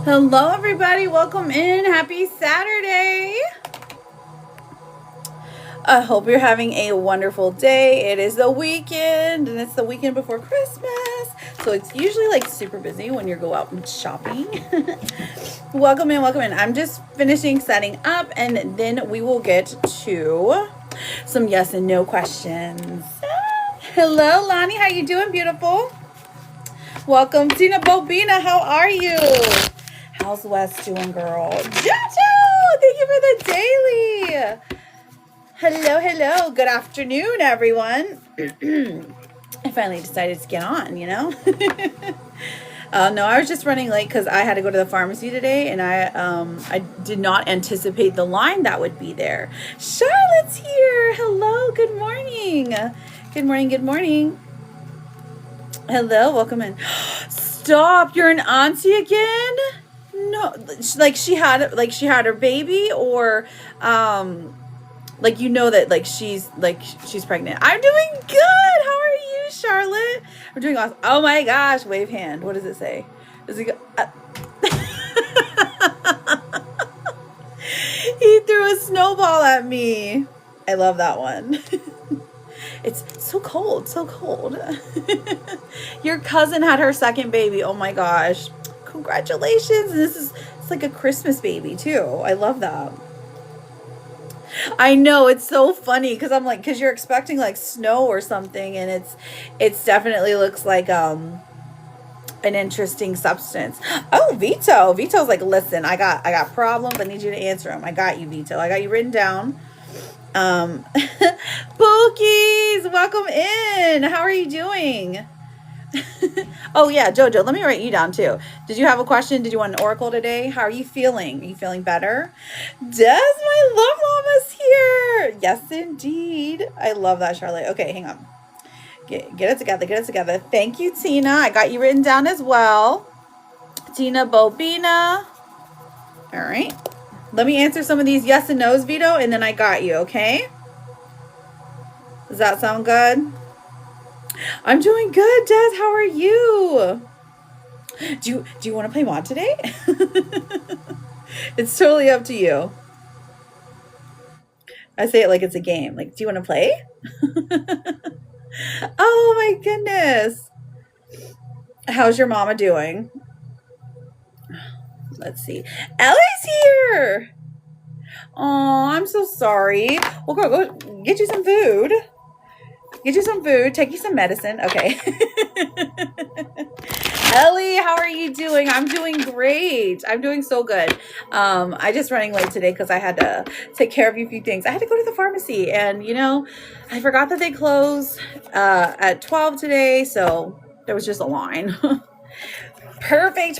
Hello, everybody. Welcome in. Happy Saturday. I hope you're having a wonderful day. It is the weekend, and it's the weekend before Christmas. So it's usually like super busy when you go out and shopping. Welcome in, welcome in. I'm just finishing setting up, and then we will get to some yes and no questions. Hello, Lonnie. How you doing, beautiful? Welcome, Tina Bobina. How are you? How's Wes doing, girl? Jojo, thank you for the daily. Hello, hello. Good afternoon, everyone. I finally decided to get on, you know? No, I was just running late because I had to go to the pharmacy today, and I did not anticipate the line that would be there. Charlotte's here. Hello, good morning. Good morning, good morning. Hello, welcome in. Stop, you're an auntie again? No, like she had her baby, or like that she's pregnant. I'm doing good. How are you, Charlotte? I'm doing awesome. Oh my gosh, wave hand. What does it say? Does it go? He threw a snowball at me. I love that one. It's so cold, so cold. Your cousin had her second baby. Oh my gosh. Congratulations. And it's like a Christmas baby too. I love that. I know, it's so funny because I'm like, because you're expecting like snow or something, and it's definitely looks like an interesting substance. Oh, Vito's like, listen, I got problems. I need you to answer them. I got you, Vito. I got you written down. Pookies, welcome in. How are you doing? Oh yeah, Jojo, let me write you down too. Did you have a question? Did you want an oracle today? How are you feeling? Are you feeling better? Des, my love llama's here. Yes, indeed. I love that, Charlotte. Okay, hang on. Get it together. Get it together. Thank you, Tina. I got you written down as well. Tina Bobina. All right. Let me answer some of these yes and no's, Vito, and then I got you, okay? Does that sound good? I'm doing good, Des. How are you? Do you want to play mod today? It's totally up to you. I say it like it's a game. Like, do you want to play? Oh my goodness. How's your mama doing? Let's see. Ellie's here. Oh, I'm so sorry. Well, go get you some food. Get you some food. Take you some medicine. Okay. Ellie, how are you doing? I'm doing great. I'm doing so good. I just running late today because I had to take care of a few things. I had to go to the pharmacy, and I forgot that they close at 12 today, so there was just a line. Perfect.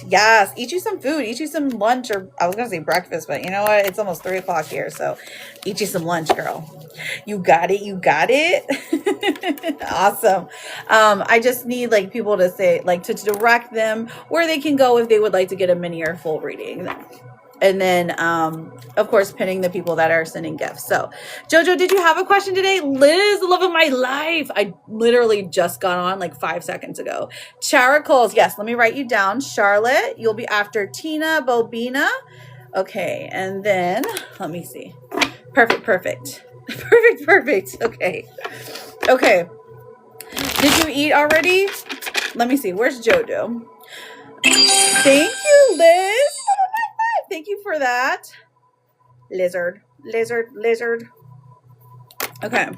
Yes. Eat you some food. Eat you some lunch, or I was going to say breakfast, but you know what? It's almost 3 o'clock here. So eat you some lunch, girl. You got it. Awesome. I just need like people to say, like, to direct them where they can go if they would like to get a mini or full reading. And then, of course, pinning the people that are sending gifts. So, Jojo, did you have a question today? Liz, the love of my life. I literally just got on like 5 seconds ago. Characles. Yes, let me write you down. Charlotte, you'll be after Tina Bobina. Okay, and then, let me see. Perfect. Okay. Did you eat already? Let me see. Where's Jojo? Thank you, Liz. Thank you for that. Lizard. Okay.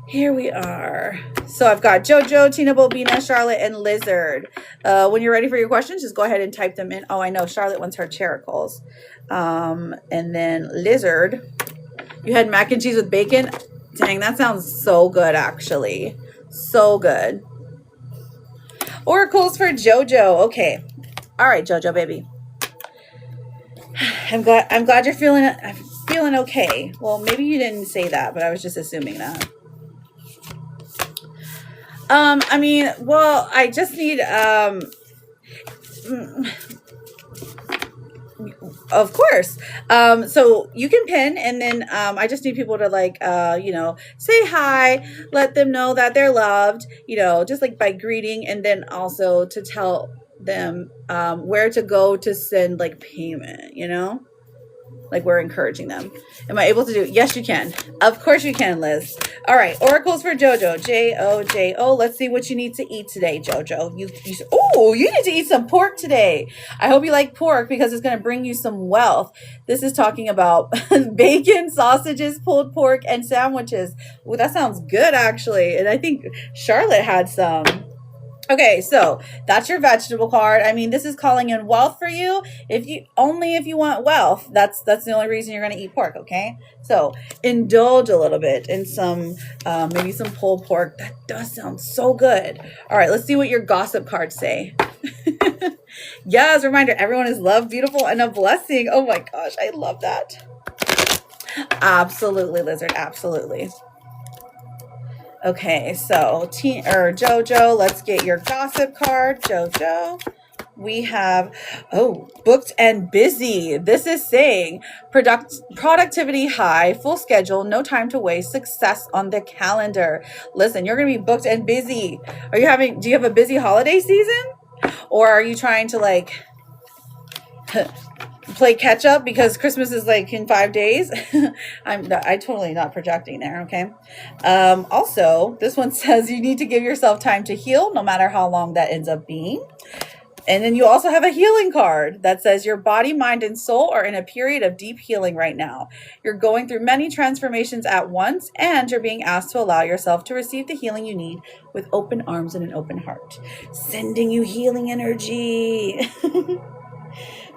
Here we are. So I've got Jojo, Tina Bobina, Charlotte, and Lizard. When you're ready for your questions, just go ahead and type them in. Oh, I know. Charlotte wants her characles. And then Lizard. You had mac and cheese with bacon? Dang, that sounds so good, actually. So good. Oracles for Jojo. Okay. All right, Jojo, baby. I'm glad you're feeling okay. Well, maybe you didn't say that, but I was just assuming that. I just need of course. So you can pin, and then I just need people to say hi, let them know that they're loved, just like by greeting, and then also to tell them where to go to send like payment, you know? Like we're encouraging them. Am I able to do? Yes, you can. Of course you can, Liz. All right. Oracles for JoJo. J-O-J-O. Let's see what you need to eat today, JoJo. You need to eat some pork today. I hope you like pork because it's going to bring you some wealth. This is talking about bacon, sausages, pulled pork, and sandwiches. Well, that sounds good, actually. And I think Charlotte had some. Okay, so that's your vegetable card. I mean, this is calling in wealth for you. If you want wealth, that's the only reason you're going to eat pork, okay? So indulge a little bit in some, maybe some pulled pork. That does sound so good. All right, let's see what your gossip cards say. Yes, reminder, everyone is loved, beautiful, and a blessing. Oh my gosh, I love that. Absolutely, Lizard, absolutely. Okay, so JoJo, let's get your gossip card, JoJo. We have, booked and busy. This is saying productivity high, full schedule, no time to waste, success on the calendar. Listen, you're going to be booked and busy. Do you have a busy holiday season? Or are you trying to like play catch up because Christmas is like in 5 days? I totally not projecting there. Okay. Also, this one says you need to give yourself time to heal, no matter how long that ends up being. And then you also have a healing card that says your body, mind, and soul are in a period of deep healing right now. You're going through many transformations at once, and you're being asked to allow yourself to receive the healing you need with open arms and an open heart. Sending you healing energy.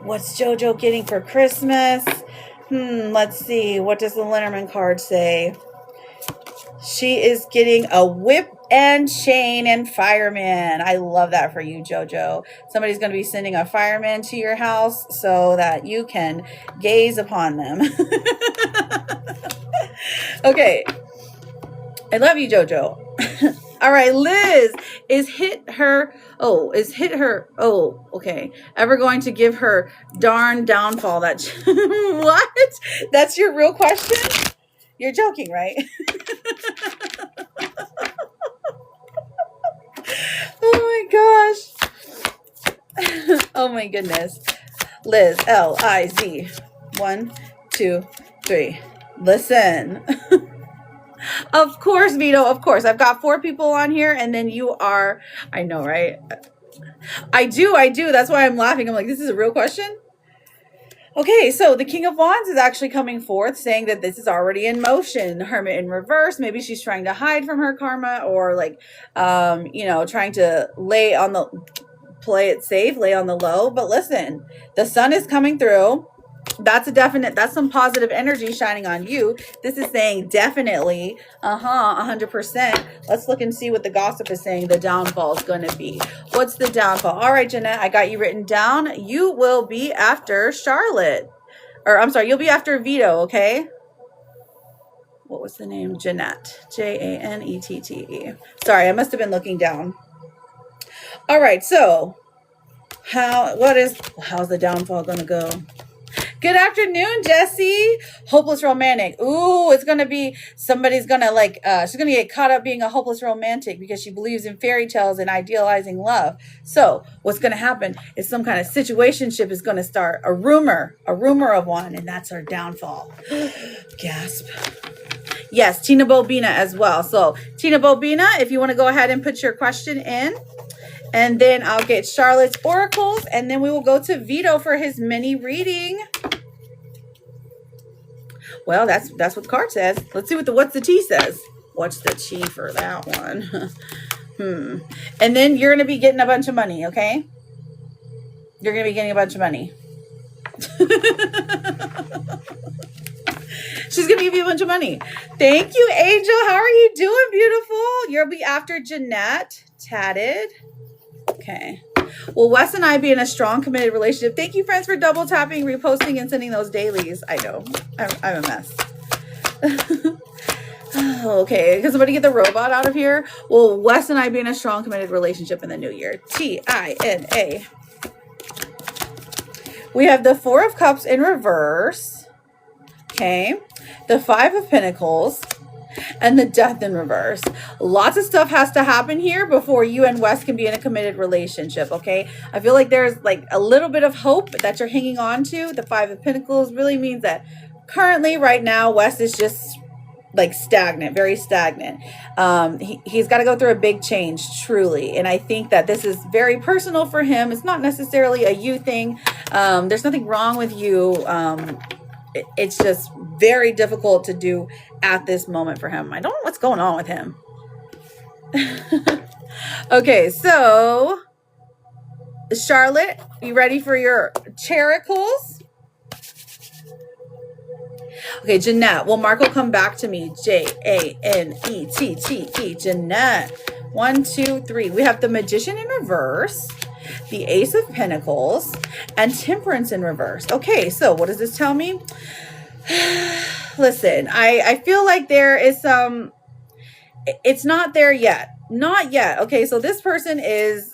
What's JoJo getting for Christmas? Let's see. What does the Lenormand card say? She is getting a whip and chain and fireman. I love that for you, JoJo. Somebody's going to be sending a fireman to your house so that you can gaze upon them. Okay. I love you, JoJo. All right, Liz okay. Ever going to give her darn downfall that what? That's your real question? You're joking, right? Oh my gosh. Oh my goodness. Liz, L-I-Z. 1, 2, 3. Listen. Of course, Vito, of course. I've got 4 people on here, and then you are, I know, right? I do. That's why I'm laughing. I'm like, this is a real question? Okay, so the King of Wands is actually coming forth saying that this is already in motion. Hermit in reverse. Maybe she's trying to hide from her karma or like, trying to play it safe, lay on the low. But listen, the sun is coming through. That's some positive energy shining on you. This is saying definitely, 100%. Let's look and see what the gossip is saying the downfall is going to be. What's the downfall? All right, Jeanette, I got you written down. You will be after Charlotte. Or, I'm sorry, you'll be after Vito, okay? What was the name? Jeanette. J-A-N-E-T-T-E. Sorry, I must have been looking down. All right, so how's the downfall going to go? Good afternoon, Jessie. Hopeless romantic. Ooh, it's going to be, somebody's going to she's going to get caught up being a hopeless romantic because she believes in fairy tales and idealizing love. So what's going to happen is some kind of situationship is going to start, a rumor of one, and that's her downfall. Gasp. Yes, Tina Bobina as well. So Tina Bobina, if you want to go ahead and put your question in. And then I'll get Charlotte's oracles, and then we will go to Vito for his mini reading. Well, that's what the card says. Let's see what's the T says. What's the T for that one? And then you're going to be getting a bunch of money, okay? You're going to be getting a bunch of money. She's going to give you a bunch of money. Thank you, Angel. How are you doing, beautiful? You'll be after Jeanette. Tatted. Okay. Well, Wes and I be in a strong, committed relationship. Thank you, friends, for double tapping, reposting, and sending those dailies. I know. I'm a mess. Okay. Can somebody get the robot out of here? Well, Wes and I be in a strong, committed relationship in the new year. T-I-N-A. We have the 4 of Cups in reverse. Okay. The 5 of Pentacles. and the Death in reverse. Lots of stuff has to happen here before you and Wes can be in a committed relationship, okay? I feel like there's like a little bit of hope that you're hanging on to. The Five of Pentacles really means that currently, right now, Wes is just like stagnant, very stagnant. He's got to go through a big change, truly. And I think that this is very personal for him. It's not necessarily a you thing. There's nothing wrong with you. It's just very difficult to do at this moment for him. I don't know what's going on with him. Okay, so Charlotte, you ready for your characles? Okay, Jeanette. Well, Mark will come back to me. Janette. Jeanette. 1, 2, 3. We have the Magician in reverse, the Ace of Pentacles, and Temperance in reverse. Okay, so what does this tell me? Listen, I feel like there is some, it's not there yet. Not yet. Okay, so this person is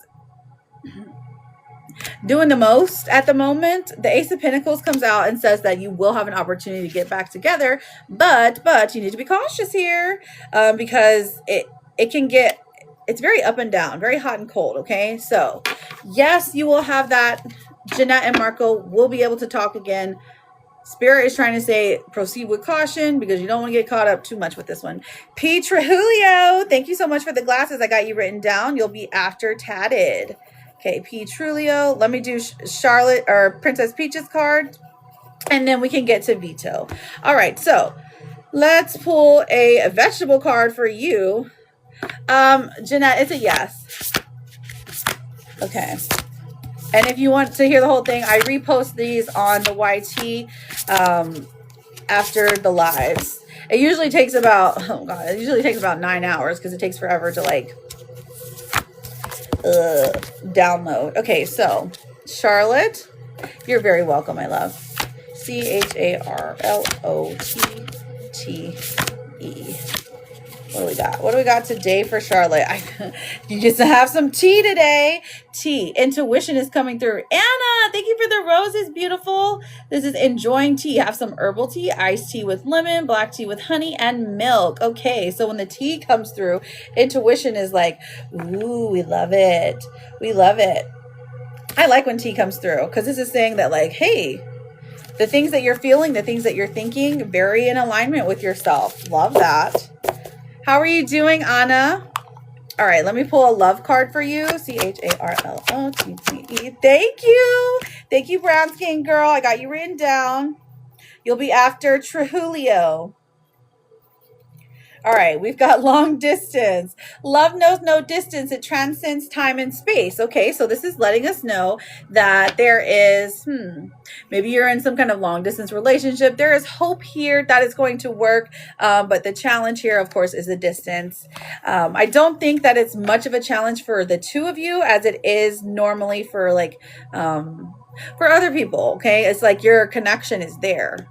doing the most at the moment. The Ace of Pentacles comes out and says that you will have an opportunity to get back together, but you need to be cautious here, because it can get, it's very up and down, very hot and cold. Okay, so yes, you will have that. Jeanette and Marco will be able to talk again. Spirit is trying to say proceed with caution because you don't want to get caught up too much with this one. P. Trujillo, thank you so much for the glasses. I got you written down. You'll be after tatted. Okay, P. Trujillo. Let me do Charlotte or Princess Peach's card, and then we can get to Vito. All right, so let's pull a vegetable card for you. Jeanette, it's a yes. Okay. And if you want to hear the whole thing, I repost these on the YT after the lives. It usually takes about, oh God, it usually takes about 9 hours because it takes forever to like download. Okay, so Charlotte, you're very welcome, my love. CHARLOTTE. What do we got? What do we got today for Charlotte? You just have some tea today. Tea. Intuition is coming through. Anna, thank you for the roses. Beautiful. This is enjoying tea. Have some herbal tea, iced tea with lemon, black tea with honey, and milk. Okay, so when the tea comes through, intuition is like, ooh, we love it. We love it. I like when tea comes through because this is saying that like, hey, the things that you're feeling, the things that you're thinking, very in alignment with yourself. Love that. How are you doing, Anna? All right, let me pull a love card for you. CHARLOTTE. Thank you. Thank you, brown skin girl. I got you written down. You'll be after Trujillo. All right, we've got long distance. Love knows no distance. It transcends time and space. Okay, so this is letting us know that there is, maybe you're in some kind of long distance relationship. There is hope here that it's going to work. But the challenge here, of course, is the distance. I don't think that it's much of a challenge for the two of you as it is normally for like, for other people. Okay, it's like your connection is there.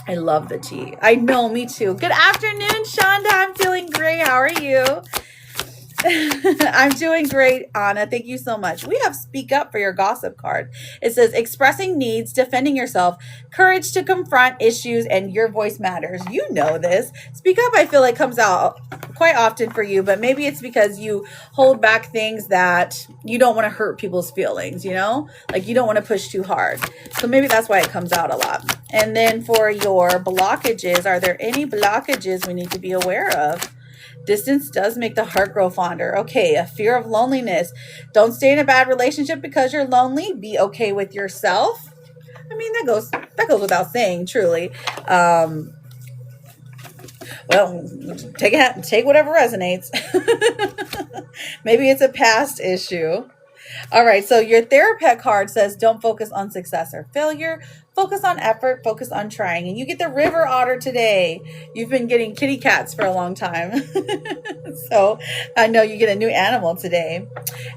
I love the tea. I know, me too. Good afternoon, Shonda. I'm feeling great. How are you? I'm doing great, Anna. Thank you so much. We have Speak Up for your gossip card. It says expressing needs, defending yourself, courage to confront issues, and your voice matters. You know this. Speak Up, I feel like, comes out quite often for you, but maybe it's because you hold back things that you don't want to hurt people's feelings, you know? Like you don't want to push too hard. So maybe that's why it comes out a lot. And then for your blockages, are there any blockages we need to be aware of? Distance does make the heart grow fonder. Okay, a fear of loneliness. Don't stay in a bad relationship because you're lonely. Be okay with yourself. I mean, that goes without saying, truly. Well, take whatever resonates. Maybe it's a past issue. All right, so your therapist card says don't focus on success or failure. Focus on effort, focus on trying. And you get the river otter today. You've been getting kitty cats for a long time. So I know you get a new animal today.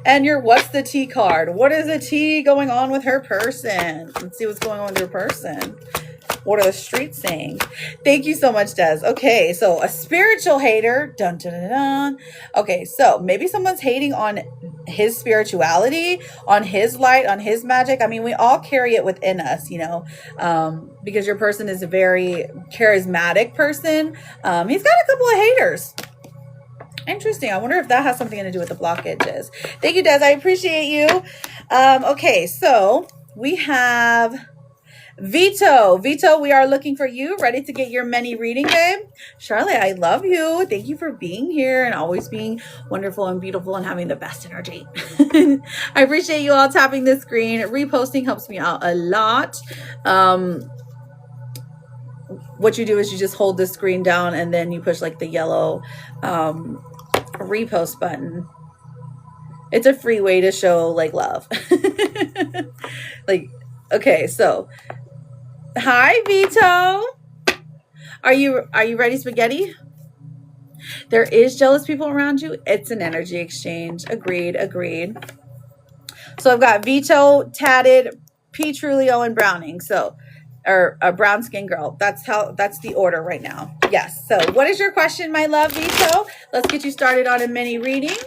And your what's the tea card? What is the tea going on with her person? Let's see what's going on with her person. What are the streets saying? Thank you so much, Des. Okay, so a spiritual hater. Dun, dun, dun, dun. Okay, so maybe someone's hating on his spirituality, on his light, on his magic. I mean, we all carry it within us, because your person is a very charismatic person. He's got a couple of haters. Interesting. I wonder if that has something to do with the blockages. Thank you, Des. I appreciate you. Okay, so we have Vito. Vito, we are looking for you. Ready to get your mini reading, babe? Charlotte, I love you. Thank you for being here and always being wonderful and beautiful and having the best energy. I appreciate you all tapping the screen. Reposting helps me out a lot. What you do is you just hold the screen down and then you push like the yellow repost button. It's a free way to show like love. Okay, so hi, Vito. Are you ready, spaghetti? There is jealous people around you. It's an energy exchange. Agreed. So I've got Vito, Tatted, P. Trulio, and Browning. So, or a brown skin girl. That's the order right now. Yes. So what is your question, my love, Vito? Let's get you started on a mini reading.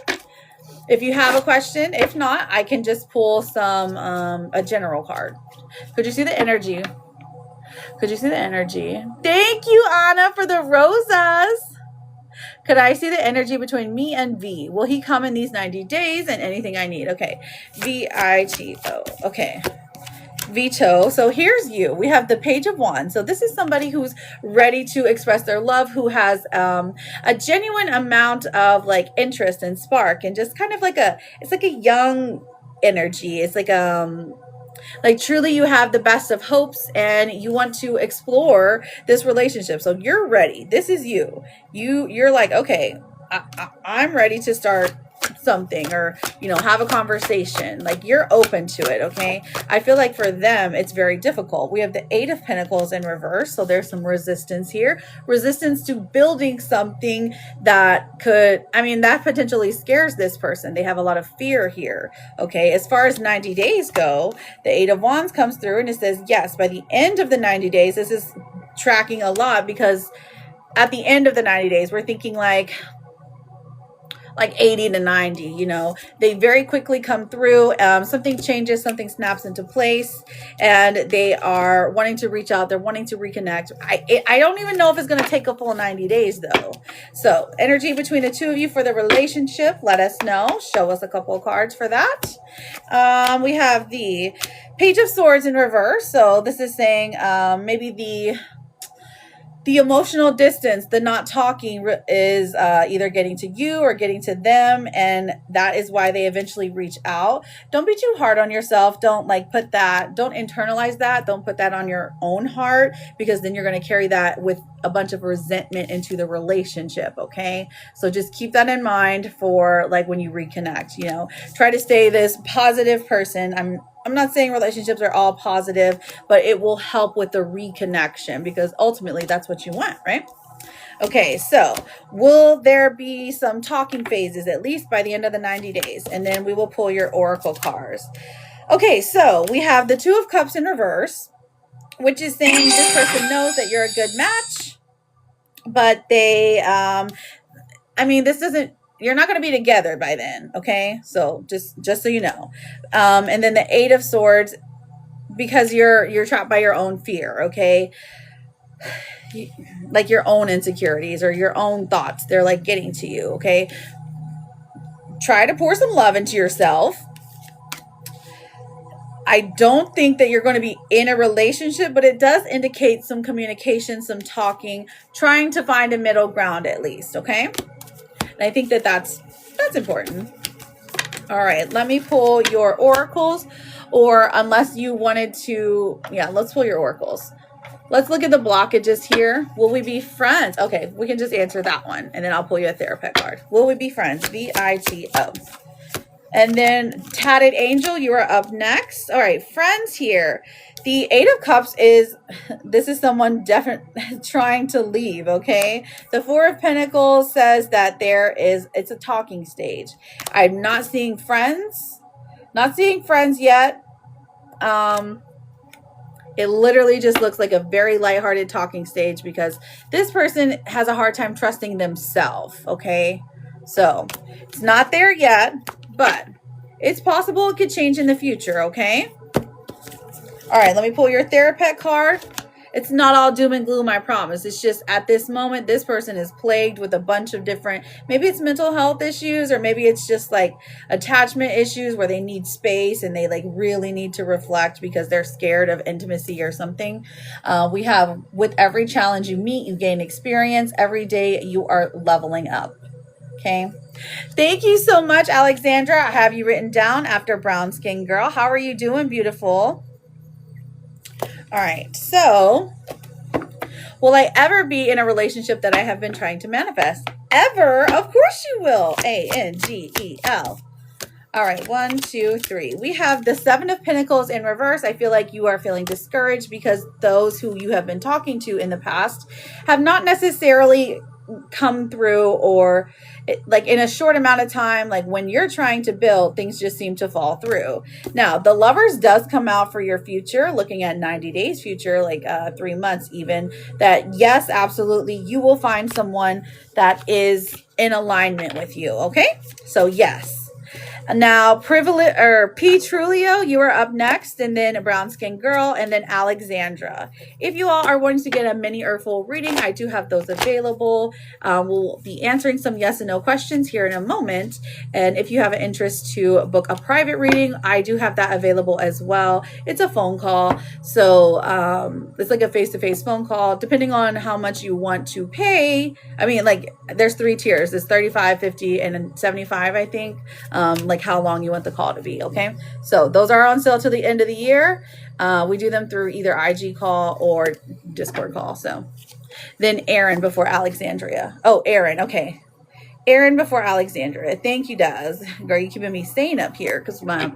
If you have a question, if not, I can just pull some, a general card. Could you see the energy? Thank you, Anna, for the rosas. Could I see the energy between me and V? Will he come in these 90 days and anything I need? Okay. V-I-T-O. Okay. Vito. So here's you. We have the Page of Wands. So this is somebody who's ready to express their love, who has a genuine amount of like interest and spark, and just kind of it's like a young energy. It's like truly you have the best of hopes and you want to explore this relationship. So you're ready. This is you. You're like, okay, I'm ready to start something, or have a conversation. Like, you're open to it. Okay, I feel like for them it's very difficult. We have the Eight of Pentacles in reverse, so there's some resistance here, resistance to building something that that potentially scares this person. They have a lot of fear here. Okay, as far as 90 days go, the Eight of Wands comes through and it says yes, by the end of the 90 days. This is tracking a lot, because at the end of the 90 days we're thinking like 80 to 90, they very quickly come through. Something changes, something snaps into place, and they are wanting to reach out. They're wanting to reconnect. I don't even know if it's going to take a full 90 days though. So energy between the two of you for the relationship, let us know. Show us a couple of cards for that. We have the Page of Swords in reverse. So this is saying maybe the emotional distance, the not talking is either getting to you or getting to them. And that is why they eventually reach out. Don't be too hard on yourself. Don't don't internalize that. Don't put that on your own heart, because then you're going to carry that with a bunch of resentment into the relationship. Okay. So just keep that in mind for when you reconnect, try to stay this positive person. I'm not saying relationships are all positive, but it will help with the reconnection, because ultimately that's what you want, right? Okay, so will there be some talking phases at least by the end of the 90 days? And then we will pull your oracle cards. Okay, so we have the Two of Cups in reverse, which is saying this person knows that you're a good match, but they, this doesn't, you're not going to be together by then. Okay. So just so you know. And then the Eight of Swords, because you're trapped by your own fear. Okay. Like your own insecurities or your own thoughts, they're getting to you. Okay. Try to pour some love into yourself. I don't think that you're going to be in a relationship, but it does indicate some communication, some talking, trying to find a middle ground at least. Okay. And I think that's important. All right, let me pull your oracles, or unless you wanted to, let's pull your oracles. Let's look at the blockages here. Will we be friends? Okay, we can just answer that one, and then I'll pull you a therapist card. Will we be friends? V-I-T-O. And then Tatted Angel, you are up next. All right, friends here. The Eight of Cups this is someone definitely trying to leave, okay? The Four of Pentacles says that it's a talking stage. I'm not seeing friends. Not seeing friends yet. It literally just looks like a very lighthearted talking stage because this person has a hard time trusting themselves, okay? So it's not there yet, but it's possible it could change in the future, okay? All right, let me pull your therapist card. It's not all doom and gloom, I promise. It's just at this moment, this person is plagued with a bunch of different, maybe it's mental health issues, or maybe it's just like attachment issues where they need space and they like really need to reflect because they're scared of intimacy or something. We have, with every challenge you meet, you gain experience. Every day you are leveling up. Okay. Thank you so much, Alexandra. I have you written down after Brown Skin Girl. How are you doing, beautiful? All right, so will I ever be in a relationship that I have been trying to manifest? Ever? Of course you will. A-N-G-E-L. All right, 1, 2, 3. We have the 7 of Pentacles in reverse. I feel like you are feeling discouraged because those who you have been talking to in the past have not necessarily come through, or like in a short amount of time, like when you're trying to build, things just seem to fall through. Now, the Lovers does come out for your future, looking at 90 days future, like 3 months even, that yes, absolutely, you will find someone that is in alignment with you, okay? So yes. Now, Privilege or P. Trulio, you are up next, and then a Brown Skin Girl, and then Alexandra. If you all are wanting to get a mini Earthful reading, I do have those available. We'll be answering some yes and no questions here in a moment. And if you have an interest to book a private reading, I do have that available as well. It's a phone call, so it's like a face-to-face phone call. Depending on how much you want to pay, I mean, like there's 3 tiers. There's 35, 50, and 75, I think. Like how long you want the call to be, okay? So those are on sale till the end of the year. We do them through either IG call or Discord call. So then Aaron before Alexandria. Oh, Aaron, okay. Aaron before Alexandria. Thank you, Daz. Girl, you keeping me staying up here because my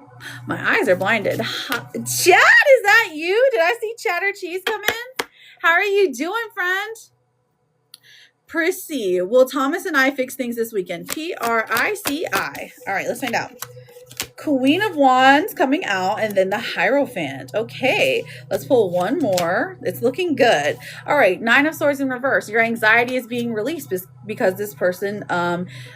eyes are blinded. Chad, is that you? Did I see Chatter Cheese come in? How are you doing, friend? Prissy, will Thomas and I fix things this weekend? P-R-I-C-I. All right, let's find out. Queen of Wands coming out, and then the Hierophant. Okay, let's pull one more. It's looking good. All right, 9 of Swords in reverse. Your anxiety is being released because this person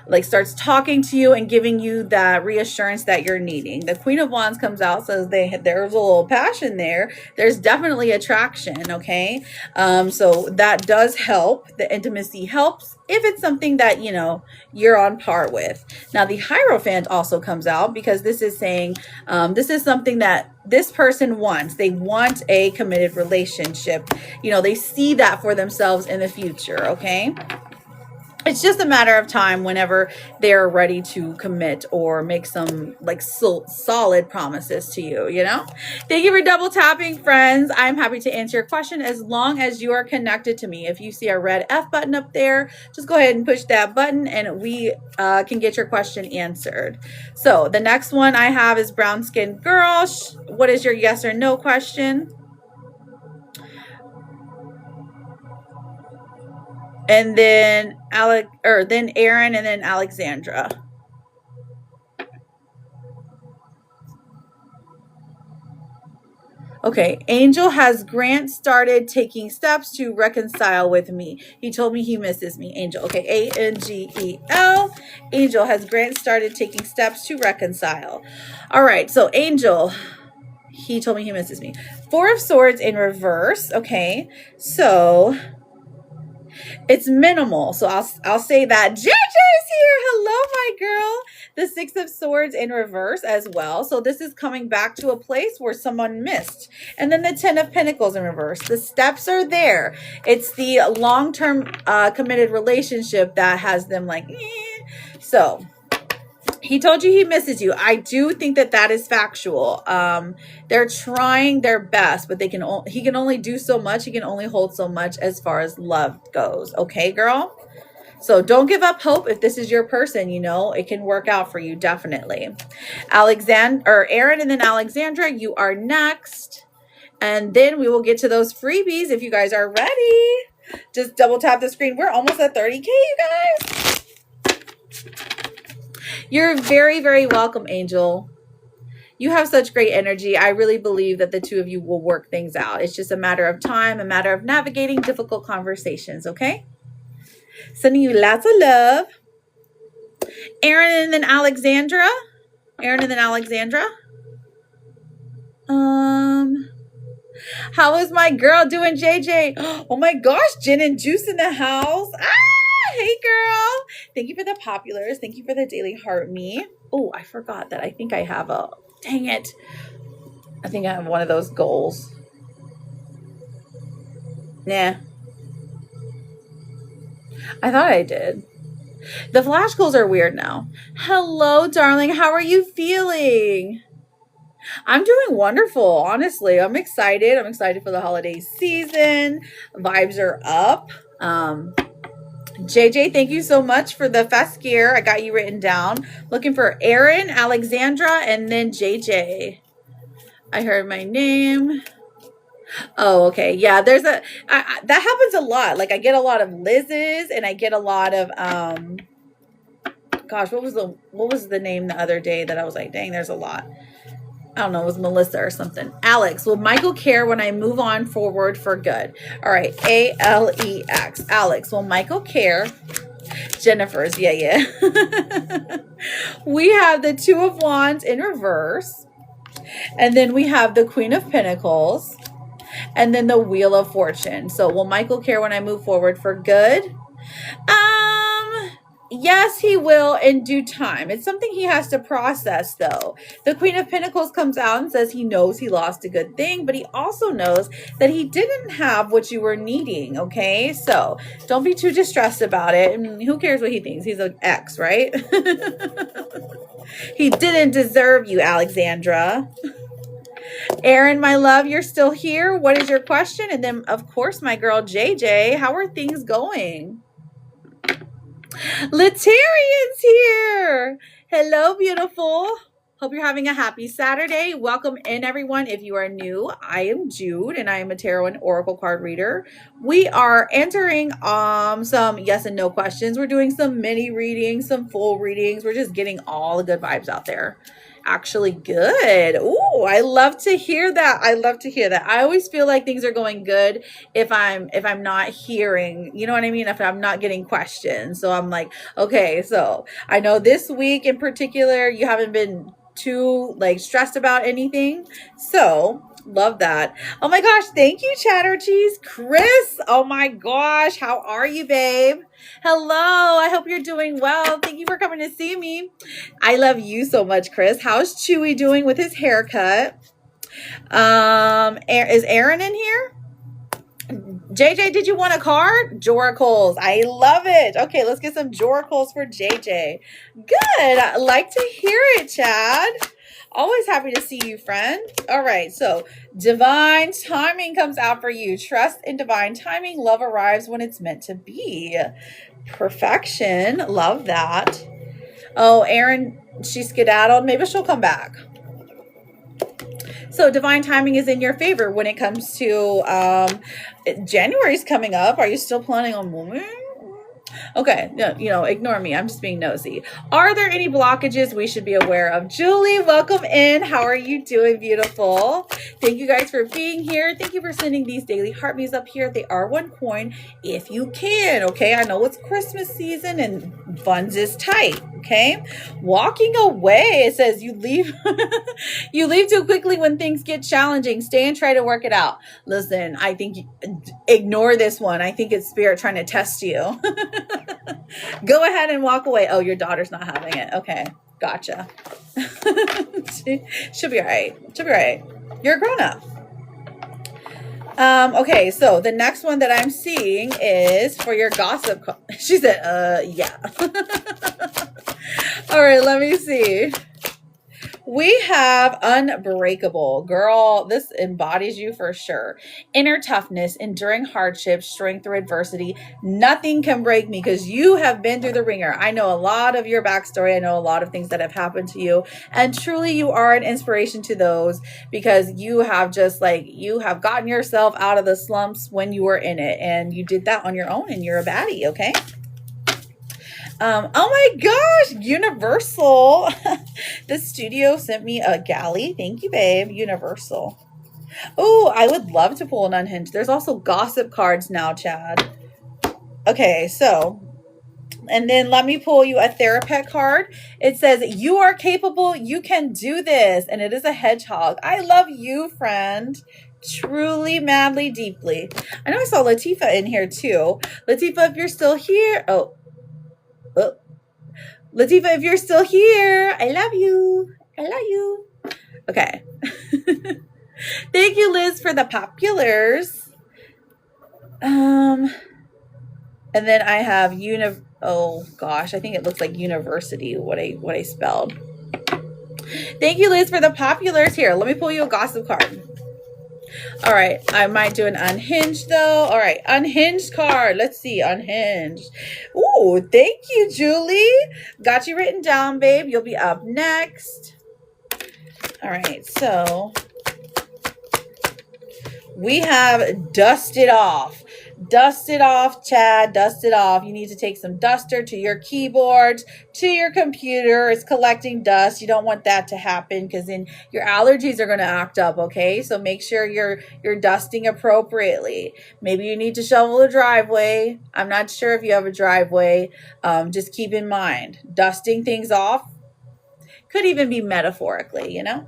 like starts talking to you and giving you that reassurance that you're needing. The Queen of Wands comes out, says there's a little passion there. There's definitely attraction, okay? So that does help. The intimacy helps if it's something that, you know, you're on par with. Now, the Hierophant also comes out because this is saying this is something that this person wants. They want a committed relationship. You know, they see that for themselves in the future, okay? It's just a matter of time whenever they're ready to commit or make some like solid promises to you, you know? Thank you for double tapping, friends. I'm happy to answer your question as long as you are connected to me. If you see a red F button up there, just go ahead and push that button and we can get your question answered. So the next one I have is Brown Skin Girl. What is your yes or no question? And then then Aaron, and then Alexandra. Okay, Angel, has Grant started taking steps to reconcile with me? He told me he misses me. Angel. Okay, A-N-G-E-L. Angel, has Grant started taking steps to reconcile? All right, so Angel, he told me he misses me. 4 of Swords in reverse. Okay, so it's minimal. So I'll say that. JJ is here. Hello, my girl. The 6 of Swords in reverse as well. So this is coming back to a place where someone missed. And then the 10 of Pentacles in reverse. The steps are there. It's the long-term committed relationship that has them like, eh. So he told you he misses you. I do think that that is factual. They're trying their best, but he can only do so much. He can only hold so much as far as love goes. Okay, girl? So don't give up hope. If this is your person, you know, it can work out for you, definitely. Aaron, and then Alexandra, you are next. And then we will get to those freebies if you guys are ready. Just double tap the screen. We're almost at 30K, you guys. You're very, very welcome, Angel. You have such great energy. I really believe that the two of you will work things out. It's just a matter of time, a matter of navigating difficult conversations, okay? Sending you lots of love. Aaron and then Alexandra. Aaron and then Alexandra. How is my girl doing, JJ? Oh my gosh, Gin and Juice in the house. Hey girl. Thank you for the populars. Thank you for the daily heart me. Oh, I forgot that. I think I have dang it. I think I have one of those goals. Nah. I thought I did. The flash goals are weird now. Hello, darling. How are you feeling? I'm doing wonderful, honestly. I'm excited. I'm excited for the holiday season. Vibes are up. JJ, thank you so much for the fest gear. I got you written down. Looking for Aaron, Alexandra, and then JJ. I heard my name. Oh, okay. Yeah, there's that happens a lot. Like I get a lot of Liz's and I get a lot of gosh, what was the name the other day that I was like, dang, there's a lot. I don't know, it was Melissa or something. Alex, will Michael care when I move on forward for good? All right, ALEX. Alex, will Michael care? Jennifer's, yeah. We have the Two of Wands in reverse. And then we have the Queen of Pentacles. And then the Wheel of Fortune. So will Michael care when I move forward for good? Yes, he will in due time. It's something he has to process, though. The Queen of Pentacles comes out and says he knows he lost a good thing, but he also knows that he didn't have what you were needing, okay? So don't be too distressed about it. And who cares what he thinks? He's an ex, right? He didn't deserve you, Alexandra. Aaron, my love, you're still here. What is your question? And then, of course, my girl, JJ, how are things going? Latarian's here. Hello, beautiful. Hope you're having a happy Saturday. Welcome in, everyone. If you are new, I am Jude, and I am a tarot and oracle card reader. We are answering some yes and no questions. We're doing some mini readings, some full readings. We're just getting all the good vibes out there. Actually good. Ooh, I love to hear that. I love to hear that. I always feel like things are going good if I'm not hearing, you know what I mean? If I'm not getting questions. So I'm like, okay, so I know this week in particular, you haven't been too like stressed about anything. So love that. Oh my gosh. Thank you, Chatter Cheese. Chris. Oh my gosh. How are you, babe? Hello. I hope you're doing well. Thank you for coming to see me. I love you so much, Chris. How's Chewy doing with his haircut? Is Aaron in here? JJ, did you want a card? Joracles. I love it. Okay, let's get some Joracles for JJ. Good. I like to hear it, Chad. Always happy to see you, friend. All right, so divine timing comes out for you. Trust in divine timing. Love arrives when it's meant to be. Perfection. Love that. Oh, Erin, she skedaddled. Maybe she'll come back. So divine timing is in your favor when it comes to January's coming up. Are you still planning on moving? Okay, no, ignore me. I'm just being nosy. Are there any blockages we should be aware of? Julie, welcome in. How are you doing, beautiful? Thank you guys for being here. Thank you for sending these daily heart me's up here. They are one coin if you can, okay? I know it's Christmas season and funds is tight, okay? Walking away, it says you leave you leave too quickly when things get challenging. Stay and try to work it out. Listen, I think ignore this one. I think it's spirit trying to test you. Go ahead and walk away. Oh, your daughter's not having it. Okay, gotcha. She'll be all right. She'll be all right. You're a grown-up. Okay, so the next one that I'm seeing is for your gossip. She said, yeah. All right, let me see. We have unbreakable. Girl, this embodies you for sure. Inner toughness, enduring hardship, strength through adversity. Nothing can break me because you have been through the ringer. I know a lot of your backstory. I know a lot of things that have happened to you. And truly you are an inspiration to those because you have you have gotten yourself out of the slumps when you were in it. And you did that on your own and you're a baddie, okay? Oh my gosh, Universal. The studio sent me a galley. Thank you, babe. Universal. Oh, I would love to pull an unhinged. There's also gossip cards now, Chad. Okay, so, and then let me pull you a Therapet card. It says, you are capable, you can do this. And it is a hedgehog. I love you, friend. Truly, madly, deeply. I know I saw Latifa in here too. Latifa, if you're still here. Oh. Latifa, if you're still here, I love you. I love you. Okay. Thank you, Liz, for the populars. And then I have oh gosh, I think it looks like university, what I spelled. Thank you, Liz, for the populars. Here, let me pull you a gossip card. All right, I might do an unhinged though. All right, unhinged card. Let's see, unhinged. Ooh, thank you, Julie. Got you written down, babe. You'll be up next. All right, so we have dusted off. Dust it off, Chad. Dust it off. You need to take some duster to your keyboard, to your computer. It's collecting dust. You don't want that to happen because then your allergies are going to act up, okay? So make sure you're dusting appropriately. Maybe you need to shovel the driveway. I'm not sure if you have a driveway. Just keep in mind, dusting things off could even be metaphorically, you know?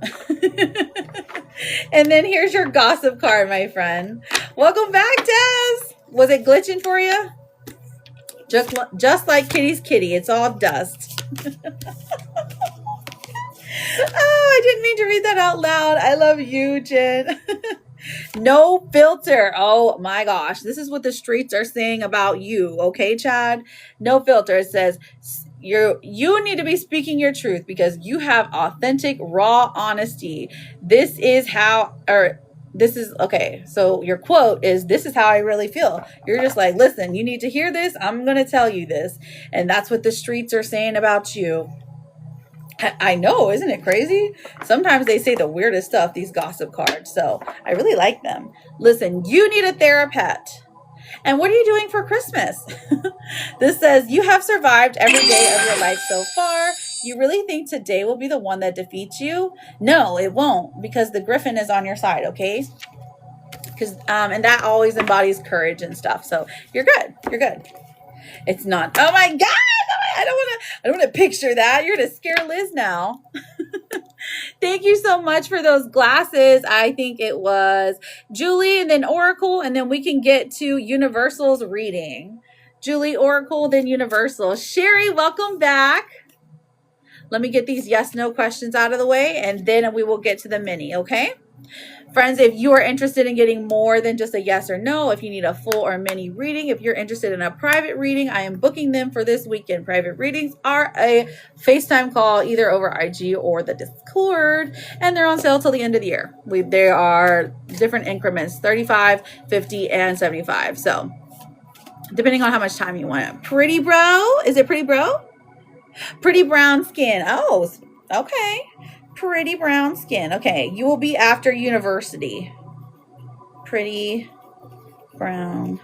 And then here's your gossip card, my friend. Welcome back, Taz. Was it glitching for you? Just like Kitty's kitty. It's all dust. Oh, I didn't mean to read that out loud. I love you, Jen. No filter. Oh my gosh. This is what the streets are saying about you. Okay, Chad? No filter. It says you need to be speaking your truth because you have authentic, raw honesty. This is okay. So your quote is, this is how I really feel. You're just like, listen, you need to hear this. I'm going to tell you this. And that's what the streets are saying about you. I know, isn't it crazy? Sometimes they say the weirdest stuff, these gossip cards. So I really like them. Listen, you need a therapist. And what are you doing for Christmas? This says, you have survived every day of your life so far. You really think today will be the one that defeats you? No, it won't, because the Griffin is on your side, okay? Because and that always embodies courage and stuff. So you're good. You're good. It's not. Oh my God! I don't want to picture that. You're gonna scare Liz now. Thank you so much for those glasses. I think it was Julie and then Oracle, and then we can get to Universal's reading. Julie, Oracle, then Universal. Sherry, welcome back. Let me get these yes/no questions out of the way, and then we will get to the mini, okay? Friends, if you are interested in getting more than just a yes or no, if you need a full or mini reading, if you're interested in a private reading, I am booking them for this weekend. Private readings are a FaceTime call either over IG or the Discord, and they're on sale till the end of the year. They are different increments, 35, 50, and 75. So depending on how much time you want it. Pretty Bro? Is it Pretty Bro? Pretty brown skin. Oh, okay. Pretty brown skin. Okay, you will be after university. Pretty brown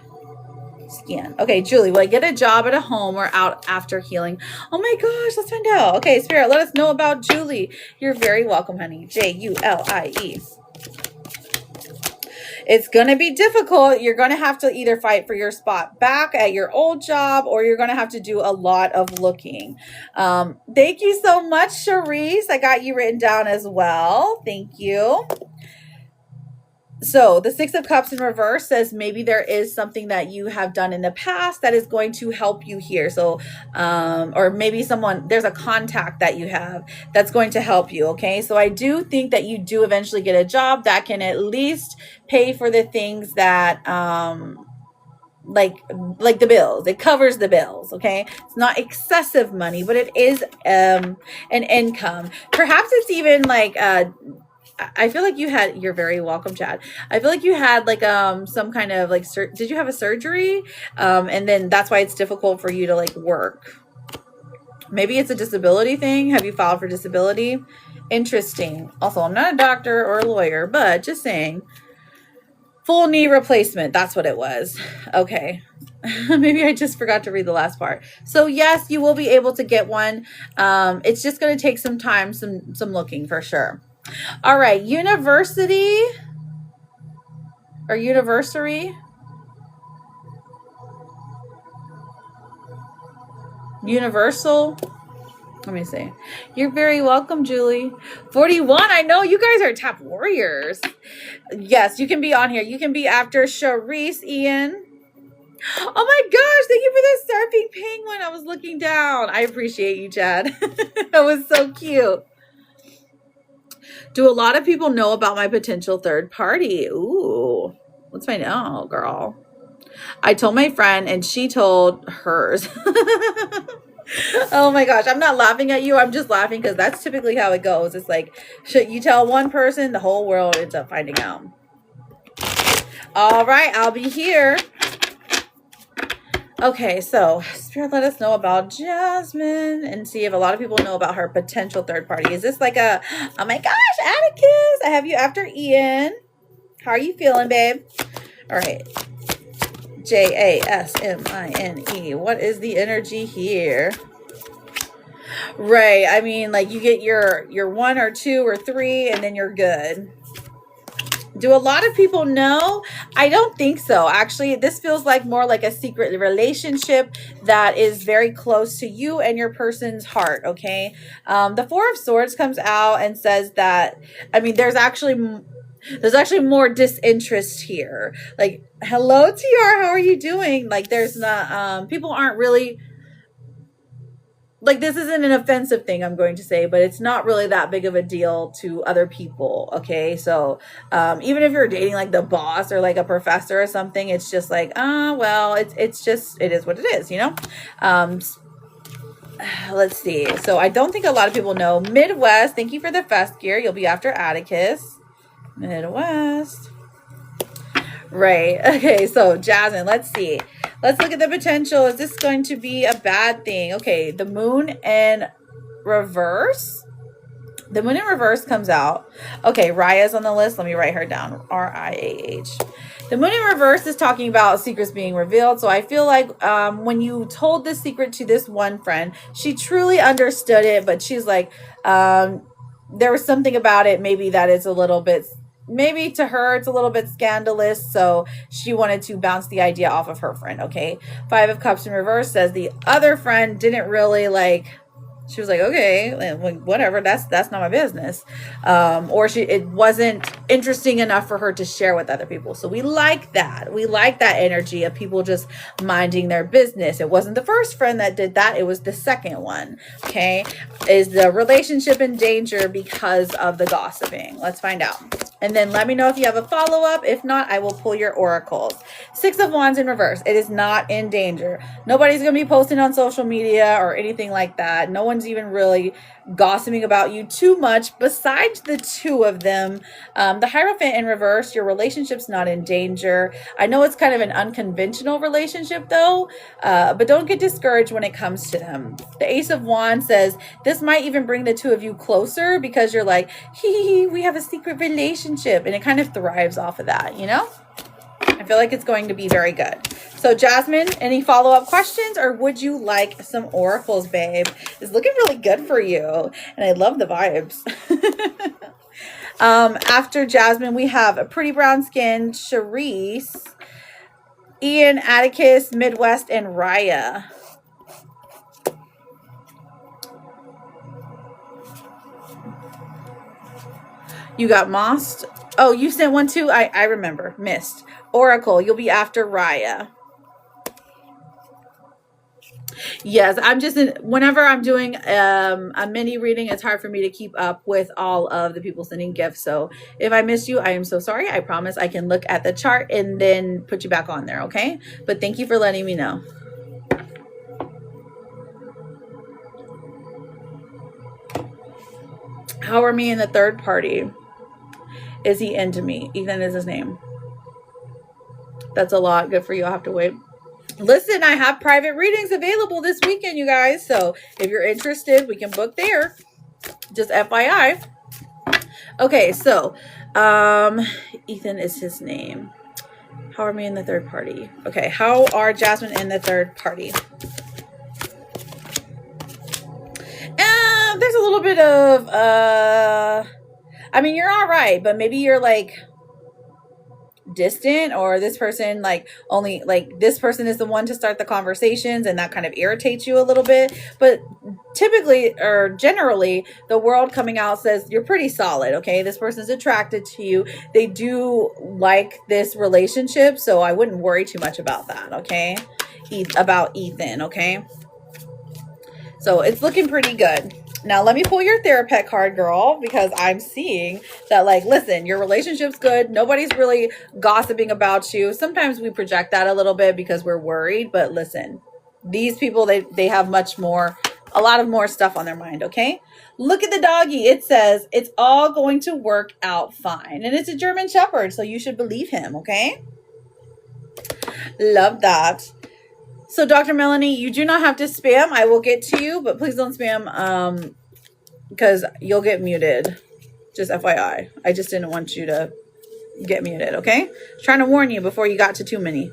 skin. Okay, Julie, will I get a job at a home or out after healing? Oh my gosh, let's find out. Okay, Spirit, let us know about Julie. You're very welcome, honey. Julie. It's going to be difficult. You're going to have to either fight for your spot back at your old job, or you're going to have to do a lot of looking. Thank you so much, Charisse. I got you written down as well. Thank you. So the Six of Cups in reverse says maybe there is something that you have done in the past that is going to help you here. So, or maybe there's a contact that you have that's going to help you. Okay. So I do think that you do eventually get a job that can at least pay for the things that, like the bills. It covers the bills. Okay. It's not excessive money, but it is, an income. Perhaps it's even like, I feel like you're very welcome, Chad. I feel like you had like some kind of like did you have a surgery? And then that's why it's difficult for you to like work. Maybe it's a disability thing. Have you filed for disability? Interesting. Also, I'm not a doctor or a lawyer, but just saying. Full knee replacement. That's what it was. Okay. Maybe I just forgot to read the last part. So yes, you will be able to get one. It's just going to take some time, some looking for sure. All right, university or university? Universal? Let me see. You're very welcome, Julie. 41. I know you guys are top warriors. Yes, you can be on here. You can be after Charisse, Ian. Oh my gosh, thank you for this surfing penguin. I was looking down. I appreciate you, Chad. That was so cute. Do a lot of people know about my potential third party? Ooh, let's find out, girl. I told my friend and she told hers. Oh my gosh, I'm not laughing at you. I'm just laughing because that's typically how it goes. It's like, should you tell one person, the whole world ends up finding out. All right, I'll be here. Okay, so Spirit, let us know about Jasmine and see if a lot of people know about her potential third party. Is this like a, oh my gosh, Atticus, I have you after Ian. How are you feeling, babe? All right. Jasmine. What is the energy here? Right. I mean, like you get your 1 or 2 or 3 and then you're good. Do a lot of people know? I don't think so. Actually, this feels like more like a secret relationship that is very close to you and your person's heart, okay? The 4 of Swords comes out and says that, I mean, there's actually more disinterest here. Like, hello, TR, how are you doing? Like, there's not, people aren't really, like, this isn't an offensive thing, I'm going to say, but it's not really that big of a deal to other people, okay? So, even if you're dating, like, the boss or, like, a professor or something, it's just like, well, it's just, it is what it is, you know? Let's see. So, I don't think a lot of people know. Midwest, thank you for the fest gear. You'll be after Atticus. Midwest. Right. Okay, so Jasmine, let's see. Let's look at the potential. Is this going to be a bad thing? Okay, the moon in reverse. The moon in reverse comes out. Okay, Raya's on the list. Let me write her down. R-I-A-H. The moon in reverse is talking about secrets being revealed. So I feel like when you told this secret to this one friend, she truly understood it, but she's like, there was something about it maybe that is a little bit, maybe to her it's a little bit scandalous, so she wanted to bounce the idea off of her friend. Okay, 5 of Cups in reverse says the other friend didn't really like, she was like, okay, whatever, that's not my business, or it wasn't interesting enough for her to share with other people. So we like that energy of people just minding their business. It wasn't the first friend that did that, it was the second one. Okay, is the relationship in danger because of the gossiping? Let's find out, and then let me know if you have a follow-up. If not, I will pull your oracles. 6 of Wands in reverse. It is not in danger. Nobody's gonna be posting on social media or anything like that. No one's even really gossiping about you too much besides the 2 of them. The Hierophant in reverse, your relationship's not in danger. I know it's kind of an unconventional relationship though, but don't get discouraged when it comes to them. The Ace of Wands says this might even bring the 2 of you closer because you're like, we have a secret relationship, and it kind of thrives off of that, you know? I feel like it's going to be very good. So Jasmine, any follow-up questions, or would you like some oracles, babe? It's looking really good for you, and I love the vibes. After Jasmine, we have a pretty brown skin, Charisse, Ian, Atticus, Midwest, and Raya. You got Mossed. Oh, you sent one too? I remember. Missed. Oracle, you'll be after Raya. Yes, I'm just whenever I'm doing a mini reading, it's hard for me to keep up with all of the people sending gifts. So if I missed you, I am so sorry. I promise I can look at the chart and then put you back on there, okay? But thank you for letting me know. How are me in the third party? Is he into me? Ethan is his name. That's a lot. Good for you. I'll have to wait. Listen, I have private readings available this weekend, you guys. So if you're interested, we can book there. Just FYI. Okay, so Ethan is his name. How are me in the third party? Okay, how are Jasmine in the third party? There's a little bit of, I mean, you're all right, but maybe you're like distant, or this person like only like this person is the one to start the conversations, and that kind of irritates you a little bit. But typically or generally the world coming out says you're pretty solid. Okay, this person's attracted to you, they do like this relationship, so I wouldn't worry too much about that. Okay, about Ethan. Okay, so it's looking pretty good. Now, let me pull your therapist card, girl, because I'm seeing that, like, listen, your relationship's good. Nobody's really gossiping about you. Sometimes we project that a little bit because we're worried. But listen, these people, they have a lot of more stuff on their mind, okay? Look at the doggy. It says it's all going to work out fine. And it's a German Shepherd, so you should believe him, okay? Love that. So, Dr. Melanie, you do not have to spam. I will get to you, but please don't spam because you'll get muted. Just FYI. I just didn't want you to get muted, okay? Trying to warn you before you got to too many.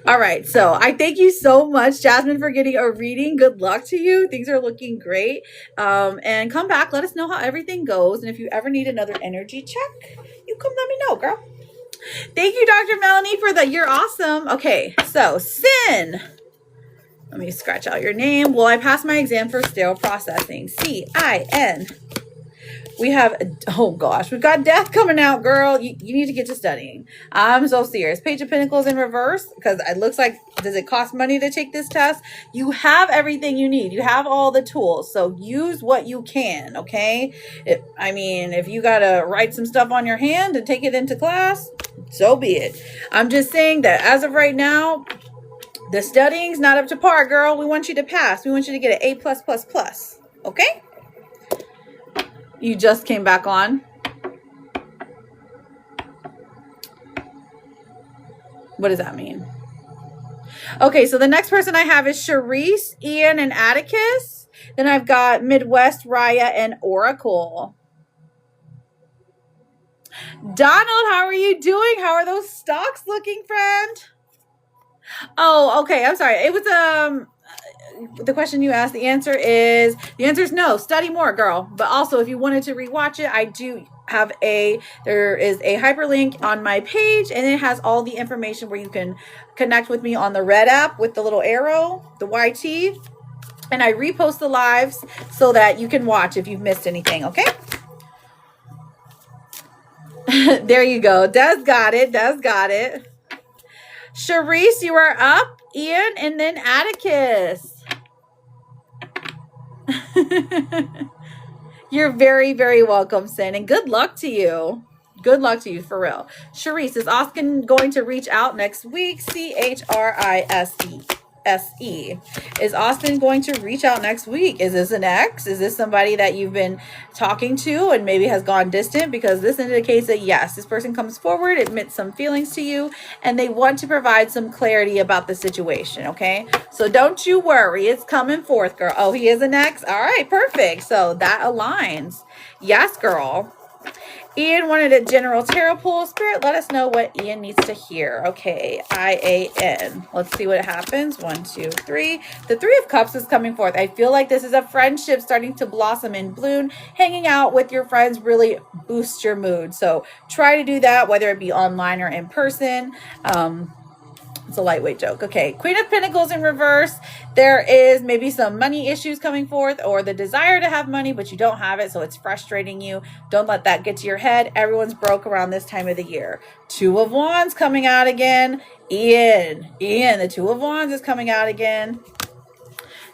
All right, so I thank you so much, Jasmine, for getting a reading. Good luck to you. Things are looking great. And come back. Let us know how everything goes. And if you ever need another energy check, you come let me know, girl. Thank you, Dr. Melanie, for that. You're awesome. Okay, so Sin. Let me scratch out your name. Will I pass my exam for sterile processing? C-I-N. We have, oh gosh, we've got death coming out, girl. You need to get to studying. I'm so serious. Page of Pentacles in reverse, because it looks like, does it cost money to take this test? You have everything you need. You have all the tools. So use what you can, okay? I mean, if you got to write some stuff on your hand and take it into class, so be it. I'm just saying that as of right now, the studying's not up to par, girl. We want you to pass. We want you to get an A+++, okay? You just came back on. What does that mean? Okay, so the next person I have is Charisse, Ian, and Atticus. Then I've got Midwest, Raya, and Oracle. Donald, how are you doing? How are those stocks looking, friend? Oh, okay. I'm sorry. It was the question you asked. The answer is no. Study more, girl. But also, if you wanted to rewatch it, I do have there is a hyperlink on my page, and it has all the information where you can connect with me on the Red app with the little arrow, the YT, and I repost the lives so that you can watch if you've missed anything. Okay. There you go. Des got it. Charisse, you are up. Ian, and then Atticus. You're very, very welcome, Sin, and good luck to you. Good luck to you, for real. Charisse, is Austin going to reach out next week? Chrise. Is Austin going to reach out next week? Is this an ex? Is this somebody that you've been talking to and maybe has gone distant? Because this indicates that yes, this person comes forward, admits some feelings to you, and they want to provide some clarity about the situation, okay? So don't you worry. It's coming forth, girl. Oh, he is an ex? All right, perfect. So that aligns. Yes, girl. Ian wanted a general tarot pull. Spirit, let us know what Ian needs to hear. Okay, IAN. Let's see what happens. 1, 2, 3. The 3 of Cups is coming forth. I feel like this is a friendship starting to blossom and bloom. Hanging out with your friends really boosts your mood. So try to do that, whether it be online or in person. It's a lightweight joke. Okay, Queen of Pentacles in reverse. There is maybe some money issues coming forth, or the desire to have money, but you don't have it, so it's frustrating you. Don't let that get to your head. Everyone's broke around this time of the year. 2 of Wands coming out again. Ian, the 2 of Wands is coming out again.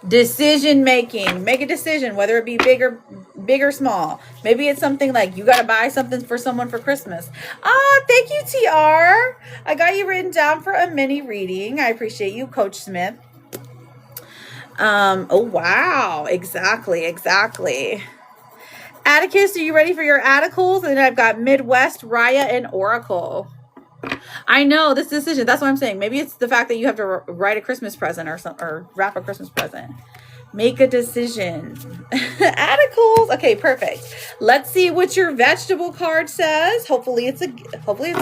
Decision making. Make a decision, whether it be big or small. Maybe it's something like you got to buy something for someone for Christmas. Thank you, TR. I got you written down for a mini reading. I appreciate you, Coach Smith. Oh, wow. Exactly. Atticus, are you ready for your articles? And then I've got Midwest, Raya, and Oracle. I know this decision. That's what I'm saying. Maybe it's the fact that you have to write a Christmas present or wrap a Christmas present. Make a decision. Articles. Okay, perfect. Let's see what your vegetable card says. Hopefully it's a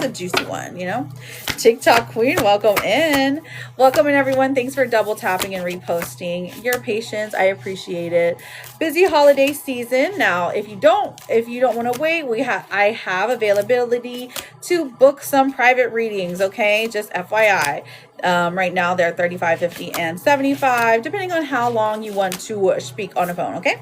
juicy one, you know. TikTok Queen, welcome in. Welcome in, everyone. Thanks for double tapping and reposting. Your patience, I appreciate it. Busy holiday season. Now, if you don't want to wait, I have availability to book some private readings, okay? Just FYI. Right now they're $35, $50, and $75, depending on how long you want to speak on a phone, okay?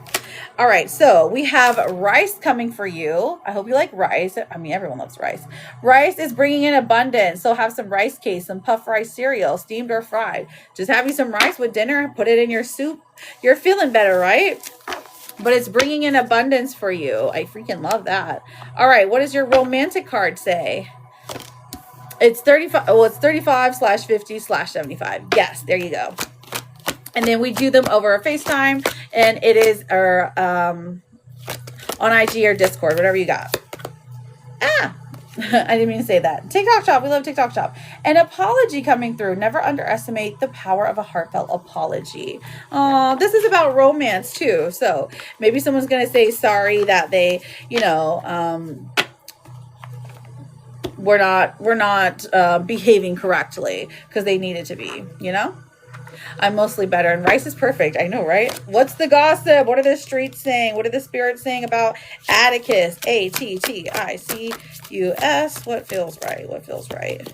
All right, so we have rice coming for you. I hope you like rice. I mean, everyone loves rice. Rice is bringing in abundance, so have some rice cakes, some puffed rice cereal, steamed or fried. Just have you some rice with dinner, put it in your soup. You're feeling better, right? But it's bringing in abundance for you. I freaking love that. All right, what does your romantic card say? It's 35. Well, it's 35/50/75. Yes, there you go. And then we do them over a FaceTime, and it is on IG or Discord, whatever you got. I didn't mean to say that. TikTok Shop. We love TikTok Shop. An apology coming through. Never underestimate the power of a heartfelt apology. This is about romance too. So maybe someone's going to say sorry that they, we're not behaving correctly because they needed to be, I'm mostly better, and rice is perfect. I know, right? What's the gossip? What are the streets saying? What are the spirits saying about Atticus? Atticus. What feels right? What feels right?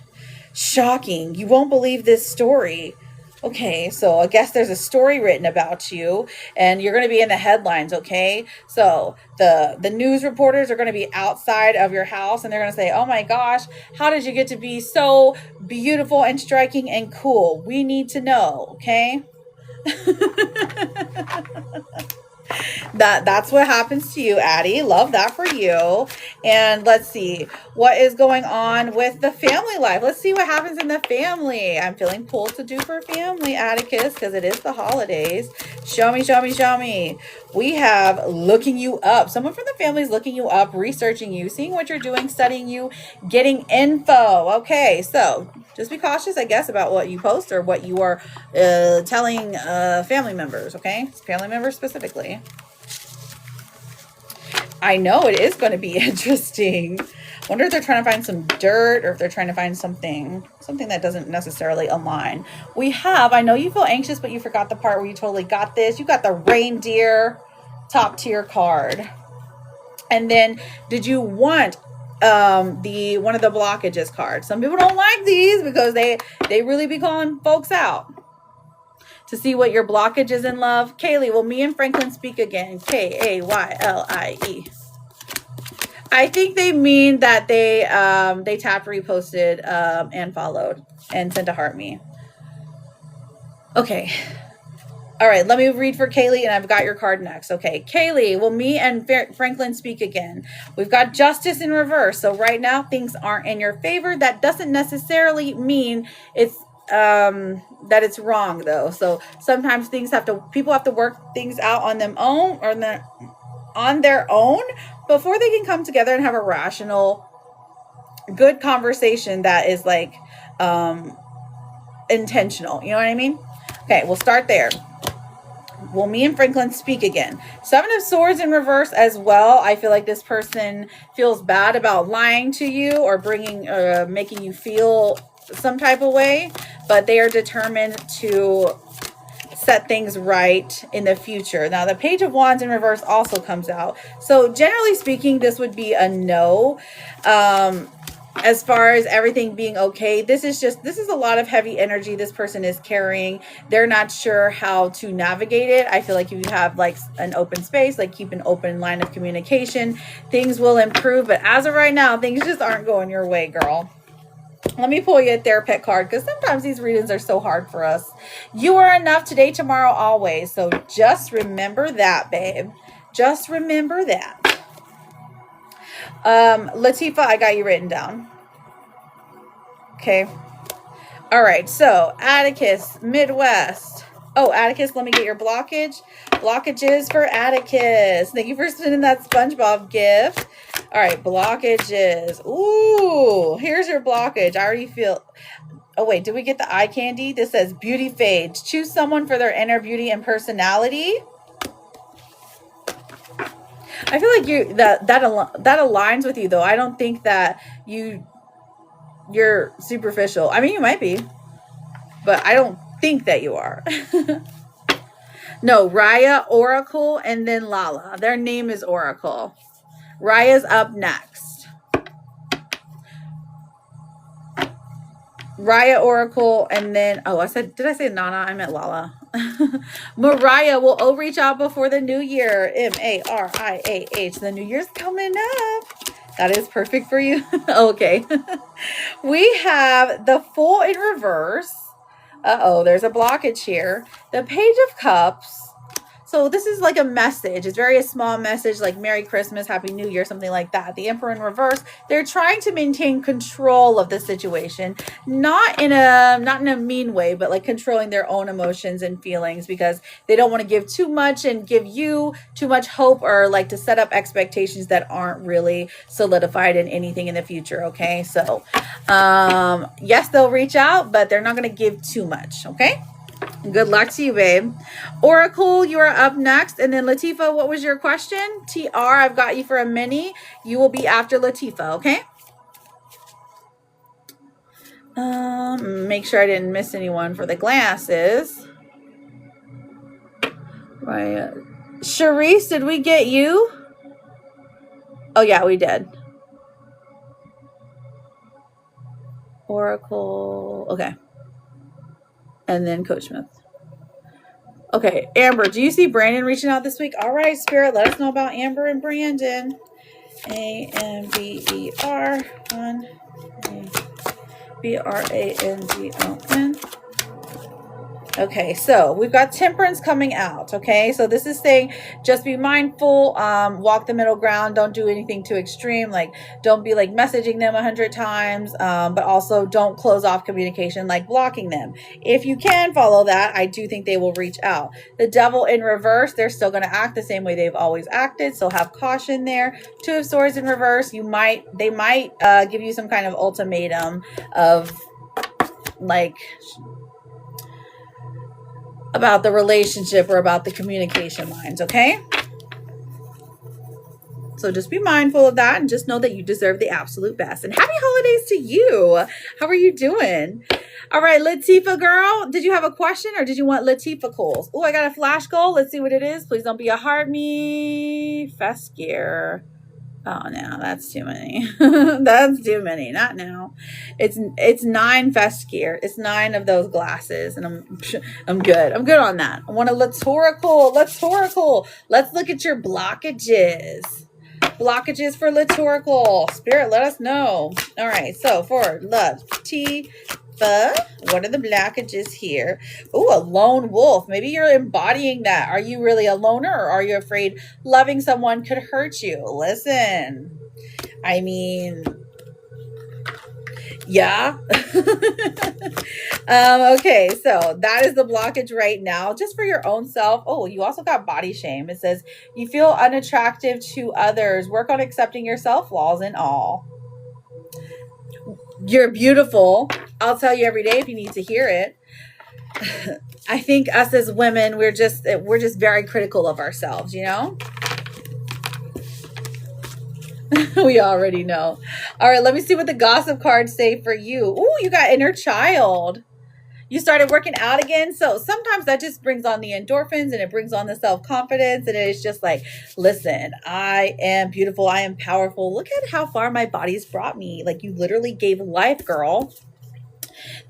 Shocking. You won't believe this story. Okay, so I guess there's a story written about you, and you're going to be in the headlines, okay? So the news reporters are going to be outside of your house, and they're going to say, oh my gosh, how did you get to be so beautiful and striking and cool? We need to know, okay? That's what happens to you, Addie. Love that for you. And let's see what is going on with the family life. Let's see what happens in the family. I'm feeling pulled to do for family, Atticus, because it is the holidays. Show me, show me, show me. We have looking you up. Someone from the family is looking you up, researching you, seeing what you're doing, studying you, getting info. Okay, so just be cautious, I guess, about what you post or what you are telling family members, okay? Family members specifically. I know it is going to be interesting. Wonder if they're trying to find some dirt or if they're trying to find something that doesn't necessarily align. I know you feel anxious, but you forgot the part where you totally got this. You got the reindeer top tier card. And then did you want one of the blockages cards? Some people don't like these because they really be calling folks out. To see what your blockage is in love. Kaylee, will me and Franklin speak again? Kaylie. I think they mean that they tapped, reposted, and followed and sent a heart me. Okay. All right, let me read for Kaylee, and I've got your card next. Okay, Kaylee, will me and Franklin speak again? We've got justice in reverse. So right now things aren't in your favor. That doesn't necessarily mean it's that it's wrong though. So sometimes people have to work things out on their own before they can come together and have a rational, good conversation that is like intentional. You know what I mean? Okay, we'll start there. Will me and Franklin speak again? 7 of Swords in reverse as well. I feel like this person feels bad about lying to you or making you feel some type of way, but they are determined to set things right in the future. Now, the Page of Wands in reverse also comes out. So generally speaking, this would be a no. As far as everything being okay, this is a lot of heavy energy this person is carrying. They're not sure how to navigate it. I feel like if you have like an open space, like keep an open line of communication, things will improve. But as of right now, things just aren't going your way, girl. Let me pull you a therapist card because sometimes these readings are so hard for us. You are enough today, tomorrow, always. So just remember that, babe. Just remember that. Latifa, I got you written down. Okay. All right. So Atticus, Midwest. Oh, Atticus, let me get your blockages for Atticus. Thank you for sending that SpongeBob gift. All right, blockages. Ooh, here's your blockage. I already feel Oh, wait, did we get the eye candy? This says beauty fades. Choose someone for their inner beauty and personality. I feel like that aligns with you, though. I don't think that you're superficial. I mean, you might be, but I don't think that you are. No, Raya, Oracle, and then Lala. Their name is Oracle. Raya's up next. Raya, Oracle, and then, did I say Nana? I meant Lala. Mariah will reach out before the new year. Mariah. The new year's coming up. That is perfect for you. Okay. We have the Fool in reverse. There's a blockage here. The Page of Cups. So this is like a message. It's very a small message, like Merry Christmas, Happy New Year, something like that. The Emperor in reverse. They're trying to maintain control of the situation, not in a mean way, but like controlling their own emotions and feelings, because they don't want to give too much and give you too much hope, or like to set up expectations that aren't really solidified in anything in the future. Okay, so yes, they'll reach out, but they're not going to give too much. Okay. Good luck to you, babe. Oracle, you are up next. And then Latifa, what was your question? TR, I've got you for a mini. You will be after Latifa, okay? Make sure I didn't miss anyone for the glasses. Right. Sharice, did we get you? Oh, yeah, we did. Oracle, okay. And then Coach Smith. Okay, Amber, do you see Brandon reaching out this week? All right, Spirit, let us know about Amber and Brandon. AMBER on BRANDON. Okay, so we've got Temperance coming out. Okay, so this is saying just be mindful, walk the middle ground, don't do anything too extreme, like don't be like messaging them 100 times, but also don't close off communication, like blocking them. If you can follow that, I do think they will reach out. The Devil in reverse, they're still going to act the same way they've always acted, so have caution there. Two of Swords in reverse, they might give you some kind of ultimatum of like about the relationship or about the communication lines, okay? So just be mindful of that and just know that you deserve the absolute best. And happy holidays to you. How are you doing? All right, Latifa girl, did you have a question or did you want Latifa calls? Oh, I got a flash goal. Let's see what it is. Please don't be a heart me. Feskir. Oh, no, that's too many. That's too many. Not now. It's 9 Feskir. It's 9 of those glasses, and I'm good. I'm good on that. I want a Litorical. Let's look at your blockages. Blockages for Litorical. Spirit, let us know. All right. So for Latifa, what are the blockages here? Oh, a lone wolf. Maybe you're embodying that. Are you really a loner, or are you afraid loving someone could hurt you? Listen, I mean, yeah. Okay, so that is the blockage right now, just for your own self. Oh, you also got body shame. It says you feel unattractive to others. Work on accepting yourself, flaws and all. You're beautiful. I'll tell you every day if you need to hear it. I think us as women, we're just very critical of ourselves, you know? We already know. All right, let me see what the gossip cards say for you. Ooh, you got inner child. You started working out again. So sometimes that just brings on the endorphins and it brings on the self-confidence. And it's just like, listen, I am beautiful. I am powerful. Look at how far my body's brought me. Like, you literally gave life, girl.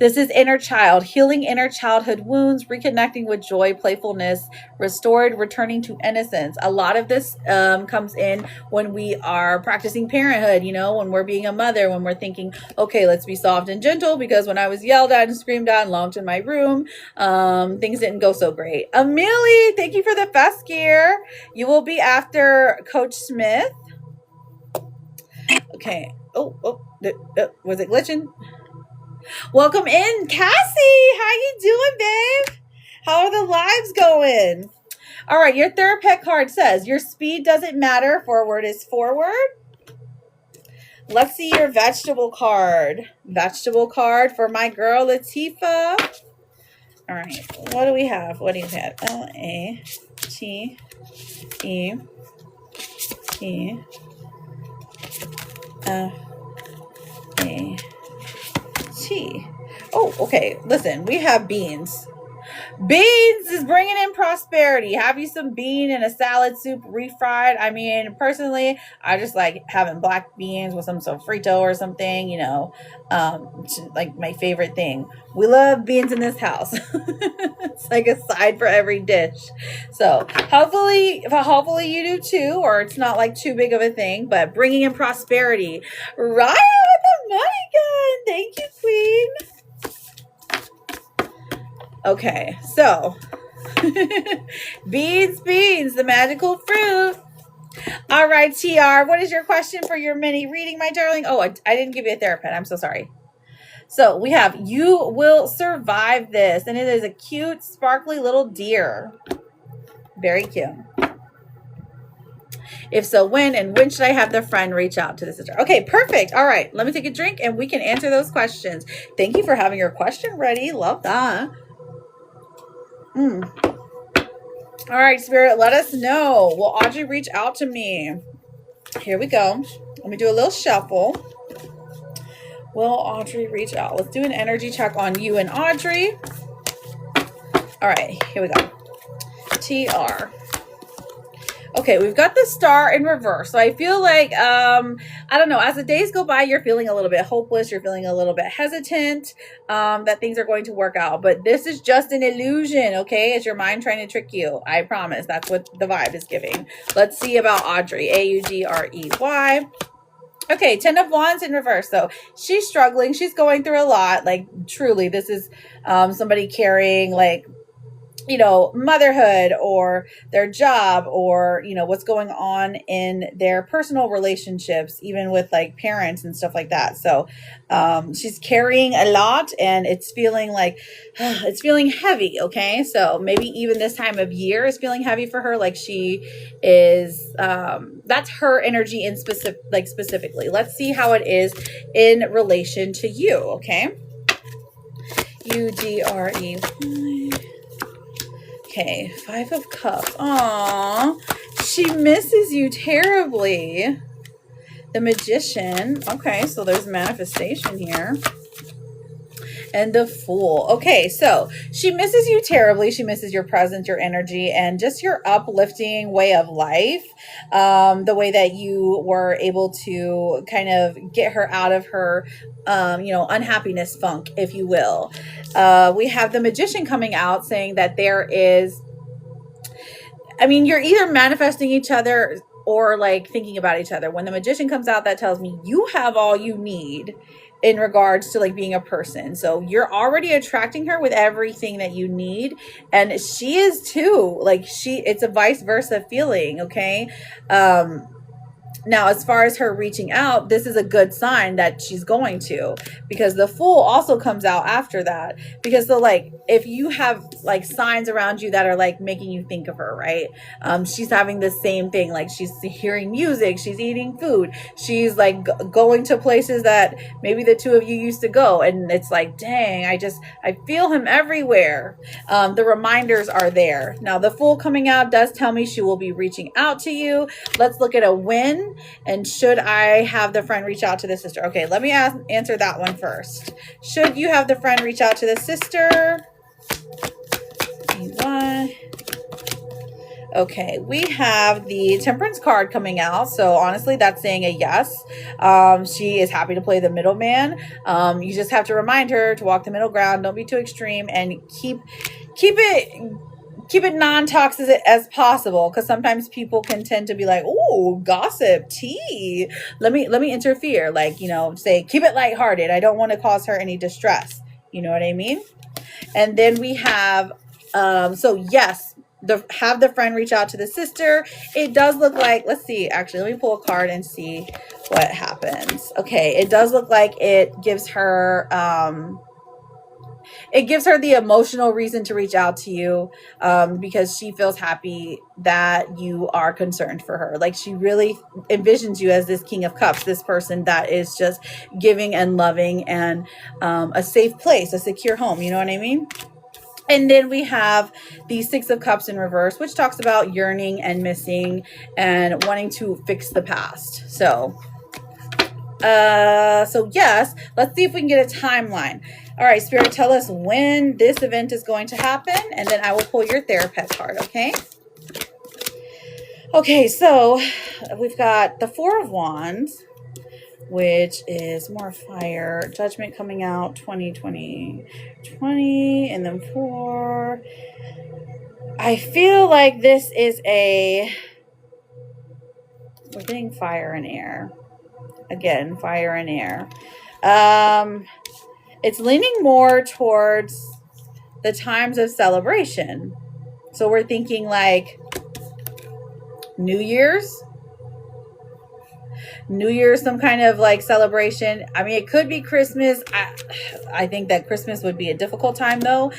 This is inner child, healing inner childhood wounds, reconnecting with joy, playfulness, restored, returning to innocence. A lot of this comes in when we are practicing parenthood, you know, when we're being a mother, when we're thinking, okay, let's be soft and gentle, because when I was yelled at and screamed at and locked in my room, things didn't go so great. Amelie, thank you for the Feskir. You will be after Coach Smith. Okay. Was it glitching? Welcome in, Cassie. How you doing, babe? How are the lives going? All right, your third pet card says, your speed doesn't matter. Forward is forward. Let's see your vegetable card. Vegetable card for my girl, Latifa. All right. What do we have? What do you have? L-A-T-E-F-A-T. Oh, okay. Listen, we have beans. Beans is bringing in prosperity. Have you some bean in a salad soup refried? I mean, personally, I just like having black beans with some sofrito or something, you know, like my favorite thing. We love beans in this house. It's like a side for every dish. So hopefully you do too, or it's not like too big of a thing, but bringing in prosperity. Raya with the money gun. Thank you, Queen. Okay, so beans, the magical fruit. All right, TR, what is your question for your mini reading, my darling? Oh, I didn't give you a therapist. I'm so sorry. So we have, you will survive this. And it is a cute, sparkly little deer. Very cute. If so, when and when should I have the friend reach out to the sister? Okay, perfect. All right, let me take a drink and we can answer those questions. Thank you for having your question ready. Love that. All right, Spirit, let us know. Will Audrey reach out to me? Here we go. Let me do a little shuffle. Will Audrey reach out? Let's do an energy check on you and Audrey. All right, here we go. TR. Okay, we've got the star in reverse. So I feel like, I don't know, as the days go by, you're feeling a little bit hopeless. You're feeling a little bit hesitant that things are going to work out. But this is just an illusion, okay? It's your mind trying to trick you. I promise. That's what the vibe is giving. Let's see about Audrey. Audrey. Okay, 10 of Wands in reverse. So she's struggling. She's going through a lot. Like, truly, this is somebody carrying, like, you know, motherhood or their job or, you know, what's going on in their personal relationships, even with like parents and stuff like that. So she's carrying a lot and it's feeling like it's feeling heavy. Okay. So maybe even this time of year is feeling heavy for her. Like she is, that's her energy in specifically. Let's see how it is in relation to you. Okay. UDRE. Okay, 5 of Cups. Aww, she misses you terribly. The Magician. Okay, so there's manifestation here. And the Fool. Okay, so she misses you terribly. She misses your presence, your energy, and just your uplifting way of life. The way that you were able to kind of get her out of her, you know, unhappiness funk, if you will. We have the Magician coming out saying that there is, I mean, you're either manifesting each other or like thinking about each other. When the Magician comes out, that tells me you have all you need in regards to like being a person. So you're already attracting her with everything that you need. And she is too. Like it's a vice versa feeling. Okay. Now, as far as her reaching out, this is a good sign that she's going to, because the Fool also comes out after that. Because so like, if you have like signs around you that are like making you think of her, right? She's having the same thing. Like she's hearing music, she's eating food, she's like going to places that maybe the two of you used to go. And it's like, dang, I feel him everywhere. The reminders are there. Now, the Fool coming out does tell me she will be reaching out to you. Let's look at a win. And should I have the friend reach out to the sister? Okay, let me answer that one first. Should you have the friend reach out to the sister? Okay, we have the Temperance card coming out. So honestly, that's saying a yes. She is happy to play the middleman. You just have to remind her to walk the middle ground. Don't be too extreme and keep it non-toxic as possible, because sometimes people can tend to be like, oh, gossip, tea. Let me interfere. Like, you know, say, keep it lighthearted. I don't want to cause her any distress. You know what I mean? And then we have, so yes, have the friend reach out to the sister. It does look like, let's see, actually, let me pull a card and see what happens. Okay, it does look like it gives her, it gives her the emotional reason to reach out to you, because she feels happy that you are concerned for her. Like, she really envisions you as this King of Cups, this person that is just giving and loving, and a safe place, a secure home. You know what I mean? And then we have the Six of Cups in reverse, which talks about yearning and missing and wanting to fix the past. So yes, let's see if we can get a timeline. All right, Spirit, tell us when this event is going to happen, and then I will pull your therapist card, okay? Okay, so we've got the Four of Wands, which is more fire. Judgment coming out 2020, and then 4. I feel like this is we're getting fire and air. Again, fire and air. It's leaning more towards the times of celebration. So we're thinking like New Year's, some kind of like celebration. I mean, it could be Christmas. I think that Christmas would be a difficult time though.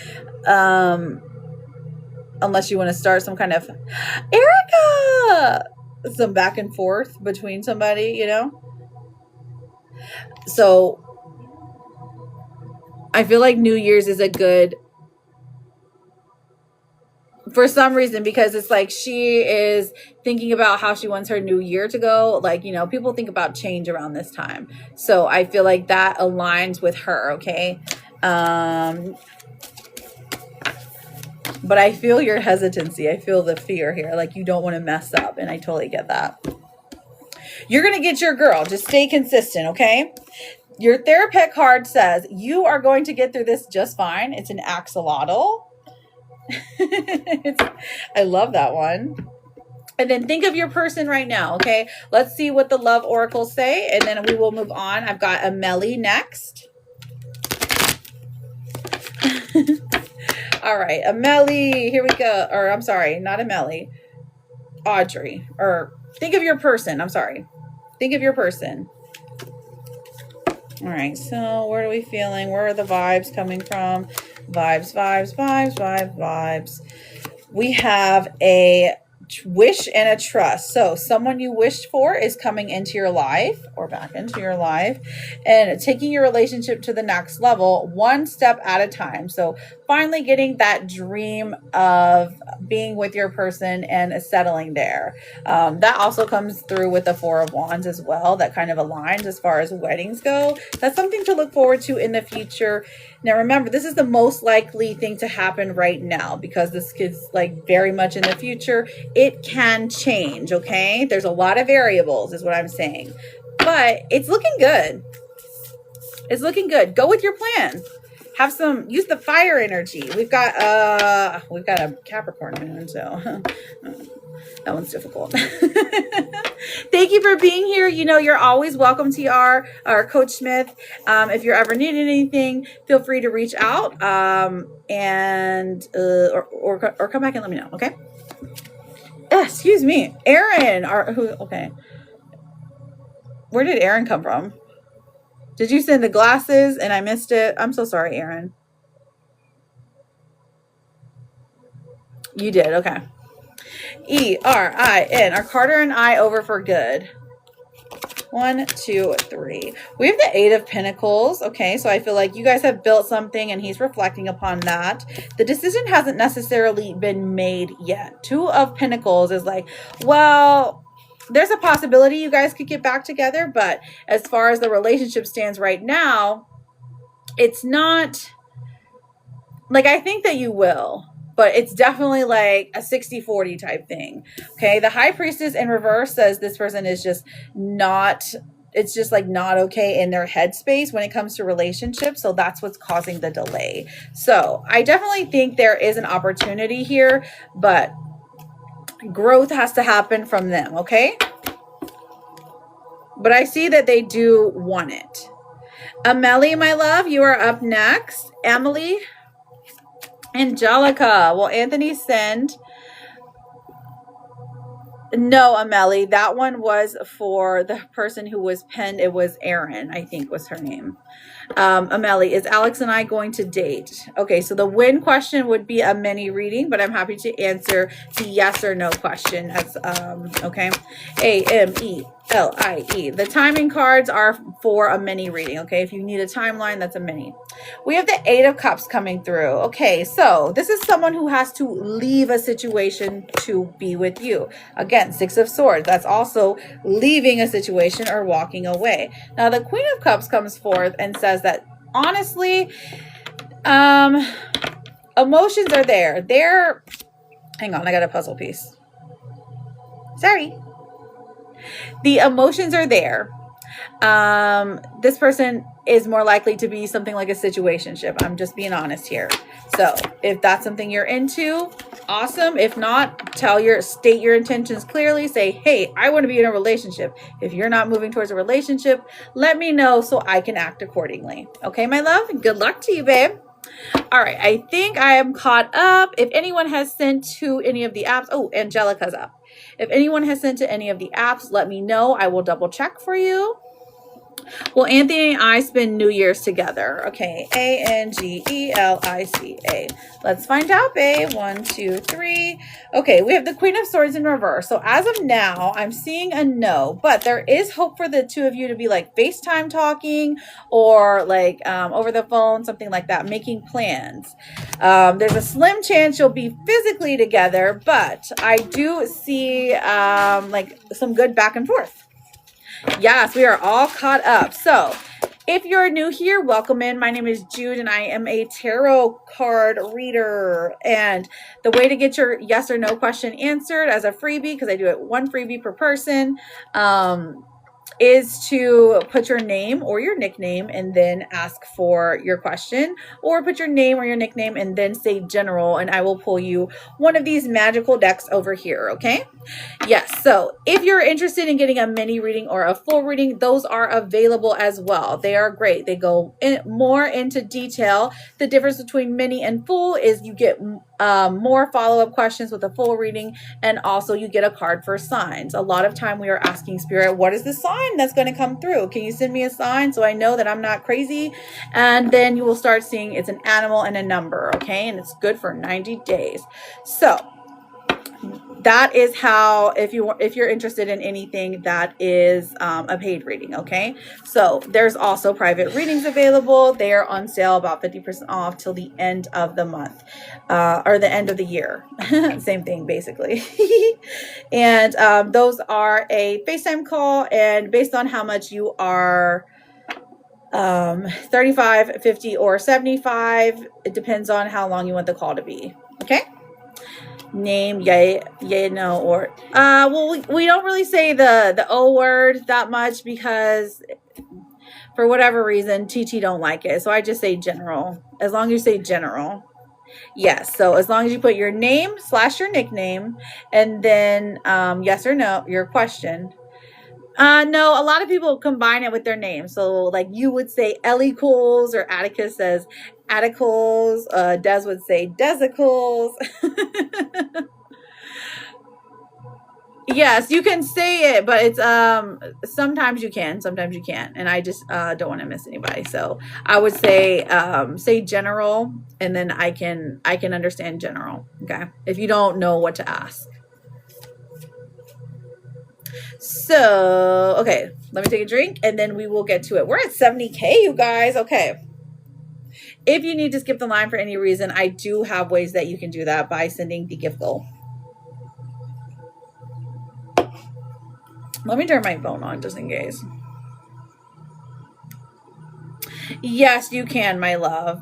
Unless you want to start some kind of Erica, some back and forth between somebody, you know? So I feel like New Year's is a good, for some reason, because it's like she is thinking about how she wants her new year to go. Like, you know, people think about change around this time. So I feel like that aligns with her, okay? But I feel your hesitancy. I feel the fear here. Like, you don't want to mess up, and I totally get that. You're going to get your girl. Just stay consistent, okay? Your therapist card says you are going to get through this just fine. It's an axolotl. I love that one. And then think of your person right now, okay? Let's see what the love oracles say, and then we will move on. I've got Amelie next. All right, Amelie, here we go. Or I'm sorry, not Amelie. Audrey. Or think of your person. I'm sorry. Think of your person. All right, so what are we feeling? Where are the vibes coming from? Vibes. We have a wish and a trust. So someone you wished for is coming into your life or back into your life and taking your relationship to the next level, one step at a time. So finally getting that dream of being with your person and settling there. That also comes through with the Four of Wands as well. That kind of aligns as far as weddings go. That's something to look forward to in the future. Now, remember, this is the most likely thing to happen right now because this is like very much in the future. It can change, okay? There's a lot of variables is what I'm saying. But it's looking good. It's looking good. Go with your plan. Use the fire energy. We've got a Capricorn moon, so that one's difficult. Thank you for being here. You know, you're always welcome, TR or Coach Smith. If you're ever needing anything, feel free to reach out and or come back and let me know. Okay. Excuse me, Aaron. Okay. Where did Aaron come from? Did you send the glasses and I missed it? I'm so sorry, Aaron. You did. Okay. ERIN. Are Carter and I over for good? 1, 2, 3. We have the 8 of Pentacles. Okay, so I feel like you guys have built something and he's reflecting upon that. The decision hasn't necessarily been made yet. 2 of Pentacles is like, well, there's a possibility you guys could get back together, but as far as the relationship stands right now, it's not like, I think that you will, but it's definitely like a 60-40 type thing. Okay. The High Priestess in reverse says this person is just not, it's just like not okay in their headspace when it comes to relationships. So that's what's causing the delay. So I definitely think there is an opportunity here, but growth has to happen from them. Okay. But I see that they do want it. Amelie, my love, you are up next. Emily. Angelica. Will Anthony send No, Amelie, that one was for the person who was penned. It was Erin, I think was her name. Amelie, is Alex and I going to date? Okay, so the win question would be a mini reading, but I'm happy to answer the yes or no question. That's okay. AMELIE. The timing cards are for a mini reading. Okay, if you need a timeline, that's a mini. We have the 8 of Cups coming through. Okay, so this is someone who has to leave a situation to be with you. Again, 6 of Swords. That's also leaving a situation or walking away. Now, the Queen of Cups comes forth and says that honestly, emotions are there. Hang on, I got a puzzle piece. Sorry. The emotions are there. This person is more likely to be something like a situationship. I'm just being honest here. So if that's something you're into, awesome. If not, state your intentions clearly. Say, hey, I want to be in a relationship. If you're not moving towards a relationship, let me know so I can act accordingly. Okay, my love? Good luck to you, babe. All right, I think I am caught up. If anyone has sent to any of the apps, oh, Angelica's up. If anyone has sent to any of the apps, let me know. I will double check for you. Well, Anthony and I spend New Year's together. Okay, Angelica. Let's find out, babe. 1, 2, 3. Okay, we have the Queen of Swords in reverse. So as of now, I'm seeing a no, but there is hope for the two of you to be like FaceTime talking or like over the phone, something like that, making plans. There's a slim chance you'll be physically together, but I do see like some good back and forth. Yes, we are all caught up. So if you're new here, welcome in. My name is Jude and I am a tarot card reader. And the way to get your yes or no question answered as a freebie, because I do it 1 freebie per person, is to put your name or your nickname and then ask for your question, or put your name or your nickname and then say general, and I will pull you one of these magical decks over here. Okay. Yes. So if you're interested in getting a mini reading or a full reading, those are available as well. They are great. They go more into detail. The difference between mini and full is you get more follow-up questions with a full reading, and also you get a card for signs. A lot of time we are asking Spirit, what is the sign that's going to come through? Can you send me a sign so I know that I'm not crazy? And then you will start seeing it's an animal and a number. Okay. And it's good for 90 days. So that is how, if you're interested in anything, that is a paid reading. Okay, so there's also private readings available. They are on sale about 50% off till the end of the month, or the end of the year. Same thing basically. And those are a FaceTime call, and based on how much you are, 35, 50, or 75, it depends on how long you want the call to be. Okay. Name, yay, no, or well, we don't really say the O word that much because for whatever reason TT don't like it, so I just say general. As long as you say general. Yes, so as long as you put your name / your nickname and then yes or no, your question. No, a lot of people combine it with their name. So like you would say Ellicles, or Atticus says Atticles. Des would say Desicles. Yes, you can say it, but it's sometimes you can, sometimes you can't, and I just don't want to miss anybody. So I would say general, and then I can understand general. Okay, if you don't know what to ask. So, okay, let me take a drink and then we will get to it. We're at 70K, you guys. Okay. If you need to skip the line for any reason, I do have ways that you can do that by sending the gift goal. Let me turn my phone on just in case. Yes, you can, my love.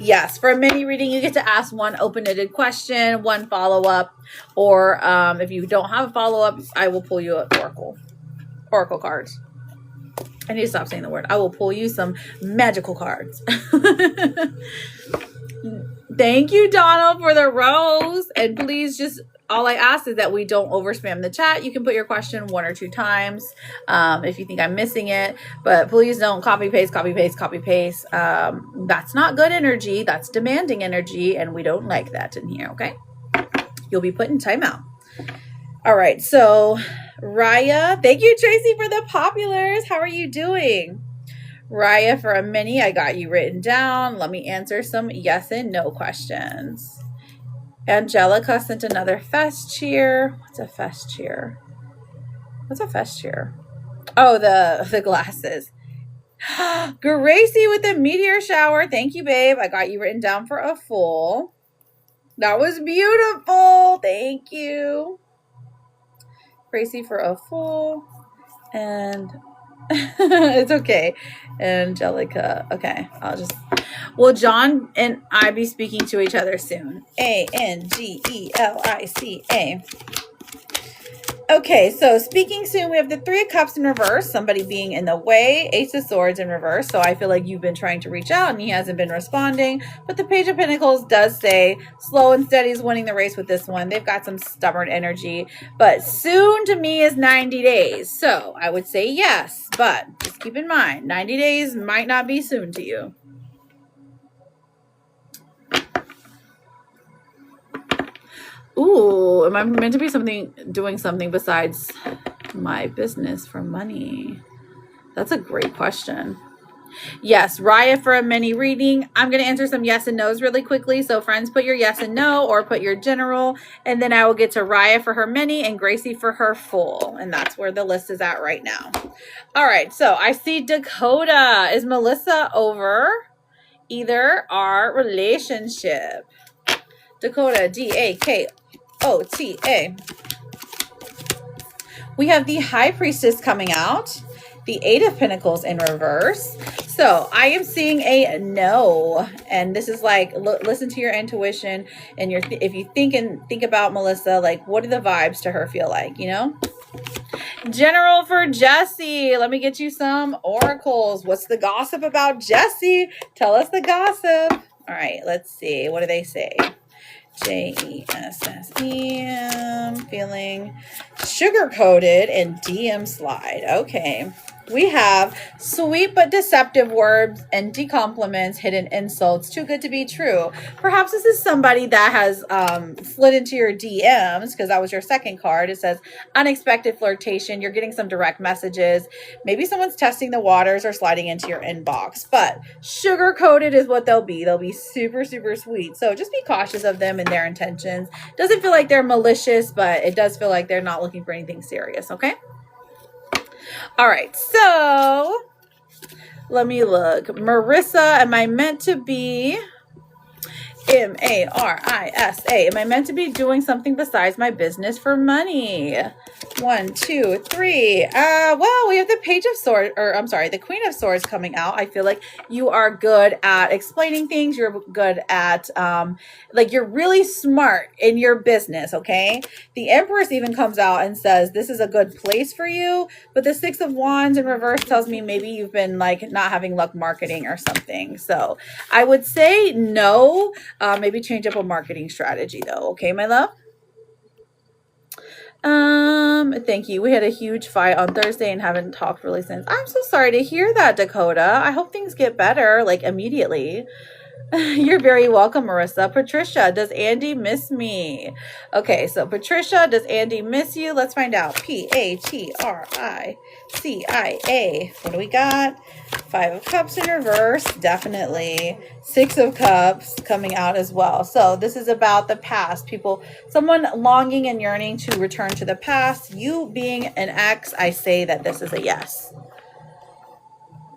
Yes, for a mini reading, you get to ask 1 open-ended question, 1 follow-up, or if you don't have a follow-up, I will pull you an oracle cards. I need to stop saying the word. I will pull you some magical cards. Thank you, Donald, for the rose. And please just, all I ask is that we don't over spam the chat. You can put your question 1 or 2 times if you think I'm missing it. But please don't copy, paste, copy, paste, copy, paste. That's not good energy. That's demanding energy. And we don't like that in here, okay? you'll be put in timeout. All right, so Raya, thank you, Tracy, for the populars. How are you doing? Raya, for a mini, I got you written down. Let me answer some yes and no questions. Angelica sent another fest cheer. What's a fest cheer? What's a fest cheer? Oh, the glasses. Gracie with the meteor shower. Thank you, babe. I got you written down for a full. That was beautiful. Thank you. Gracie for a full. And it's okay. Angelica. Okay. Will John and I be speaking to each other soon? Angelica. Okay, so speaking soon, we have the Three of Cups in reverse, somebody being in the way, Ace of Swords in reverse, so I feel like you've been trying to reach out and he hasn't been responding, but the Page of Pentacles does say slow and steady is winning the race with this one. They've got some stubborn energy, but soon to me is 90 days, so I would say yes, but just keep in mind, 90 days might not be soon to you. Ooh, am I meant to be doing something besides my business for money? That's a great question. Yes, Raya for a mini reading. I'm going to answer some yes and no's really quickly. So friends, put your yes and no or put your general. And then I will get to Raya for her mini and Gracie for her full. And that's where the list is at right now. All right, so I see Dakota. Is Melissa over either our relationship? Dakota, Dakota. We have the High Priestess coming out, the Eight of Pentacles in reverse. So I am seeing a no, and this is like, listen to your intuition, and if you think about Melissa, like what do the vibes to her feel like, you know? General for Jesse, let me get you some oracles. What's the gossip about Jesse? Tell us the gossip. All right, let's see. What do they say? JESSEM, feeling sugar-coated and DM slide. Okay. We have sweet but deceptive words, empty compliments, hidden insults, too good to be true. Perhaps this is somebody that has slid into your DMs, because that was your second card. It says unexpected flirtation. You're getting some direct messages. Maybe someone's testing the waters or sliding into your inbox. But sugar-coated is what they'll be. They'll be super, super sweet. So just be cautious of them and their intentions. Doesn't feel like they're malicious, but it does feel like they're not looking for anything serious, okay? All right, so let me look. Marissa, am I meant to be M-A-R-I-S-A? Am I meant to be doing something besides my business for money? 1, 2, 3. Well, we have the Page of Swords, or I'm sorry, the Queen of Swords coming out. I feel like you are good at explaining things. You're good at, like you're really smart in your business, okay? The Empress even comes out and says, this is a good place for you. But the Six of Wands in reverse tells me maybe you've been like not having luck marketing or something. So I would say no. Maybe change up a marketing strategy though. Okay, my love? Thank you. We had a huge fight on Thursday and haven't talked really since. I'm so sorry to hear that, Dakota. I hope things get better, like immediately. You're very welcome, Marissa. Patricia, does Andy miss me? Okay, so Patricia, does Andy miss you? Let's find out. P-A-T-R-I-C-I-A. What do we got? 5 of Cups in reverse, definitely. 6 of Cups coming out as well. So this is about the past. People, someone longing and yearning to return to the past. You being an ex, I say that this is a yes.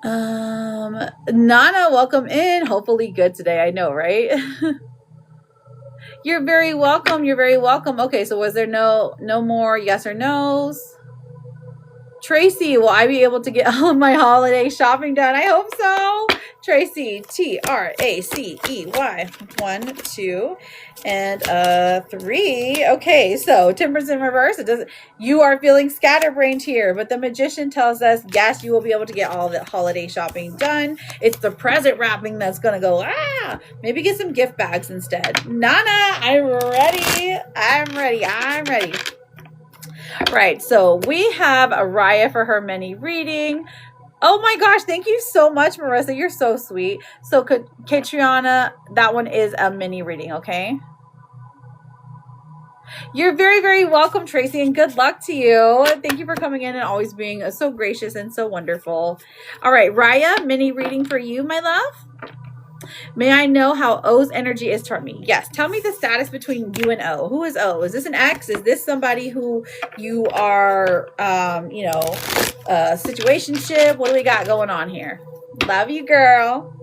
Nana, welcome in. Hopefully good today. I know, right? You're very welcome. You're very welcome. Okay, so was there no more yes or no's? Tracy, will I be able to get all of my holiday shopping done? I hope so. Tracy, T-R-A-C-E-Y. 1, 2, and 3. Okay, so Temperance in reverse. It doesn't. You are feeling scatterbrained here, but the Magician tells us yes, you will be able to get all the holiday shopping done. It's the present wrapping that's gonna go. Maybe get some gift bags instead. Nana, I'm ready. I'm ready. I'm ready. Right, so we have Araya for her mini reading. Oh my gosh, thank you so much, Marissa. You're so sweet. So, Katriana, that one is a mini reading, okay? You're very, very welcome, Tracy, and good luck to you. Thank you for coming in and always being so gracious and so wonderful. All right, Raya, mini reading for you, my love. May I know how O's energy is toward me? Yes. Tell me the status between you and O. Who is O? Is this an ex? Is this somebody who you are, situationship? What do we got going on here? Love you, girl.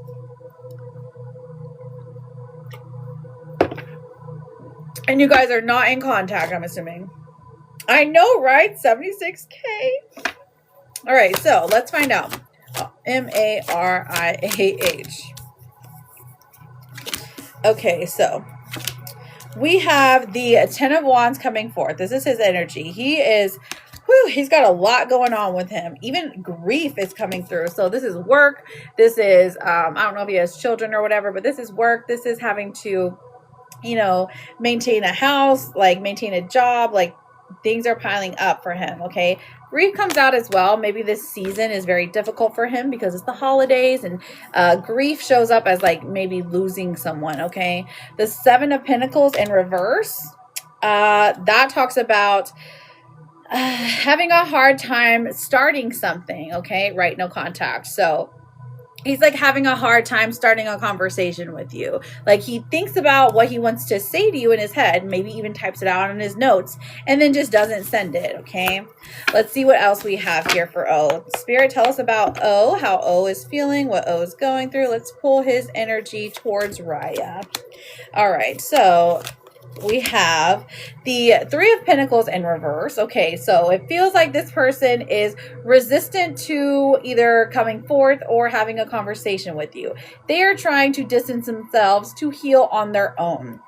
And you guys are not in contact, I'm assuming. I know, right? 76K. All right, so let's find out. Marriah. Okay, so we have the 10 of Wands coming forth. This is his energy. He's got a lot going on with him. Even grief is coming through. So this is work. This is, I don't know if he has children or whatever, but this is work. This is having to, maintain a house, like maintain a job, like things are piling up for him. Okay. Grief comes out as well. Maybe this season is very difficult for him because it's the holidays, and grief shows up as like maybe losing someone. Okay. The 7 of Pentacles in reverse, that talks about having a hard time starting something. Okay. Right. No contact. So he's like having a hard time starting a conversation with you. Like he thinks about what he wants to say to you in his head, maybe even types it out on his notes, and then just doesn't send it. Okay. Let's see what else we have here for O. Spirit, tell us about O, how O is feeling, what O is going through. Let's pull his energy towards Raya. All right. So we have the 3 of Pentacles in reverse. Okay, so it feels like this person is resistant to either coming forth or having a conversation with you. They are trying to distance themselves to heal on their own.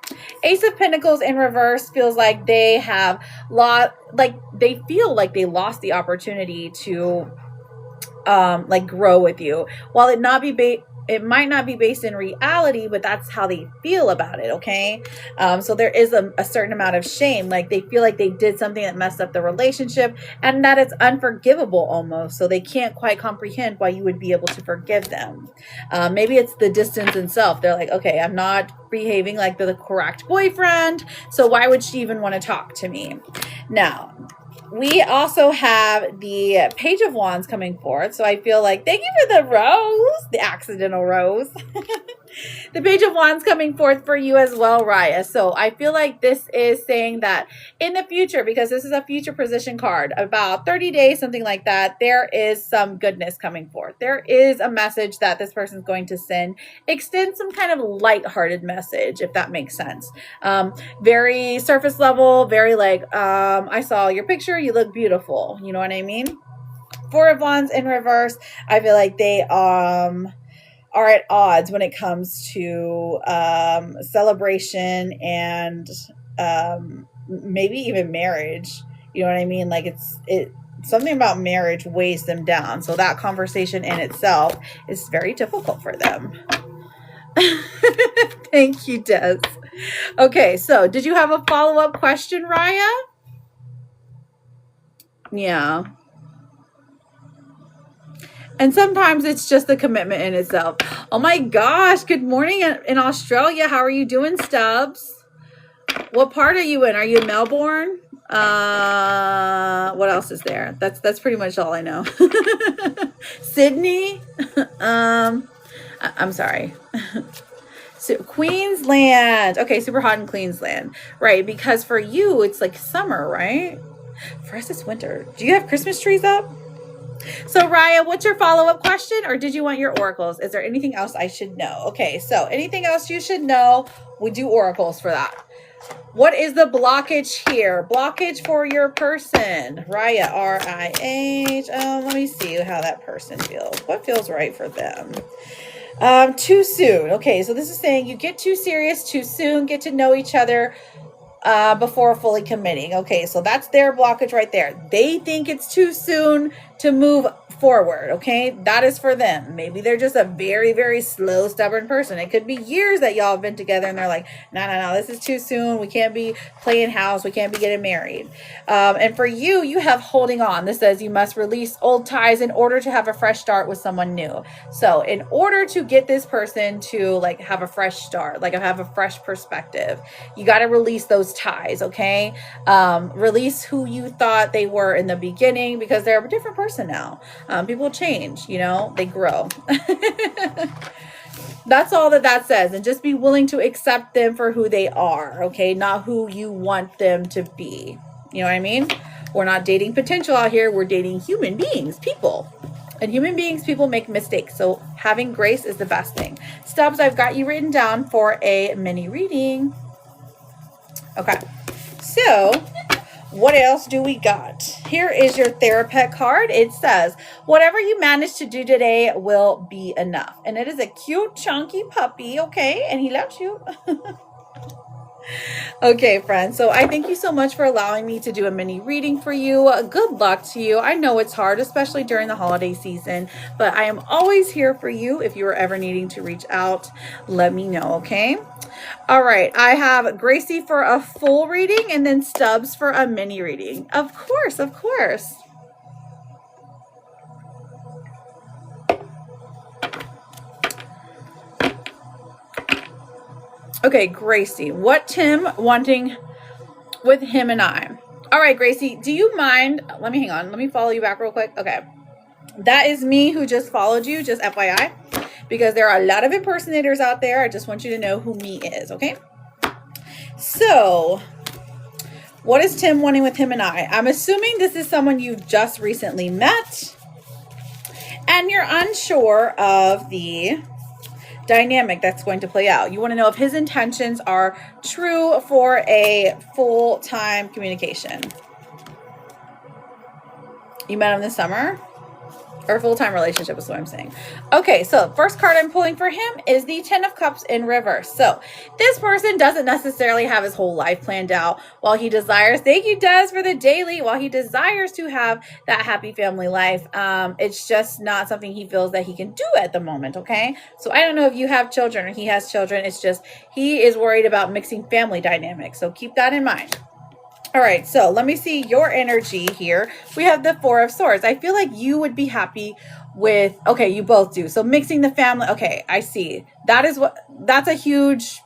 Ace of Pentacles in reverse feels like they have they feel like they lost the opportunity to grow with you. While it might not be based in reality, but that's how they feel about it. Okay. So there is a certain amount of shame. Like they feel like they did something that messed up the relationship and that it's unforgivable almost. So they can't quite comprehend why you would be able to forgive them. Maybe it's the distance itself. They're like, okay, I'm not behaving like the correct boyfriend. So why would she even want to talk to me? Now, we also have the Page of Wands coming forth. So I feel like, thank you for the rose, the accidental rose. The Page of Wands coming forth for you as well, Raya. So I feel like this is saying that in the future, because this is a future position card, about 30 days, something like that, there is some goodness coming forth. There is a message that this person's going to send. Extend some kind of lighthearted message, if that makes sense. Very surface level, very like, I saw your picture, you look beautiful. You know what I mean? 4 of Wands in reverse. I feel like they are at odds when it comes to celebration and maybe even marriage. You know what I mean? Like something about marriage weighs them down. So that conversation in itself is very difficult for them. Thank you, Des. Okay, so did you have a follow-up question, Raya? Yeah. And sometimes it's just the commitment in itself. Oh my gosh. Good morning in Australia. How are you doing, Stubbs? What part are you in? Are you in Melbourne? What else is there? That's pretty much all I know. Sydney? I'm sorry. So Queensland. Okay, super hot in Queensland. Right, because for you, it's like summer, right? For us, it's winter. Do you have Christmas trees up? So Raya, what's your follow-up question, or did you want your oracles? Is there anything else I should know? Okay, so anything else you should know, we do oracles for that. What is the blockage here? Blockage for your person. Raya, R-I-H. Let me see how that person feels. What feels right for them? Too soon. Okay, so this is saying you get too serious too soon, get to know each other before fully committing. Okay, so that's their blockage right there. They think it's too soon to move forward. Okay, that is for them. Maybe they're just a very, very slow, stubborn person. It could be years that y'all have been together and they're like, no, this is too soon. We can't be playing house. We can't be getting married. And for you, you have holding on. This says you must release old ties in order to have a fresh start with someone new. So in order to get this person to like have a fresh start, like have a fresh perspective, you got to release those ties. Okay. Release who you thought they were in the beginning, because they're a different person now. People change, you know, they grow. That's all that says. And just be willing to accept them for who they are. Okay. Not who you want them to be. You know what I mean? We're not dating potential out here. We're dating human beings, people. And human beings, people make mistakes. So having grace is the best thing. Stubbs, I've got you written down for a mini reading. Okay. So what else do we got? Here is your Therapet card. It says, whatever you manage to do today will be enough. And it is a cute, chunky puppy, okay? And he loves you. Okay, friends. So I thank you so much for allowing me to do a mini reading for you. Good luck to you. I know it's hard, especially during the holiday season, but I am always here for you. If you are ever needing to reach out, let me know, okay? All right. I have Gracie for a full reading and then Stubbs for a mini reading. Of course, of course. Okay, Gracie, what Tim wanting with him and I? All right, Gracie, do you mind? Let me hang on. Let me follow you back real quick. Okay. That is me who just followed you, just FYI, because there are a lot of impersonators out there. I just want you to know who me is, okay? So, what is Tim wanting with him and I? I'm assuming this is someone you've just recently met, and you're unsure of the dynamic that's going to play out. You want to know if his intentions are true for a full-time communication. You met him this summer? Or full-time relationship is what I'm saying. Okay, so first card I'm pulling for him is the Ten of Cups in reverse. So this person doesn't necessarily have his whole life planned out. While he desires, thank you, Des, for the daily. While he desires to have that happy family life, it's just not something he feels that he can do at the moment, okay? So I don't know if you have children or he has children. It's just he is worried about mixing family dynamics. So keep that in mind. All right, so let me see your energy here. We have the Four of Swords. I feel like you would be happy with, okay, you both do. So mixing the family, okay, I see. That's a huge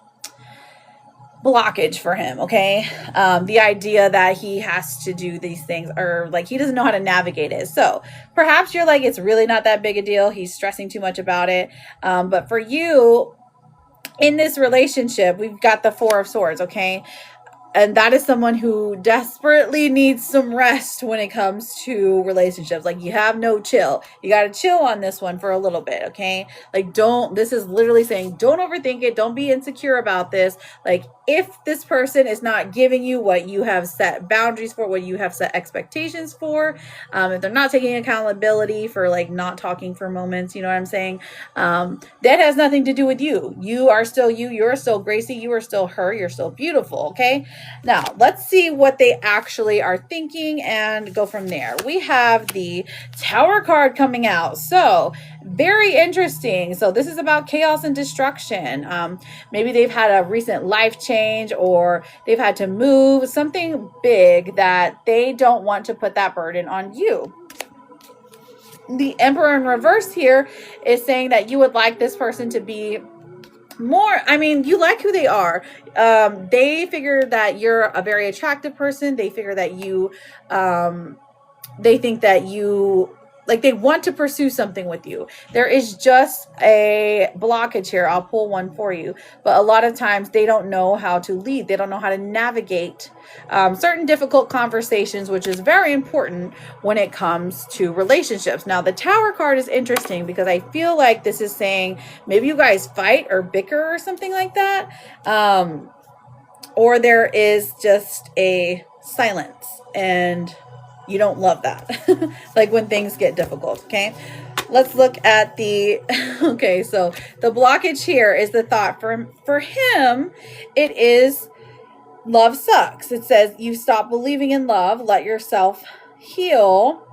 blockage for him, okay? The idea that he has to do these things, or like he doesn't know how to navigate it. So perhaps you're like, it's really not that big a deal. He's stressing too much about it. But for you, in this relationship, we've got the Four of Swords, okay? And that is someone who desperately needs some rest when it comes to relationships. Like, you have no chill. You got to chill on this one for a little bit, okay? Like, this is literally saying, don't overthink it. Don't be insecure about this. Like, if this person is not giving you what you have set boundaries for, what you have set expectations for, if they're not taking accountability for like not talking for moments, you know what I'm saying? That has nothing to do with you. You are still you. You're still Gracie. You are still her. You're still beautiful, okay? Now, let's see what they actually are thinking and go from there. We have the Tower card coming out. So, very interesting. So, this is about chaos and destruction. Maybe they've had a recent life change, or they've had to move, something big that they don't want to put that burden on you. The Emperor in reverse here is saying that you would like this person to be more, I mean, you like who they are. They figure that you're a very attractive person. They figure that you, they think that you, like, they want to pursue something with you. There is just a blockage here. I'll pull one for you. But a lot of times they don't know how to lead. They don't know how to navigate certain difficult conversations, which is very important when it comes to relationships. Now, the Tower card is interesting because I feel like this is saying maybe you guys fight or bicker or something like that. Or there is just a silence, and you don't love that. Like when things get difficult, okay? Let's look at the, okay, so the blockage here is the thought. For him, it is love sucks. It says you stop believing in love, let yourself heal.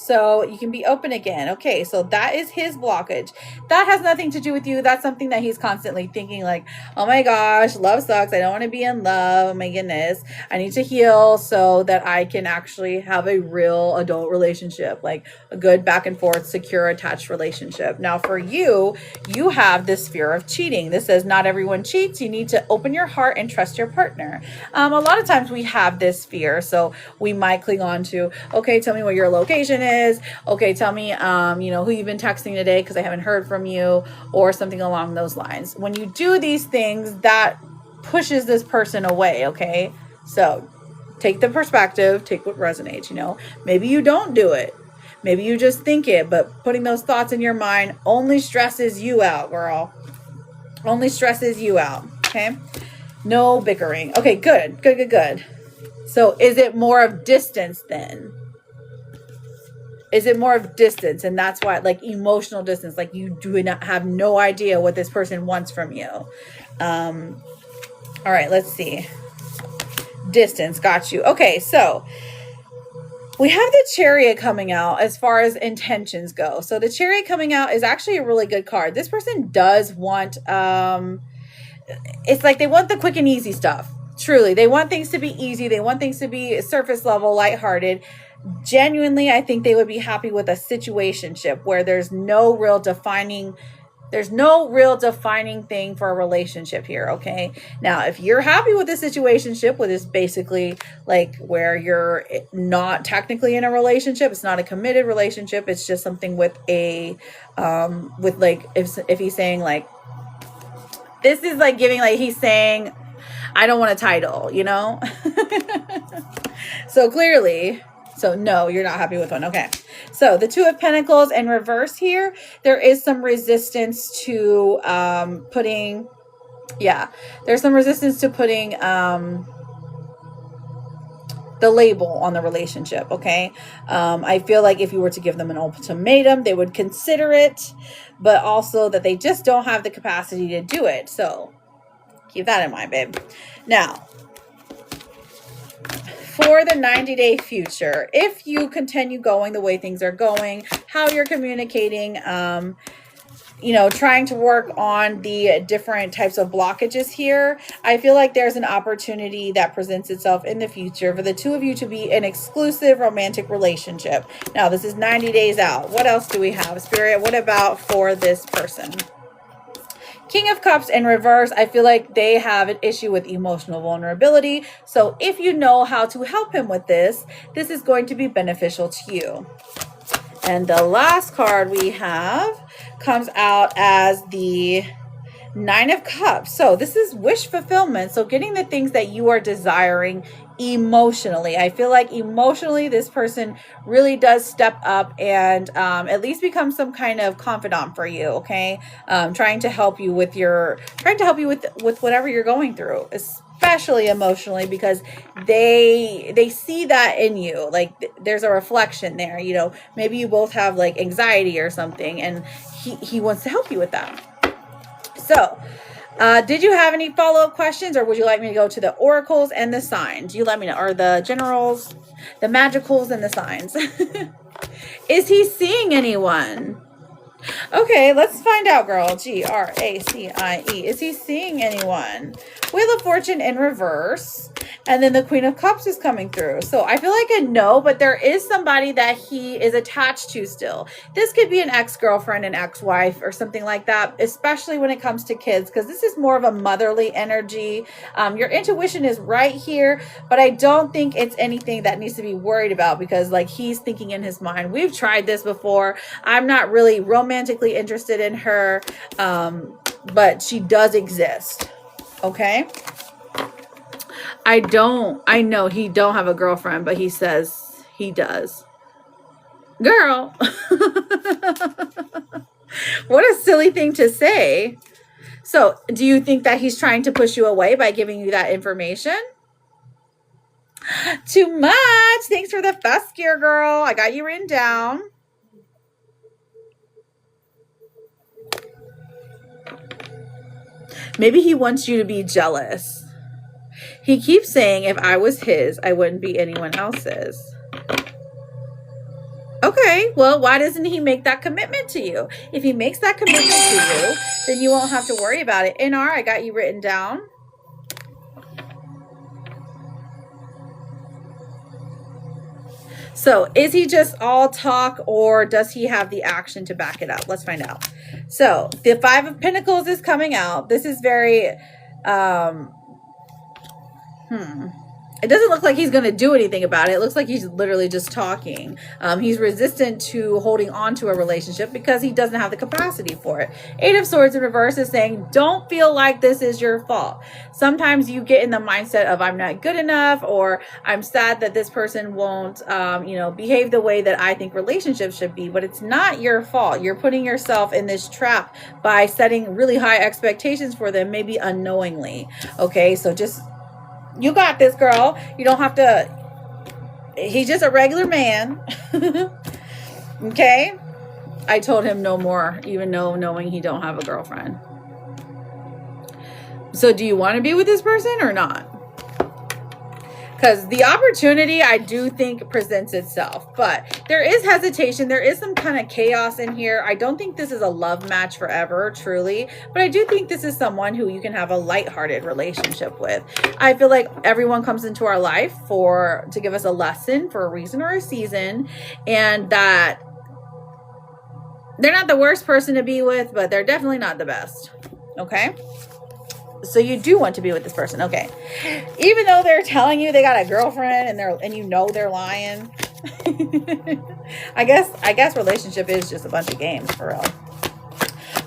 So you can be open again. Okay, so that is his blockage. That has nothing to do with you. That's something that he's constantly thinking like, oh my gosh, love sucks. I don't want to be in love. Oh my goodness. I need to heal so that I can actually have a real adult relationship, like a good back and forth, secure, attached relationship. Now for you, you have this fear of cheating. This says not everyone cheats. You need to open your heart and trust your partner. A lot of times we have this fear. So we might cling on to, okay, tell me what your location is. Okay, tell me, who you've been texting today because I haven't heard from you, or something along those lines. When you do these things, that pushes this person away, okay? So take the perspective, take what resonates, Maybe you don't do it. Maybe you just think it, but putting those thoughts in your mind only stresses you out, girl. Only stresses you out, okay? No bickering. Okay, good. So is it more of distance then? Is it more of distance? And that's why, like, emotional distance, like you do not have no idea what this person wants from you. All right, let's see. Distance, got you. Okay, so we have the Chariot coming out as far as intentions go. So the Chariot coming out is actually a really good card. This person does want, it's like they want the quick and easy stuff. Truly, they want things to be easy. They want things to be surface level, lighthearted. Genuinely, I think they would be happy with a situationship where there's no real defining thing for a relationship here, okay? Now, if you're happy with the situationship, with this basically like where you're not technically in a relationship, it's not a committed relationship, it's just something with a with like if he's saying like, this is like giving, like he's saying, I don't want a title, So clearly, so no, you're not happy with one. Okay. So the Two of Pentacles in reverse here, there is some resistance to putting the label on the relationship, okay? I feel like if you were to give them an ultimatum, they would consider it, but also that they just don't have the capacity to do it. So keep that in mind, babe. Now, for the 90-day future, if you continue going the way things are going, how you're communicating, trying to work on the different types of blockages here, I feel like there's an opportunity that presents itself in the future for the two of you to be an exclusive romantic relationship. Now, this is 90 days out. What else do we have, Spirit? What about for this person? King of Cups in reverse, I feel like they have an issue with emotional vulnerability. So if you know how to help him with this, this is going to be beneficial to you. And the last card we have comes out as the Nine of Cups. So this is wish fulfillment. So getting the things that you are desiring emotionally. I feel like emotionally this person really does step up and at least become some kind of confidant for you, okay? Trying to help you with whatever you're going through, especially emotionally, because they see that in you. Like there's a reflection there, maybe you both have like anxiety or something, and he wants to help you with that. So, did you have any follow-up questions, or would you like me to go to the oracles and the signs? You let me know, or the generals, the magicals and the signs. Is he seeing anyone? Okay, let's find out, girl. Gracie. Is he seeing anyone? Wheel of Fortune in reverse. And then the Queen of Cups is coming through. So I feel like a no, but there is somebody that he is attached to still. This could be an ex-girlfriend, an ex-wife, or something like that, especially when it comes to kids, because this is more of a motherly energy. Your intuition is right here, but I don't think it's anything that needs to be worried about, because like he's thinking in his mind, we've tried this before. I'm not really romantically interested in her, but she does exist. Okay. I know he don't have a girlfriend, but he says he does. Girl. What a silly thing to say. So do you think that he's trying to push you away by giving you that information? Too much. Thanks for the fest gear, girl. I got you written down. Maybe he wants you to be jealous. He keeps saying, if I was his, I wouldn't be anyone else's. Okay. Okay, well, why doesn't he make that commitment to you? If he makes that commitment to you, then you won't have to worry about it. NR, I got you written down. So is he just all talk, or does he have the action to back it up? Let's find out. So the Five of Pentacles is coming out. This is very, it doesn't look like he's going to do anything about it. It looks like he's literally just talking. He's resistant to holding on to a relationship because he doesn't have the capacity for it. Eight of Swords in reverse is saying, don't feel like this is your fault. Sometimes you get in the mindset of, I'm not good enough, or I'm sad that this person won't, behave the way that I think relationships should be, but it's not your fault. You're putting yourself in this trap by setting really high expectations for them, maybe unknowingly. Okay, so just, you got this, girl. You don't have to. He's just a regular man. Okay. I told him no more, even knowing he don't have a girlfriend. So do you want to be with this person or not? Because the opportunity, I do think, presents itself. But there is hesitation. There is some kind of chaos in here. I don't think this is a love match forever, truly. But I do think this is someone who you can have a lighthearted relationship with. I feel like everyone comes into our life to give us a lesson for a reason or a season. And that they're not the worst person to be with, but they're definitely not the best. Okay? So you do want to be with this person. Okay. Even though they're telling you they got a girlfriend and you know they're lying. I guess relationship is just a bunch of games, for real.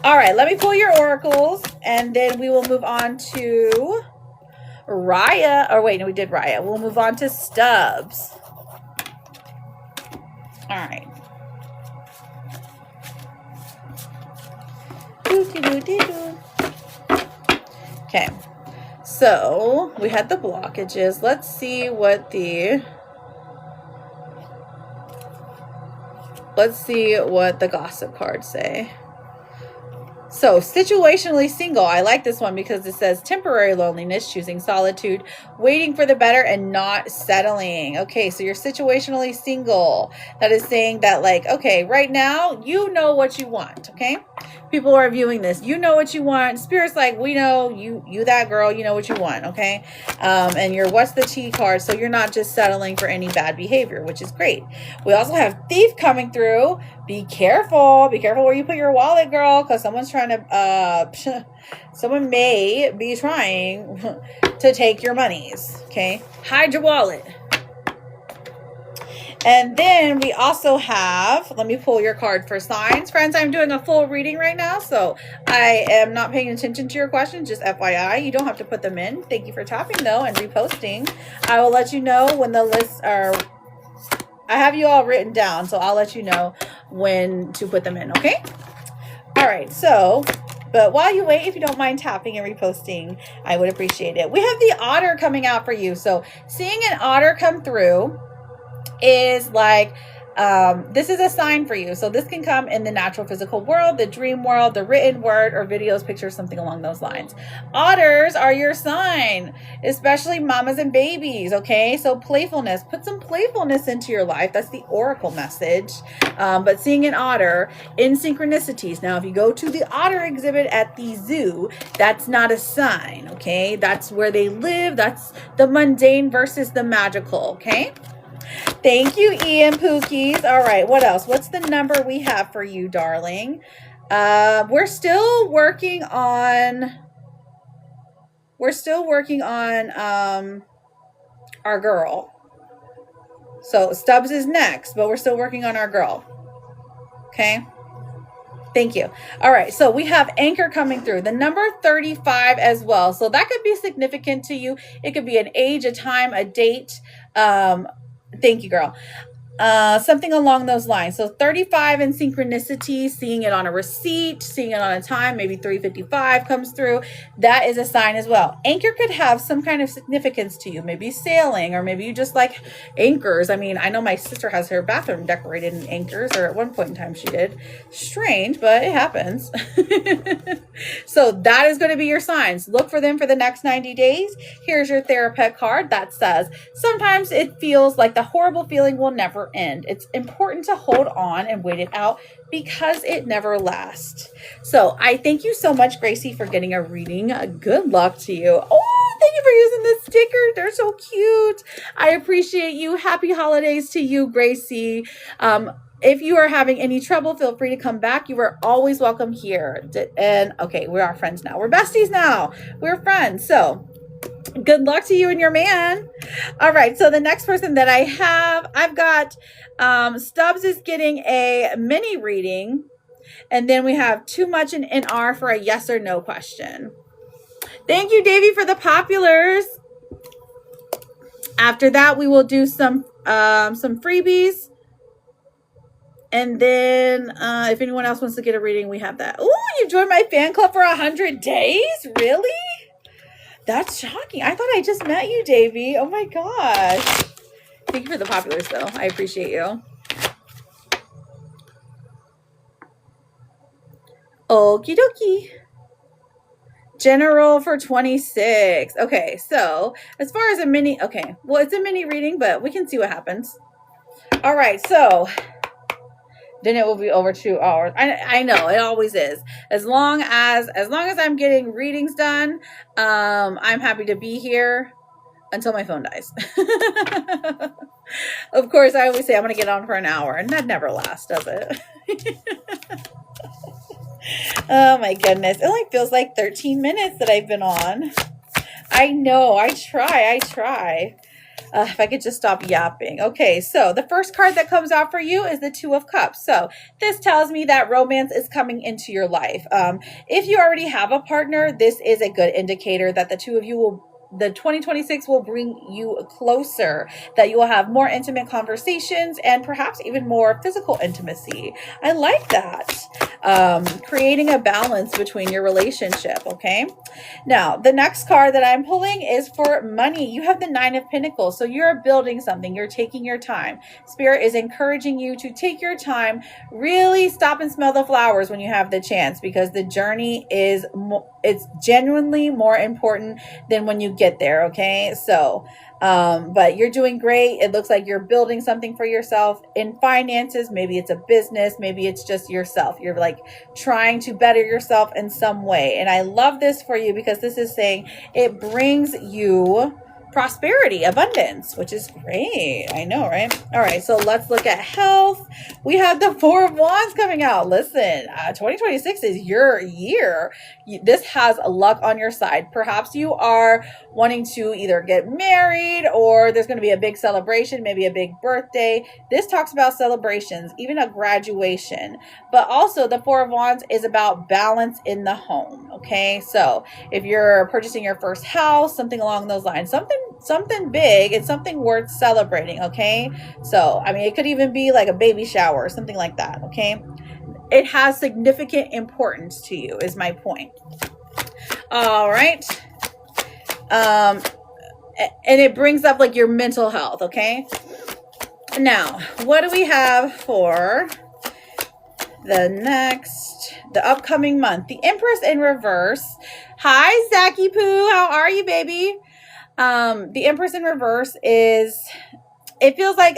All right, let me pull your oracles and then we will move on to Raya. Or wait, no, we did Raya. We'll move on to Stubbs. All right. Okay, so we had the blockages. Let's see what the gossip cards say. So, situationally single. I like this one because it says temporary loneliness, choosing solitude, waiting for the better, and not settling. Okay, so you're situationally single. That is saying that, like, okay, right now, you know what you want, okay? People are viewing this. You know what you want. Spirit's like, we know you that girl, you know what you want, okay? And you're what's the tea card, so you're not just settling for any bad behavior, which is great. We also have Thief coming through. Be careful. Be careful where you put your wallet, girl, because someone's trying to, someone may be trying to take your monies, okay? Hide your wallet. And then we also have, let me pull your card for signs. Friends, I'm doing a full reading right now, so I am not paying attention to your questions, just FYI. You don't have to put them in. Thank you for tapping, though, and reposting. I will let you know when the lists are, I have you all written down, so I'll let you know when to put them in, okay? All right, so, but while you wait, if you don't mind tapping and reposting, I would appreciate it. We have the otter coming out for you. So seeing an otter come through is like, this is a sign for you. So this can come in the natural physical world, the dream world, the written word, or videos, pictures, something along those lines. Otters are your sign, especially mamas and babies. Okay, so playfulness, put some playfulness into your life. That's the oracle message. But seeing an otter in synchronicities. Now, if you go to the otter exhibit at the zoo, that's not a sign. Okay, that's where they live. That's the mundane versus the magical. Okay. Thank you, Ian Pookies. All right, what else? What's the number we have for you, darling? We're still working on our girl. So Stubbs is next, but we're still working on our girl. Okay. Thank you. All right, so we have Anchor coming through. The number 35 as well. So that could be significant to you. It could be an age, a time, a date. Thank you, girl. Something along those lines. So 35 in synchronicity, seeing it on a receipt, seeing it on a time, maybe 355 comes through. That is a sign as well. Anchor could have some kind of significance to you, maybe sailing, or maybe you just like anchors. I mean, I know my sister has her bathroom decorated in anchors, or at one point in time she did. Strange, but it happens. So that is going to be your signs. Look for them for the next 90 days. Here's your Therapet card that says, sometimes it feels like the horrible feeling will never never end. It's important to hold on and wait it out because it never lasts. So I thank you so much, Gracie, for getting a reading. Good luck to you. Oh, thank you for using the stickers. They're so cute. I appreciate you. Happy holidays to you, Gracie. If you are having any trouble, feel free to come back. You are always welcome here. And okay, we are friends now. We're besties now. We're friends. So good luck to you and your man. All right. So the next person that I've got Stubbs is getting a mini reading. And then we have Too Much in NR for a yes or no question. Thank you, Davey, for the populars. After that, we will do some freebies. And then if anyone else wants to get a reading, we have that. Oh, you joined my fan club for 100 days? Really? That's shocking. I thought I just met you, Davey. Oh my gosh. Thank you for the populars, though. I appreciate you. Okie dokie. General for 26. Okay, so as far as a mini, okay, well, it's a mini reading, but we can see what happens. All right, so then it will be over 2 hours. I know it always is. As long as I'm getting readings done, I'm happy to be here until my phone dies. Of course, I always say I'm going to get on for an hour, and that never lasts, does it? Oh my goodness. It only feels like 13 minutes that I've been on. I know. I try. If I could just stop yapping. Okay, so the first card that comes out for you is the Two of Cups. So this tells me that romance is coming into your life. If you already have a partner, this is a good indicator that the two of you the 2026 will bring you closer, that you will have more intimate conversations and perhaps even more physical intimacy. I like that. Creating a balance between your relationship, okay? Now, the next card that I'm pulling is for money. You have the Nine of Pentacles, so you're building something. You're taking your time. Spirit is encouraging you to take your time, really stop and smell the flowers when you have the chance, because the journey is it's genuinely more important than when you get there, okay? So, but you're doing great. It looks like you're building something for yourself in finances. Maybe it's a business. Maybe it's just yourself. You're like trying to better yourself in some way. And I love this for you because this is saying it brings you prosperity, abundance, which is great. I know, right? All right, so let's look at health. We have the Four of Wands coming out. Listen, 2026 is your year. This has luck on your side. Perhaps you are wanting to either get married or there's going to be a big celebration, maybe a big birthday. This talks about celebrations, even a graduation. But also the Four of Wands is about balance in the home, okay? So if you're purchasing your first house, something along those lines, something big, it's something worth celebrating, okay? So, I mean, it could even be like a baby shower or something like that, okay? It has significant importance to you, is my point. All right. And it brings up like your mental health, okay? Now, what do we have for the upcoming month? The Empress in reverse. Hi, Zaki Poo. How are you, baby? The Empress in reverse is, it feels like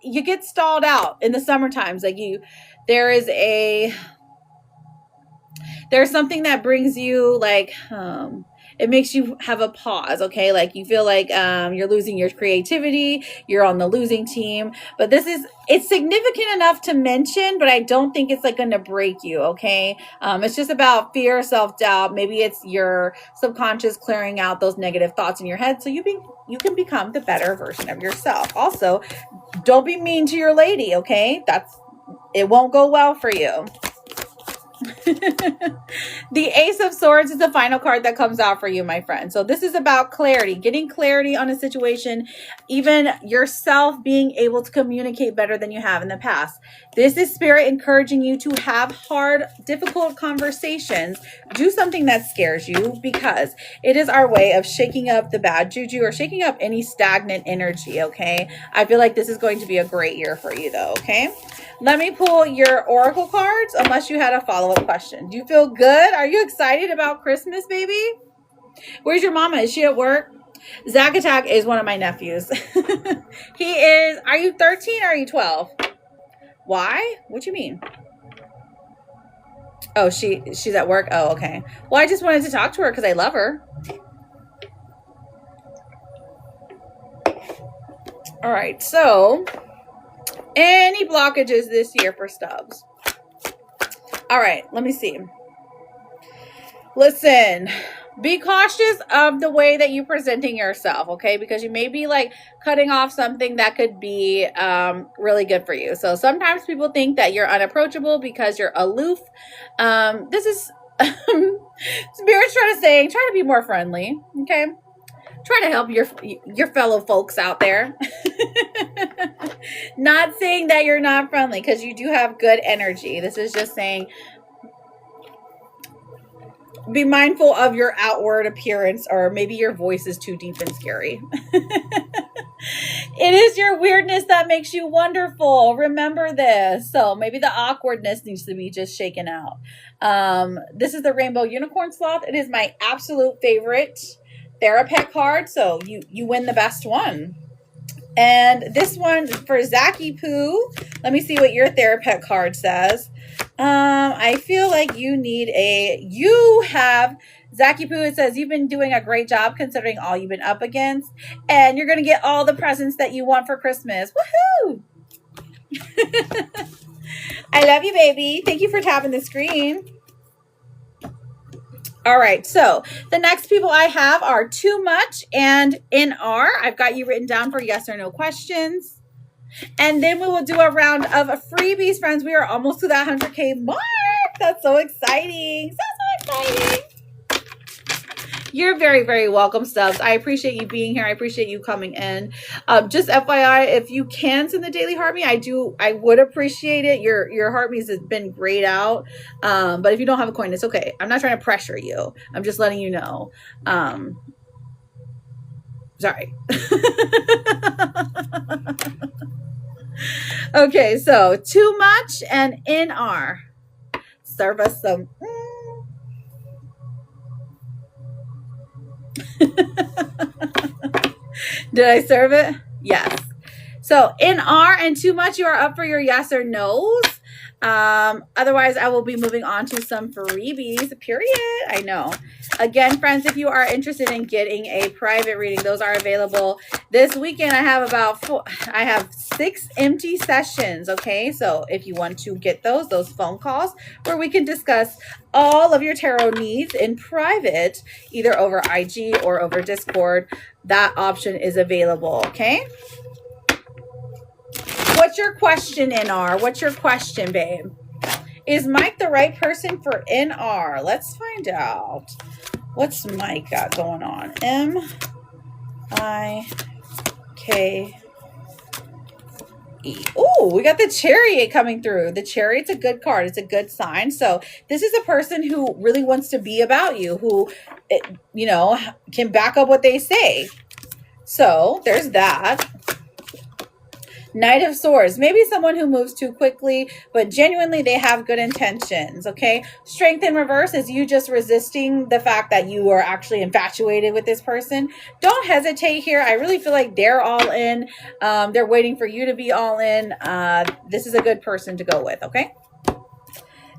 you get stalled out in the summer times. Like there's something that brings you like it makes you have a pause, okay? Like you feel like you're losing your creativity, you're on the losing team. But it's significant enough to mention, but I don't think it's like going to break you, okay? It's just about fear, self-doubt. Maybe it's your subconscious clearing out those negative thoughts in your head so you can become the better version of yourself. Also, don't be mean to your lady, okay? It won't go well for you. The Ace of Swords is the final card that comes out for you, my friend. So this is about clarity, getting clarity on a situation, even yourself being able to communicate better than you have in the past. This is Spirit encouraging you to have hard, difficult conversations. Do something that scares you, because it is our way of shaking up the bad juju or shaking up any stagnant energy, okay? I feel like this is going to be a great year for you though, okay? Let me pull your oracle cards unless you had a follow-up question. Do you feel good? Are you excited about Christmas, baby? Where's your mama? Is she at work? Zack Attack is one of my nephews. He is, are you 13 or are you 12? Why? What do you mean? Oh, she's at work? Oh, okay. Well, I just wanted to talk to her because I love her. All right, so any blockages this year for Stubbs? All right, let me see. Listen, be cautious of the way that you're presenting yourself, okay? Because you may be like cutting off something that could be really good for you. So sometimes people think that you're unapproachable because you're aloof. This is Spirit's trying to say, try to be more friendly, okay? Try to help your fellow folks out there. Not saying that you're not friendly, because you do have good energy. This is just saying be mindful of your outward appearance, or maybe your voice is too deep and scary. It is your weirdness that makes you wonderful. Remember this. So maybe the awkwardness needs to be just shaken out. This is the Rainbow Unicorn Sloth. It is my absolute favorite Therapet card. So you win the best one. And this one for Zacky Poo. Let me see what your Therapet card says. I feel like you have Zacky Poo. It says you've been doing a great job considering all you've been up against, and you're going to get all the presents that you want for Christmas. Woohoo! I love you, baby. Thank you for tapping the screen. All right, so the next people I have are Too Much and NR. I've got you written down for yes or no questions. And then we will do a round of freebies, friends. We are almost to that 100K mark. That's so exciting. So exciting. You're very, very welcome, Stubbs. I appreciate you being here. I appreciate you coming in. Just FYI, if you can send the daily heart me, I would appreciate it. Your heart me's has been grayed out. But if you don't have a coin, it's okay. I'm not trying to pressure you. I'm just letting you know. Sorry. Okay, so Too Much and NR. Serve us some. Did I serve it? Yes. So NR and Too Much, you are up for your yes or no's. Otherwise, I will be moving on to some freebies, period. I know. Again, friends, if you are interested in getting a private reading, those are available this weekend. I have 6 empty sessions. Okay. So if you want to get those phone calls where we can discuss all of your tarot needs in private, either over IG or over Discord, that option is available. Okay. What's your question, NR? What's your question, babe? Is Mike the right person for NR? Let's find out. What's Mike got going on? M-I-K-E. Oh, we got the Chariot coming through. The Chariot's a good card. It's a good sign. So this is a person who really wants to be about you, who, can back up what they say. So there's that. Knight of Swords, maybe someone who moves too quickly, but genuinely they have good intentions, okay? Strength in reverse is you just resisting the fact that you are actually infatuated with this person. Don't hesitate here. I really feel like they're all in. They're waiting for you to be all in. This is a good person to go with, okay?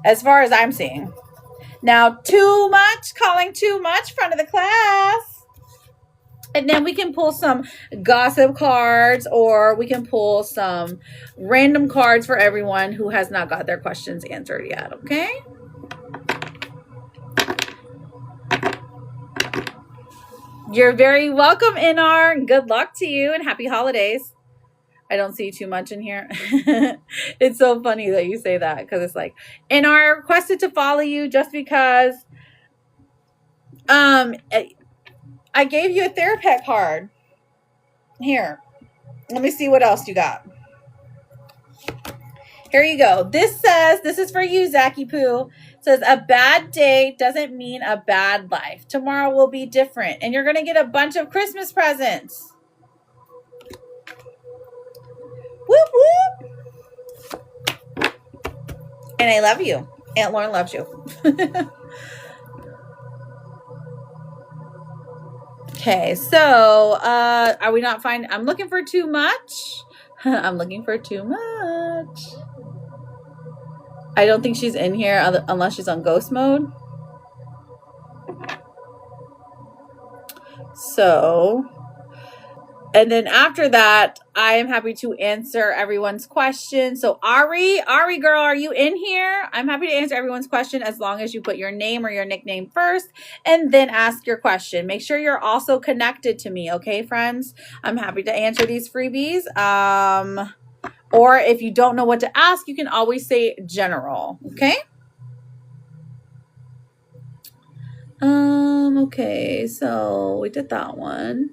As far as I'm seeing. Now, Too Much, calling Too Much, front of the class. And then we can pull some gossip cards, or we can pull some random cards for everyone who has not got their questions answered yet, okay? You're very welcome, NR. Good luck to you and happy holidays. I don't see too much in here. It's so funny that you say that, because it's like, NR requested to follow you just because I gave you a Therapet card. Here. Let me see what else you got. Here you go. This is for you, Zacky Poo. It says, a bad day doesn't mean a bad life. Tomorrow will be different. And you're going to get a bunch of Christmas presents. Whoop, whoop. And I love you. Aunt Lauren loves you. Okay, so are we not finding? I'm looking for too much. I'm looking for too much. I don't think she's in here unless she's on ghost mode. So, and then after that, I am happy to answer everyone's question. So Ari girl, are you in here? I'm happy to answer everyone's question as long as you put your name or your nickname first and then ask your question. Make sure you're also connected to me, okay, friends? I'm happy to answer these freebies. Or if you don't know what to ask, you can always say general, okay? Okay, so we did that one.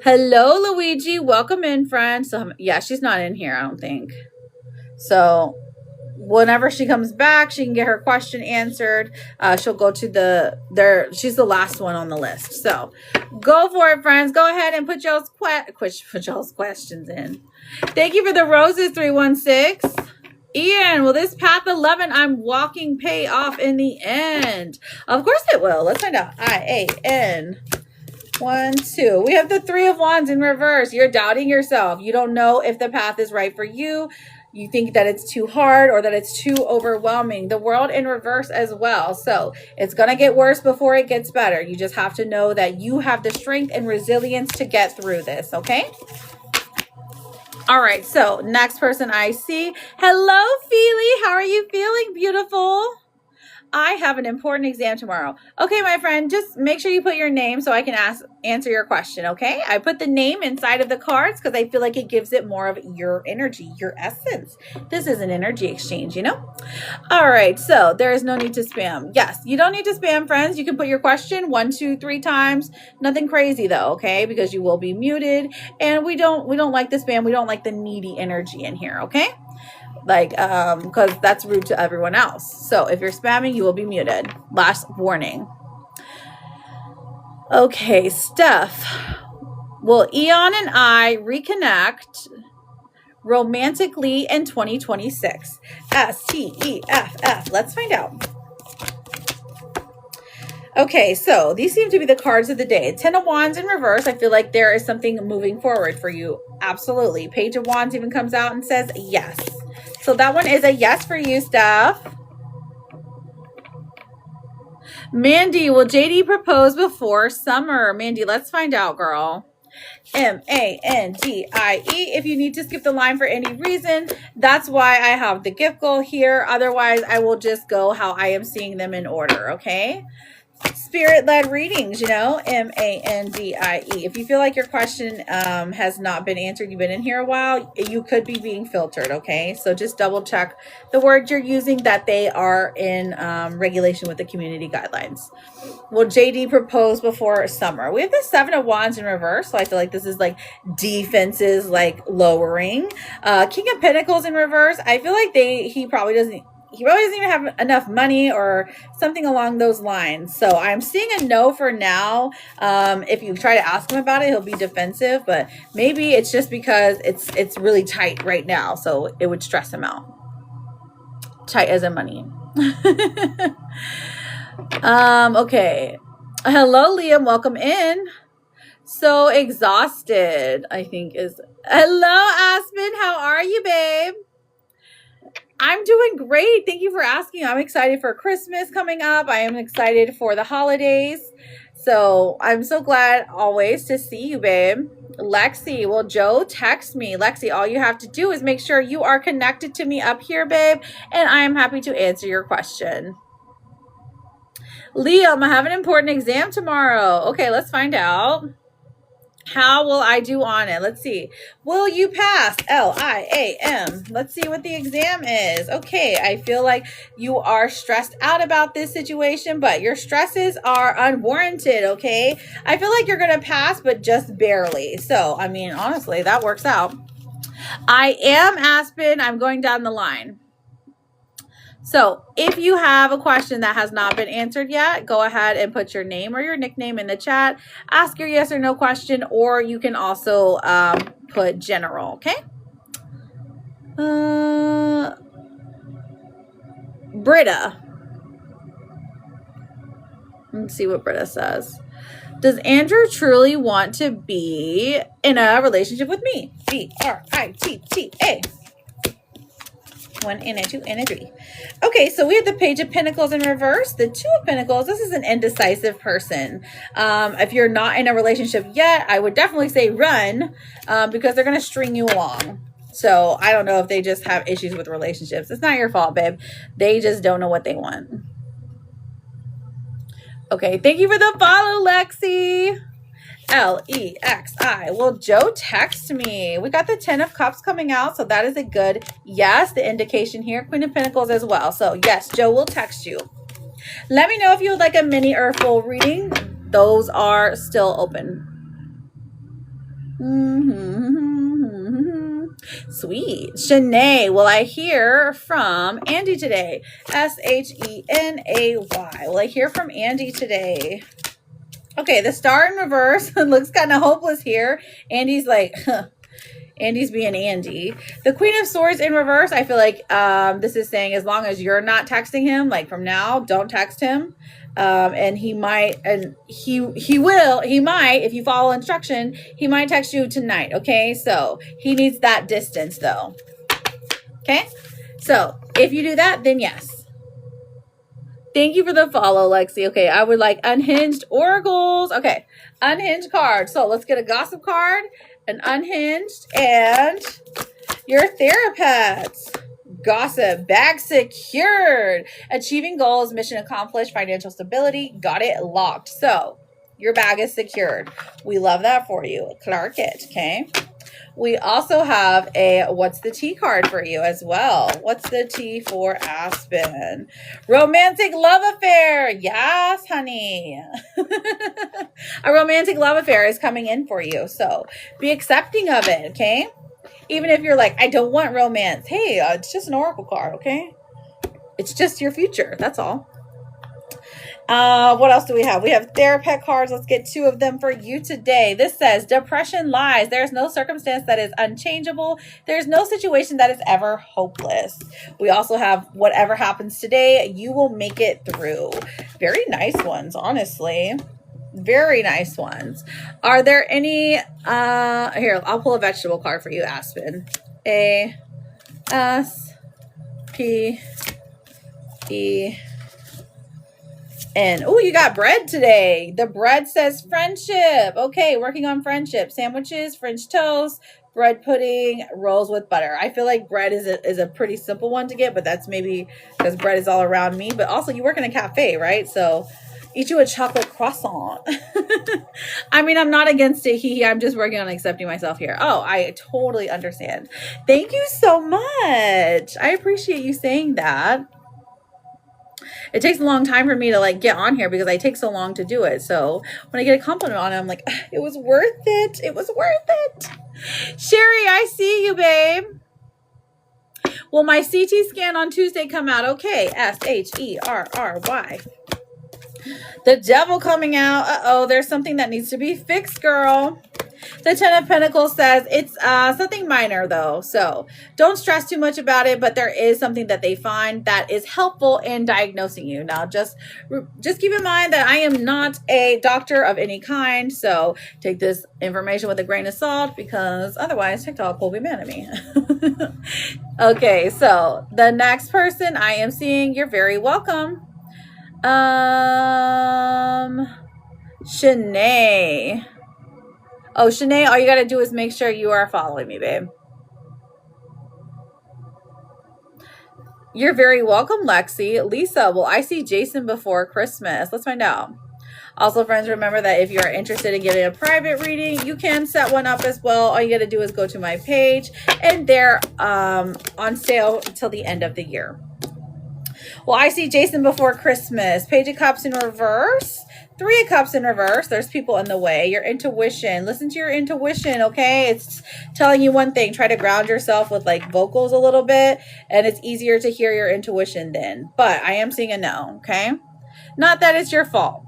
Hello, Luigi. Welcome in, friend. So, yeah, she's not in here, I don't think. So, whenever she comes back, she can get her question answered. She'll go to she's the last one on the list. So, go for it, friends. Go ahead and put y'all's questions in. Thank you for the roses, 316. Ian, will this path 11 I'm walking pay off in the end? Of course it will. Let's find out. IAN. 1, 2. We have the 3 of Wands in reverse. You're doubting yourself. You don't know if the path is right for you. You think that it's too hard or that it's too overwhelming. The World in reverse as well. So it's going to get worse before it gets better. You just have to know that you have the strength and resilience to get through this, okay? All right, so next person I see. Hello, Feely. How are you feeling, beautiful? I have an important exam tomorrow. Okay, my friend, just make sure you put your name so I can answer your question, okay? I put the name inside of the cards because I feel like it gives it more of your energy, your essence. This is an energy exchange, you know? All right, so there is no need to spam. Yes, you don't need to spam, friends. You can put your question 1, 2, 3 times. Nothing crazy though, okay? Because you will be muted, and we don't like the spam. We don't like the needy energy in here, okay? Like, because that's rude to everyone else. So if you're spamming, you will be muted. Last warning. Okay, Steph. Will Eon and I reconnect romantically in 2026? STEFF. Let's find out. Okay, so these seem to be the cards of the day. 10 of Wands in reverse. I feel like there is something moving forward for you. Absolutely. Page of Wands even comes out and says yes. So that one is a yes for you, Steph. Mandy, will JD propose before summer? Mandy, let's find out, girl. MANDIE. If you need to skip the line for any reason, that's why I have the gift goal here. Otherwise, I will just go how I am seeing them in order, okay? Spirit-led readings, you know, MANDIE. If you feel like your question has not been answered, you've been in here a while, you could be being filtered, okay? So just double check the words you're using, that they are in regulation with the community guidelines. Will JD propose before summer? We have the 7 of Wands in reverse, so I feel like this is like defenses, like lowering. King of Pentacles in reverse. I feel like he probably doesn't even have enough money or something along those lines. So I'm seeing a no for now. If you try to ask him about it, he'll be defensive, but maybe it's just because it's really tight right now. So it would stress him out. Tight as in money. Okay. Hello, Liam. Welcome in. So exhausted, I think is. Hello, Aspen. How are you, babe? I'm doing great. Thank you for asking. I'm excited for Christmas coming up. I am excited for the holidays. So I'm so glad always to see you, babe. Lexi, will Joe text me? Lexi, all you have to do is make sure you are connected to me up here, babe, and I am happy to answer your question. Liam, I have an important exam tomorrow. Okay, let's find out. How will I do on it? Let's see. Will you pass? LIAM. Let's see what the exam is. Okay, I feel like you are stressed out about this situation, but your stresses are unwarranted, okay? I feel like you're going to pass, but just barely. So, I mean, honestly, that works out. I am Aspen. I'm going down the line. So if you have a question that has not been answered yet, go ahead and put your name or your nickname in the chat. Ask your yes or no question, or you can also put general, okay? Britta. Let's see what Britta says. Does Andrew truly want to be in a relationship with me? B-R-I-T-T-A. 1 and a 2 and a 3. Okay, so we have the Page of Pentacles in reverse, the 2 of Pentacles. This is an indecisive person. If you're not in a relationship yet, I would definitely say run because they're going to string you along. So I don't know if they just have issues with relationships. It's not your fault, babe. They just don't know what they want. Okay, thank you for the follow, Lexi. L-E-X-I. Well, Joe, text me. We got the 10 of Cups coming out, so that is a good yes. The indication here, Queen of Pentacles as well. So yes, Joe will text you. Let me know if you would like a mini or full reading. Those are still open. Sweet. Shanae, will I hear from Andy today? S-H-E-N-A-Y. Will I hear from Andy today? Okay, the Star in reverse looks kind of hopeless here. Andy's like, Andy's being Andy. The Queen of Swords in reverse, I feel like this is saying as long as you're not texting him, like from now, don't text him. And he might, and he might, if you follow instruction, he might text you tonight, okay? So he needs that distance though, okay? So if you do that, then yes. Thank you for the follow, Lexi. Okay, I would like unhinged oracles. Okay, unhinged card. So let's get a gossip card, an unhinged, and your therapist. Gossip, bag secured. Achieving goals, mission accomplished, financial stability. Got it locked. So your bag is secured. We love that for you. Clark it, okay? We also have a what's the tea card for you as well. What's the tea for Aspen? Romantic love affair. Yes, honey. A romantic love affair is coming in for you. So be accepting of it, okay? Even if you're like, I don't want romance. Hey, it's just an oracle card, okay? It's just your future. That's all. What else do we have? We have therapist cards. Let's get 2 of them for you today. This says, depression lies. There's no circumstance that is unchangeable. There's no situation that is ever hopeless. We also have whatever happens today, you will make it through. Very nice ones, honestly. Very nice ones. Are there any, here, I'll pull a vegetable card for you, Aspen. A-S-P-E And, oh, you got bread today. The bread says friendship. Okay, working on friendship. Sandwiches, French toast, bread pudding, rolls with butter. I feel like bread is a pretty simple one to get, but that's maybe because bread is all around me. But also, you work in a cafe, right? So, eat you a chocolate croissant. I mean, I'm not against it. I'm just working on accepting myself here. Oh, I totally understand. Thank you so much. I appreciate you saying that. It takes a long time for me to like get on here because I take so long to do it. So when I get a compliment on it, I'm like, it was worth it. It was worth it. Sherry, I see you, babe. Will my CT scan on Tuesday come out? Okay. S-H-E-R-R-Y. The devil coming out. Uh-oh, there's something that needs to be fixed, girl. The 10 of Pentacles says it's something minor though, so don't stress too much about it, but there is something that they find that is helpful in diagnosing you. Now, just keep in mind that I am not a doctor of any kind, so take this information with a grain of salt because otherwise TikTok will be mad at me. Okay, so the next person I am seeing, you're very welcome. Shanae. Oh, Shanae, all you got to do is make sure you are following me, babe. You're very welcome, Lexi. Lisa, will I see Jason before Christmas? Let's find out. Also, friends, remember that if you're interested in getting a private reading, you can set one up as well. All you got to do is go to my page, and they're on sale until the end of the year. Well, I see Jason before Christmas. Page of Cups in reverse. 3 of Cups in reverse. There's people in the way. Your intuition. Listen to your intuition, okay? It's telling you one thing. Try to ground yourself with like vocals a little bit, and it's easier to hear your intuition then. But I am seeing a no, okay? Not that it's your fault.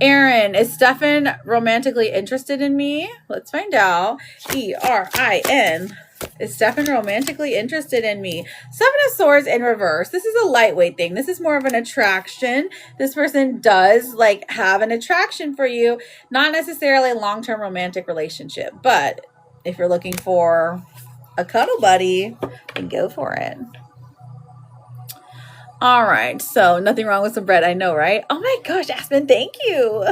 Aaron, is Stefan romantically interested in me? Let's find out. E-R-I-N. It's definitely romantically interested in me. Seven of Swords in reverse. This is a lightweight thing. This is more of an attraction. This person does like have an attraction for you, not necessarily a long-term romantic relationship, but if you're looking for a cuddle buddy, then go for it. All right, so nothing wrong with some bread. I know, right? Oh my gosh, Aspen, thank you.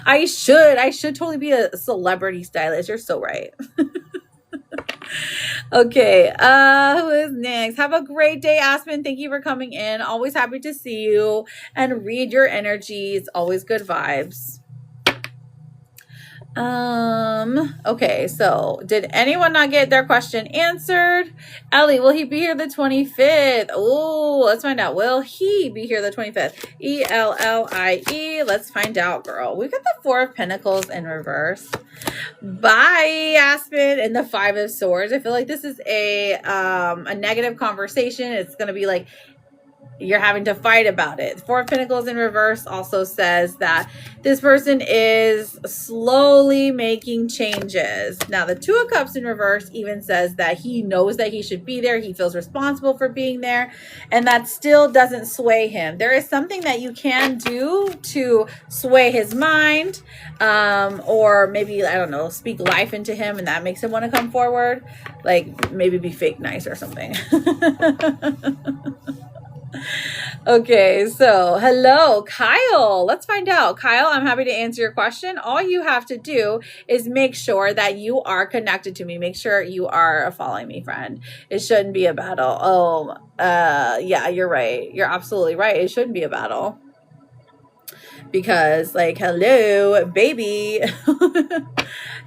I should totally be a celebrity stylist. You're so right. Okay, who is next? Have a great day, Aspen. Thank you for coming in. Always happy to see you and read your energy. It's always good vibes. Okay, so did anyone not get their question answered? Ellie, will he be here the 25th? Oh, let's find out. Will he be here the 25th? E-L-L-I-E. Let's find out, girl. We got the Four of Pentacles in reverse. Bye, Aspen. And the Five of Swords. I feel like this is a negative conversation. It's going to be like you're having to fight about it. Four of Pentacles in reverse also says that this person is slowly making changes. Now, the Two of Cups in reverse even says that he knows that he should be there. He feels responsible for being there. And that still doesn't sway him. There is something that you can do to sway his mind. Or maybe, I don't know, speak life into him. And that makes him want to come forward. Like maybe be fake nice or something. Okay, so hello, Kyle. Let's find out. Kyle, I'm happy to answer your question. All you have to do is make sure that you are connected to me. Make sure you are following me, friend. It shouldn't be a battle. Oh, yeah, you're right. You're absolutely right. It shouldn't be a battle. Because, like, hello, baby.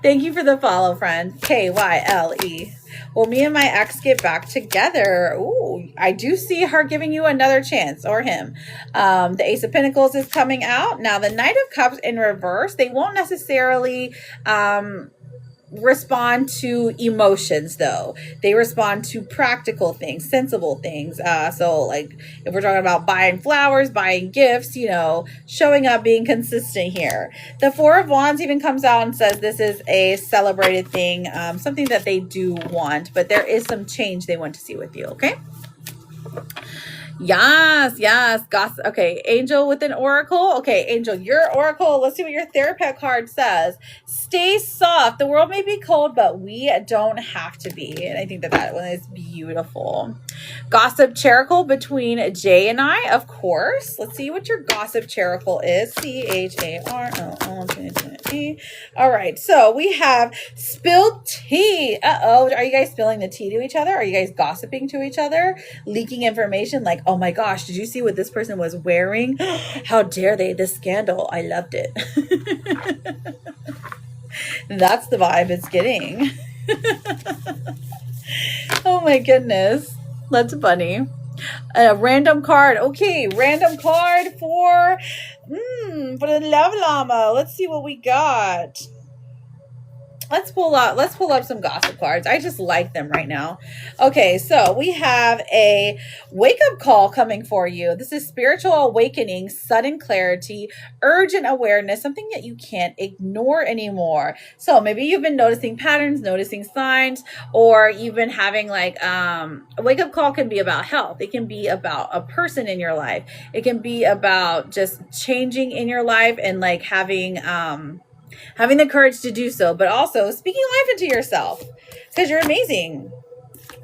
Thank you for the follow, friend. K-Y-L-E. Will me and my ex get back together? Ooh, I do see her giving you another chance, or him. The Ace of Pentacles is coming out. Now, the Knight of Cups in reverse, they won't necessarily respond to emotions, though. They respond to practical things, sensible things. So like if we're talking about buying flowers, buying gifts, you know, showing up, being consistent here. The Four of Wands even comes out and says this is a celebrated thing, something that they do want, but there is some change they want to see with you. Okay. Yes. Gossip. Okay, Angel with an oracle. Okay, Angel, your oracle. Let's see what your therapist card says. Stay soft. The world may be cold, but we don't have to be. And I think that one is beautiful. Gossip Characle between Jay and I, of course. Let's see what your Gossip Characle is. C-H-A-R-O-O-T-T-E. All right, so we have spilled tea. Uh-oh, are you guys spilling the tea to each other? Are you guys gossiping to each other? Leaking information like, oh my gosh, did you see what this person was wearing? How dare they? This scandal. I loved it. That's the vibe it's getting. Oh my goodness. That's funny. A random card. Okay, random card for the Love Llama. Let's see what we got. Let's pull up some gossip cards. I just like them right now. Okay, so we have a wake-up call coming for you. This is spiritual awakening, sudden clarity, urgent awareness, something that you can't ignore anymore. So maybe you've been noticing patterns, noticing signs, or you've been having like a wake-up call can be about health. It can be about a person in your life. It can be about just changing in your life and like having the courage to do so, but also speaking life into yourself because you're amazing.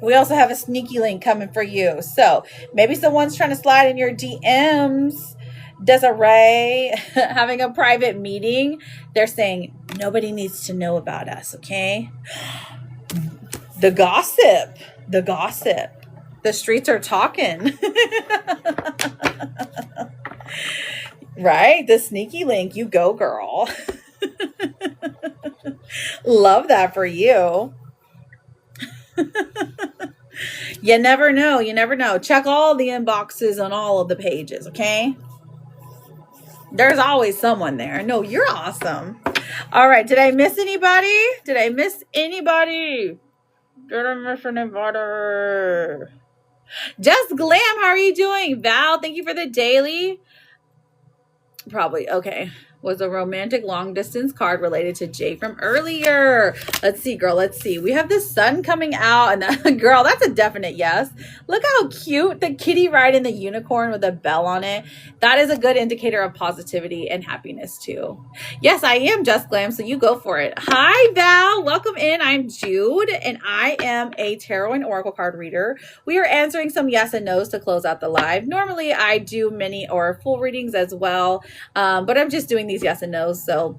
We also have a sneaky link coming for you. So maybe someone's trying to slide in your DMs. Desiree having a private meeting. They're saying nobody needs to know about us. Okay. The gossip. The streets are talking. Right. The sneaky link. You go, girl. Love that for you. You never know. Check all the inboxes on all of the pages, okay? There's always someone there. No, you're awesome. All right. Did I miss anybody? Did I miss anybody? Just Glam, how are you doing? Val, thank you for the daily. Probably. Okay. was a romantic long distance card related to Jay from earlier? Let's see, girl. Let's see. We have the sun coming out, and girl, that's a definite yes. Look how cute the kitty riding the unicorn with a bell on it. That is a good indicator of positivity and happiness too. Yes, I am Just Glam, so you go for it. Hi, Val. Welcome in. I'm Jude, and I am a tarot and oracle card reader. We are answering some yes and no's to close out the live. Normally, I do mini or full readings as well, but I'm just doing these yes and no's, so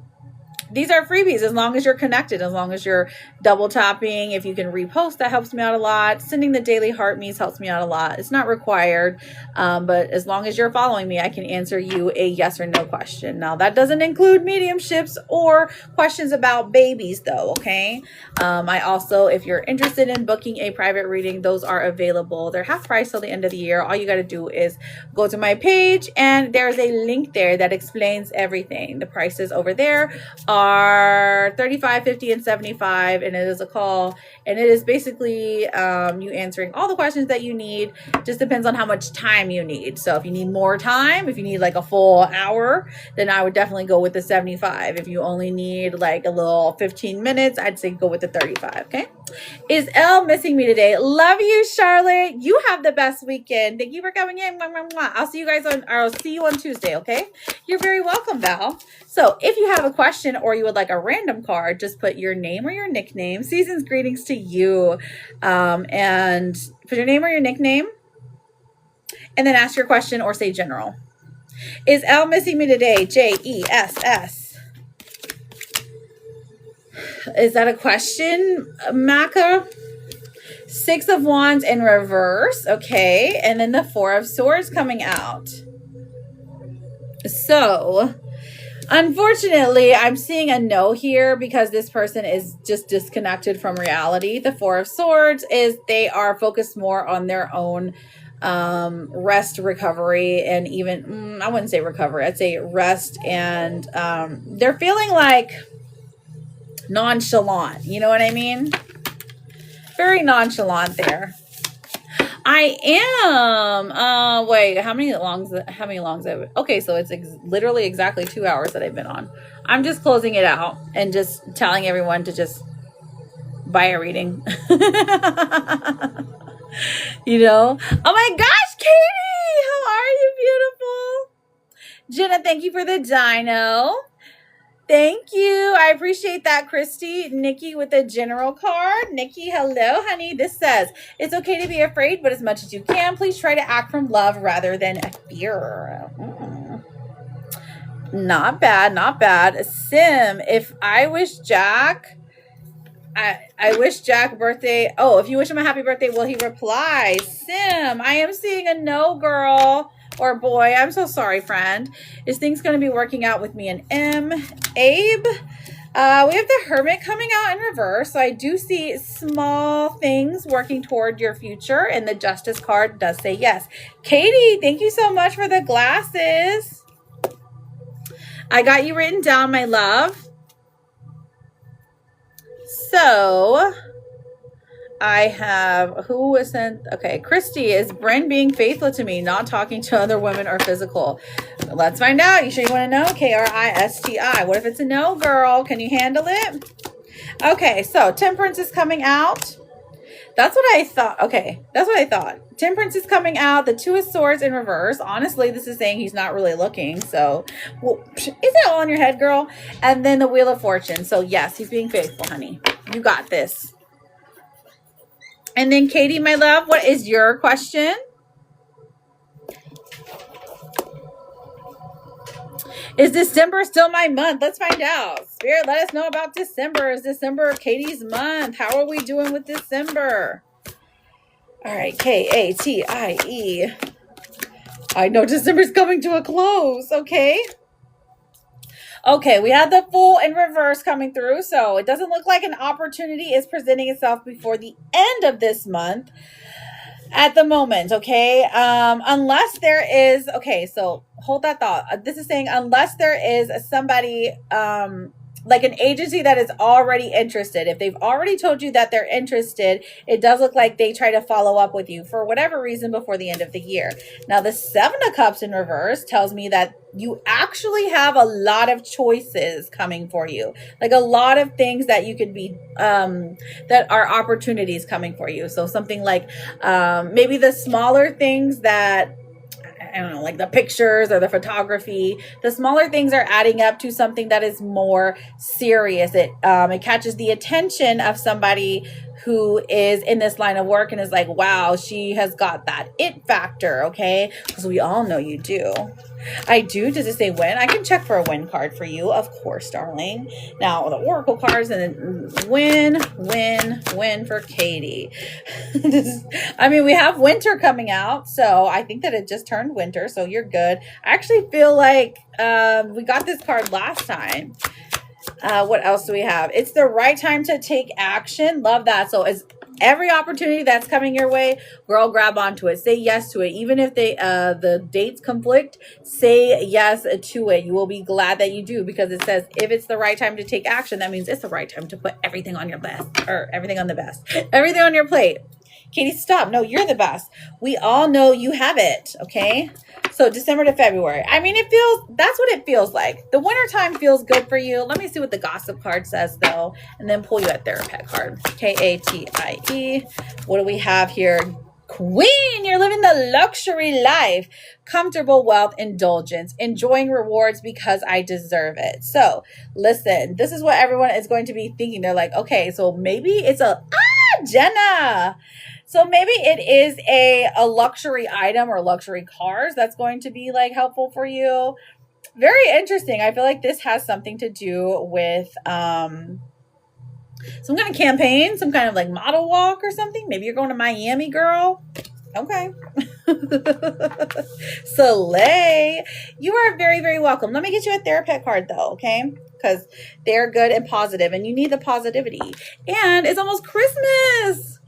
these are freebies as long as you're connected, as long as you're double tapping. If you can repost, that helps me out a lot. Sending the daily heart me's helps me out a lot. It's not required, but as long as you're following me, I can answer you a yes or no question. Now, that doesn't include mediumships or questions about babies, though, okay? I also, if you're interested in booking a private reading, those are available. They're half price till the end of the year. All you got to do is go to my page, and there's a link there that explains everything. The prices over there are $35, $50, and $75, and it is a call, and it is basically you answering all the questions that you need. Just depends on how much time you need. So if you need more time, if you need like a full hour, then I would definitely go with the 75. If you only need like a little 15 minutes, I'd say go with the 35. Okay. Is Elle missing me today? Love you, Charlotte. You have the best weekend. Thank you for coming in. I'll see you guys I'll see you on Tuesday. Okay. You're very welcome, Val. So if you have a question or you would like a random card, just put your name or your nickname. Season's greetings to you. And put your name or your nickname, and then ask your question or say general. Is Elle missing me today? JESS. Is that a question, Maka? Six of Wands in reverse. Okay. And then the Four of Swords coming out. So, unfortunately, I'm seeing a no here because this person is just disconnected from reality. The Four of Swords is they are focused more on their own rest, recovery, and even, I wouldn't say recovery. I'd say rest, and they're feeling like nonchalant. You know what I mean? Very nonchalant there. I am. Wait, how many longs? Okay, so it's literally exactly 2 hours that I've been on. I'm just closing it out and just telling everyone to just buy a reading. You know? Oh my gosh, Katie! How are you, beautiful? Jenna, thank you for the dino. Thank you. I appreciate that, Christy. Nikki with the general card. Nikki, hello, honey. This says, it's okay to be afraid, but as much as you can, please try to act from love rather than fear. Not bad, not bad. Sim, if I wish Jack... I wish Jack birthday. Oh, if you wish him a happy birthday, will he reply? Sim, I am seeing a no, girl or boy. I'm so sorry, friend. Is things going to be working out with me and M? Abe, we have the Hermit coming out in reverse. So I do see small things working toward your future. And the Justice card does say yes. Katie, thank you so much for the glasses. I got you written down, my love. So I have, who was sent? Okay, Christy, is Bryn being faithful to me, not talking to other women or physical? Let's find out. You sure you want to know? Kristi. What if it's a no, girl? Can you handle it? Okay, so Temperance is coming out. That's what I thought. Okay, that's what I thought. Temperance is coming out. The Two of Swords in reverse. Honestly, this is saying he's not really looking. So, well, is it all in your head, girl? And then the Wheel of Fortune. So, yes, he's being faithful, honey. You got this. And then, Katie, my love, what is your question? Is December still my month? Let's find out. Spirit, let us know about December. Is December Katie's month? How are we doing with December? All right, Katie. I know December's coming to a close. Okay. Okay, we had the Fool in reverse coming through. So it doesn't look like an opportunity is presenting itself before the end of this month at the moment. Okay. Unless there is, okay, so hold that thought. This is saying unless there is somebody like an agency that is already interested. If they've already told you that they're interested, it does look like they try to follow up with you for whatever reason before the end of the year. Now, the Seven of Cups in reverse tells me that you actually have a lot of choices coming for you, like a lot of things that you could be that are opportunities coming for you. So something like maybe the smaller things that, I don't know, like the pictures or the photography, the smaller things are adding up to something that is more serious. It catches the attention of somebody who is in this line of work and is like, wow, she has got that it factor, okay? Because we all know you do. I do. Does it say win? I can check for a win card for you, of course, darling. Now, the Oracle cards, and then win for Katie. I mean, we have winter coming out, so I think that it just turned winter, so you're good. I actually feel like we got this card last time. What else do we have? It's the right time to take action. Love that. So as every opportunity that's coming your way, girl, grab onto it. Say yes to it. Even if the dates conflict, say yes to it. You will be glad that you do, because it says if it's the right time to take action, that means it's the right time to put everything on your best, or everything on the best, everything on your plate. Katie, stop. No, you're the best. We all know you have it. Okay. So December to February. I mean, that's what it feels like. The wintertime feels good for you. Let me see what the gossip card says though, and then pull you a therapist card. Katie. What do we have here? Queen, you're living the luxury life, comfortable wealth, indulgence, enjoying rewards because I deserve it. So listen, this is what everyone is going to be thinking. They're like, okay, so maybe it's Jenna. So maybe it is a luxury item or luxury cars that's going to be like helpful for you. Very interesting. I feel like this has something to do with some kind of campaign, some kind of like model walk or something. Maybe you're going to Miami, girl. Okay. Soleil, you are very, very welcome. Let me get you a therapist card though, okay? Because they're good and positive, and you need the positivity. And it's almost Christmas.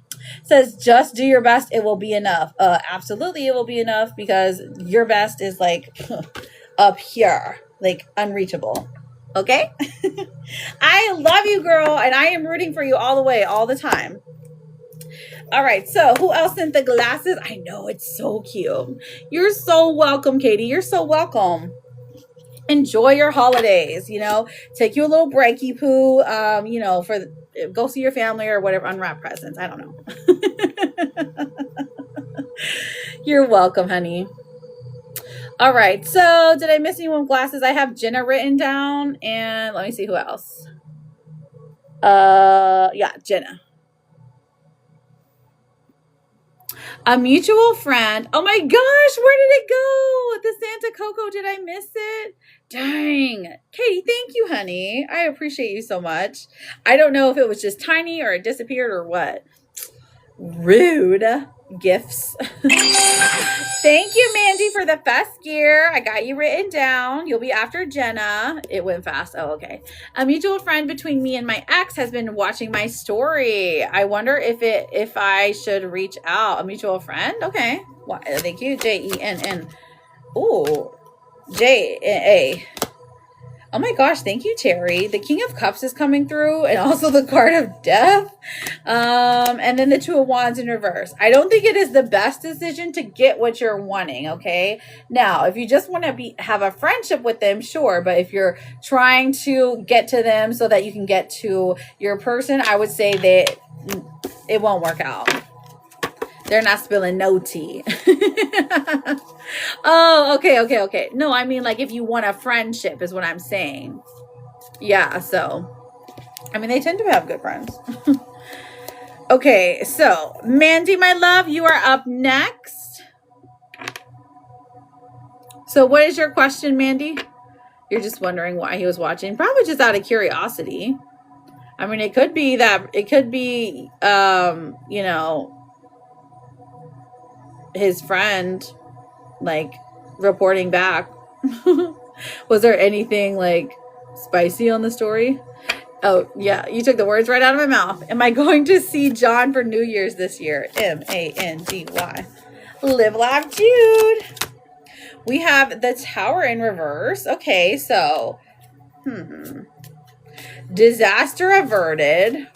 It says, just do your best. It will be enough. Absolutely, it will be enough, because your best is like up here, like unreachable. Okay? I love you, girl, and I am rooting for you all the way, all the time. All right, so who else sent the glasses? I know, it's so cute. You're so welcome, Katie. You're so welcome. Enjoy your holidays, take you a little breaky poo, go see your family or whatever, unwrap presents. I don't know. You're welcome, honey. All right, so did I miss anyone with glasses? I have Jenna written down, and let me see who else. Yeah, Jenna. A mutual friend. Oh my gosh, where did it go? The Santa Coco, did I miss it? Dang. Katie, thank you, honey. I appreciate you so much. I don't know if it was just tiny or it disappeared or what. Rude. Gifts. Thank you, Mandy, for the fest gear. I got you written down. You'll be after Jenna. It went fast. Oh, okay. A mutual friend between me and my ex has been watching my story. I wonder if I should reach out. A mutual friend? Okay. Well, thank you. Jenn. Ooh. J-A. Oh my gosh, thank you, Terry. The King of Cups is coming through, and also the card of death. And then the Two of Wands in reverse. I don't think it is the best decision to get what you're wanting, okay? Now, if you just want to have a friendship with them, sure. But if you're trying to get to them so that you can get to your person, I would say that it won't work out. They're not spilling no tea. Oh, okay. No, I mean, like, if you want a friendship is what I'm saying. Yeah, so, I mean, they tend to have good friends. Okay, so, Mandy, my love, you are up next. So, what is your question, Mandy? You're just wondering why he was watching. Probably just out of curiosity. I mean, it could be, his friend, like, reporting back. Was there anything, like, spicy on the story? Oh, yeah, you took the words right out of my mouth. Am I going to see John for New Year's this year? M-A-N-D-Y. Live, laugh, Jude. We have the Tower in reverse. Okay, so, Disaster averted.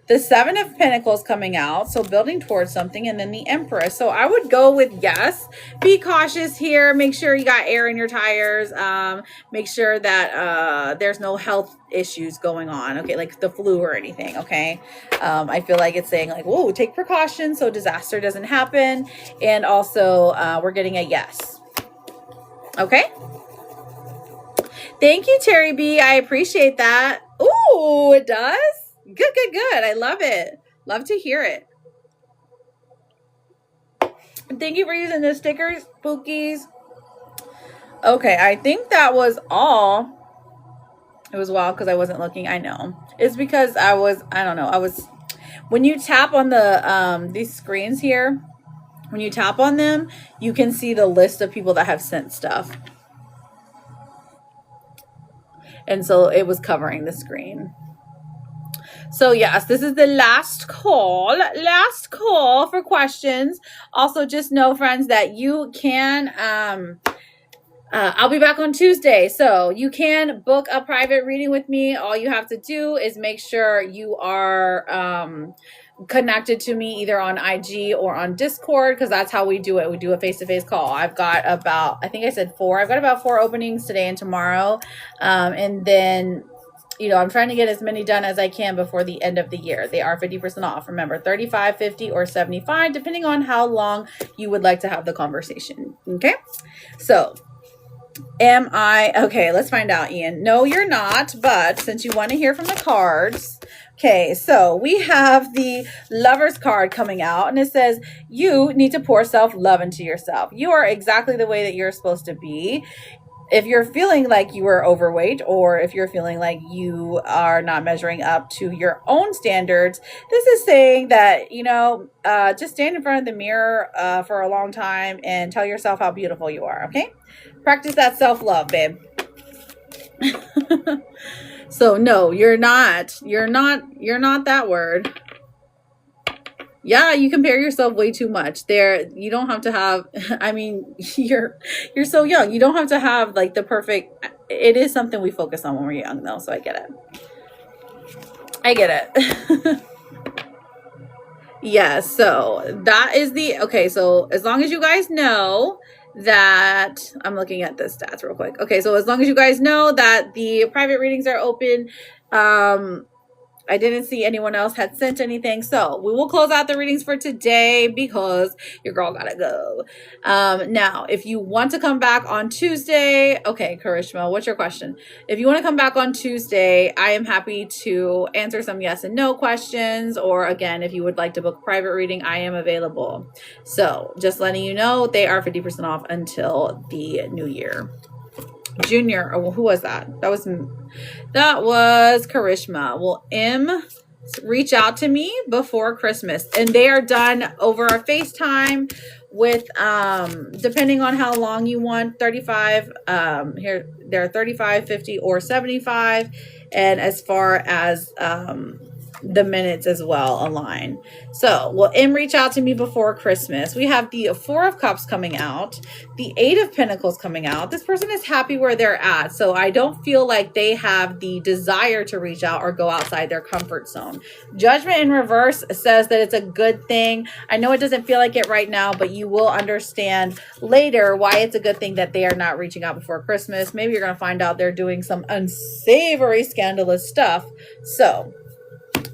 The Seven of Pentacles coming out, so building towards something, and then the Empress. So I would go with yes. Be cautious here. Make sure you got air in your tires. Make sure that there's no health issues going on, okay, like the flu or anything, okay? I feel like it's saying like, whoa, take precautions so disaster doesn't happen. And also, we're getting a yes. Okay? Thank you, Terry B. I appreciate that. Ooh, it does? Good, good, good. I love it. Love to hear it. Thank you for using the stickers, Pookies. Okay, I think that was all. It was wild because I wasn't looking. I know. It's because I don't know. When you tap on the these screens here, when you tap on them, you can see the list of people that have sent stuff. And so it was covering the screen. So yes, this is the last call for questions. Also, just know, friends, that you can, I'll be back on Tuesday. So you can book a private reading with me. All you have to do is make sure you are connected to me either on IG or on Discord, because that's how we do it. We do a face-to-face call. I've got about, I think I said 4. I've got about 4 openings today and tomorrow. And then, you know, I'm trying to get as many done as I can before the end of the year. They are 50% off. Remember, 35, 50, or 75, depending on how long you would like to have the conversation. Okay. So okay, let's find out, Ian. No, you're not, but since you want to hear from the cards. Okay, so we have the Lover's card coming out, and it says, you need to pour self-love into yourself. You are exactly the way that you're supposed to be. If you're feeling like you are overweight, or if you're feeling like you are not measuring up to your own standards, this is saying that, you know, just stand in front of the mirror for a long time and tell yourself how beautiful you are, okay? Practice that self-love, babe. So no, you're not that word. Yeah, you compare yourself way too much. You don't have to have, I mean, you're so young. You don't have to have like the perfect, it is something we focus on when we're young though, so I get it. Yeah, so that is okay, so as long as you guys know that, I'm looking at the stats real quick. Okay, so as long as you guys know that the private readings are open, I didn't see anyone else had sent anything. So we will close out the readings for today because your girl gotta go. Now, if you want to come back on Tuesday, okay, Karishma, what's your question? If you want to come back on Tuesday, I am happy to answer some yes and no questions. Or again, if you would like to book a private reading, I am available. So just letting you know, they are 50% off until the new year. Junior, oh, who was that? That was Karishma. Will M reach out to me before Christmas? And they are done over a FaceTime with depending on how long you want, 35 here they're 35, 50, or 75, and as far as the minutes as well align. So will M reach out to me before Christmas? We have the 4 of Cups coming out, the 8 of Pentacles coming out. This person is happy where they're at, so I don't feel like they have the desire to reach out or go outside their comfort zone. Judgment in reverse says that it's a good thing. I know it doesn't feel like it right now, but you will understand later why it's a good thing that they are not reaching out before Christmas. Maybe you're going to find out they're doing some unsavory, scandalous stuff. So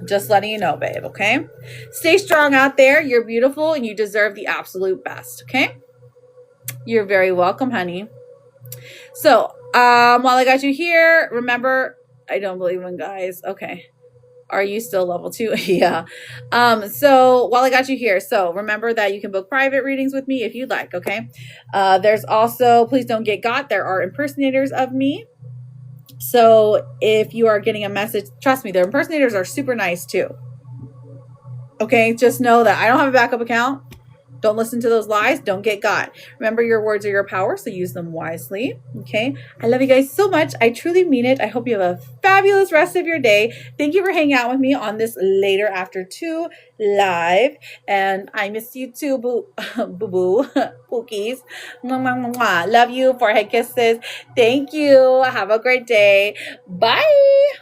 just letting you know, babe, okay? Stay strong out there. You're beautiful and you deserve the absolute best, okay? You're very welcome, honey. So, while I got you here, remember, I don't believe in guys. Okay. Are you still level 2? Yeah. So while I got you here, so remember that you can book private readings with me if you'd like, okay? There's also, please don't get got. There are impersonators of me. So if you are getting a message, trust me, their impersonators are super nice too. Okay, just know that I don't have a backup account. Don't listen to those lies. Don't get got. Remember, your words are your power, so use them wisely. Okay, I love you guys so much. I truly mean it. I hope you have a fabulous rest of your day. Thank you for hanging out with me on this later after 2 live, and I miss you too, boo boo pookies. Love you. Forehead kisses. Thank you. Have a great day. Bye.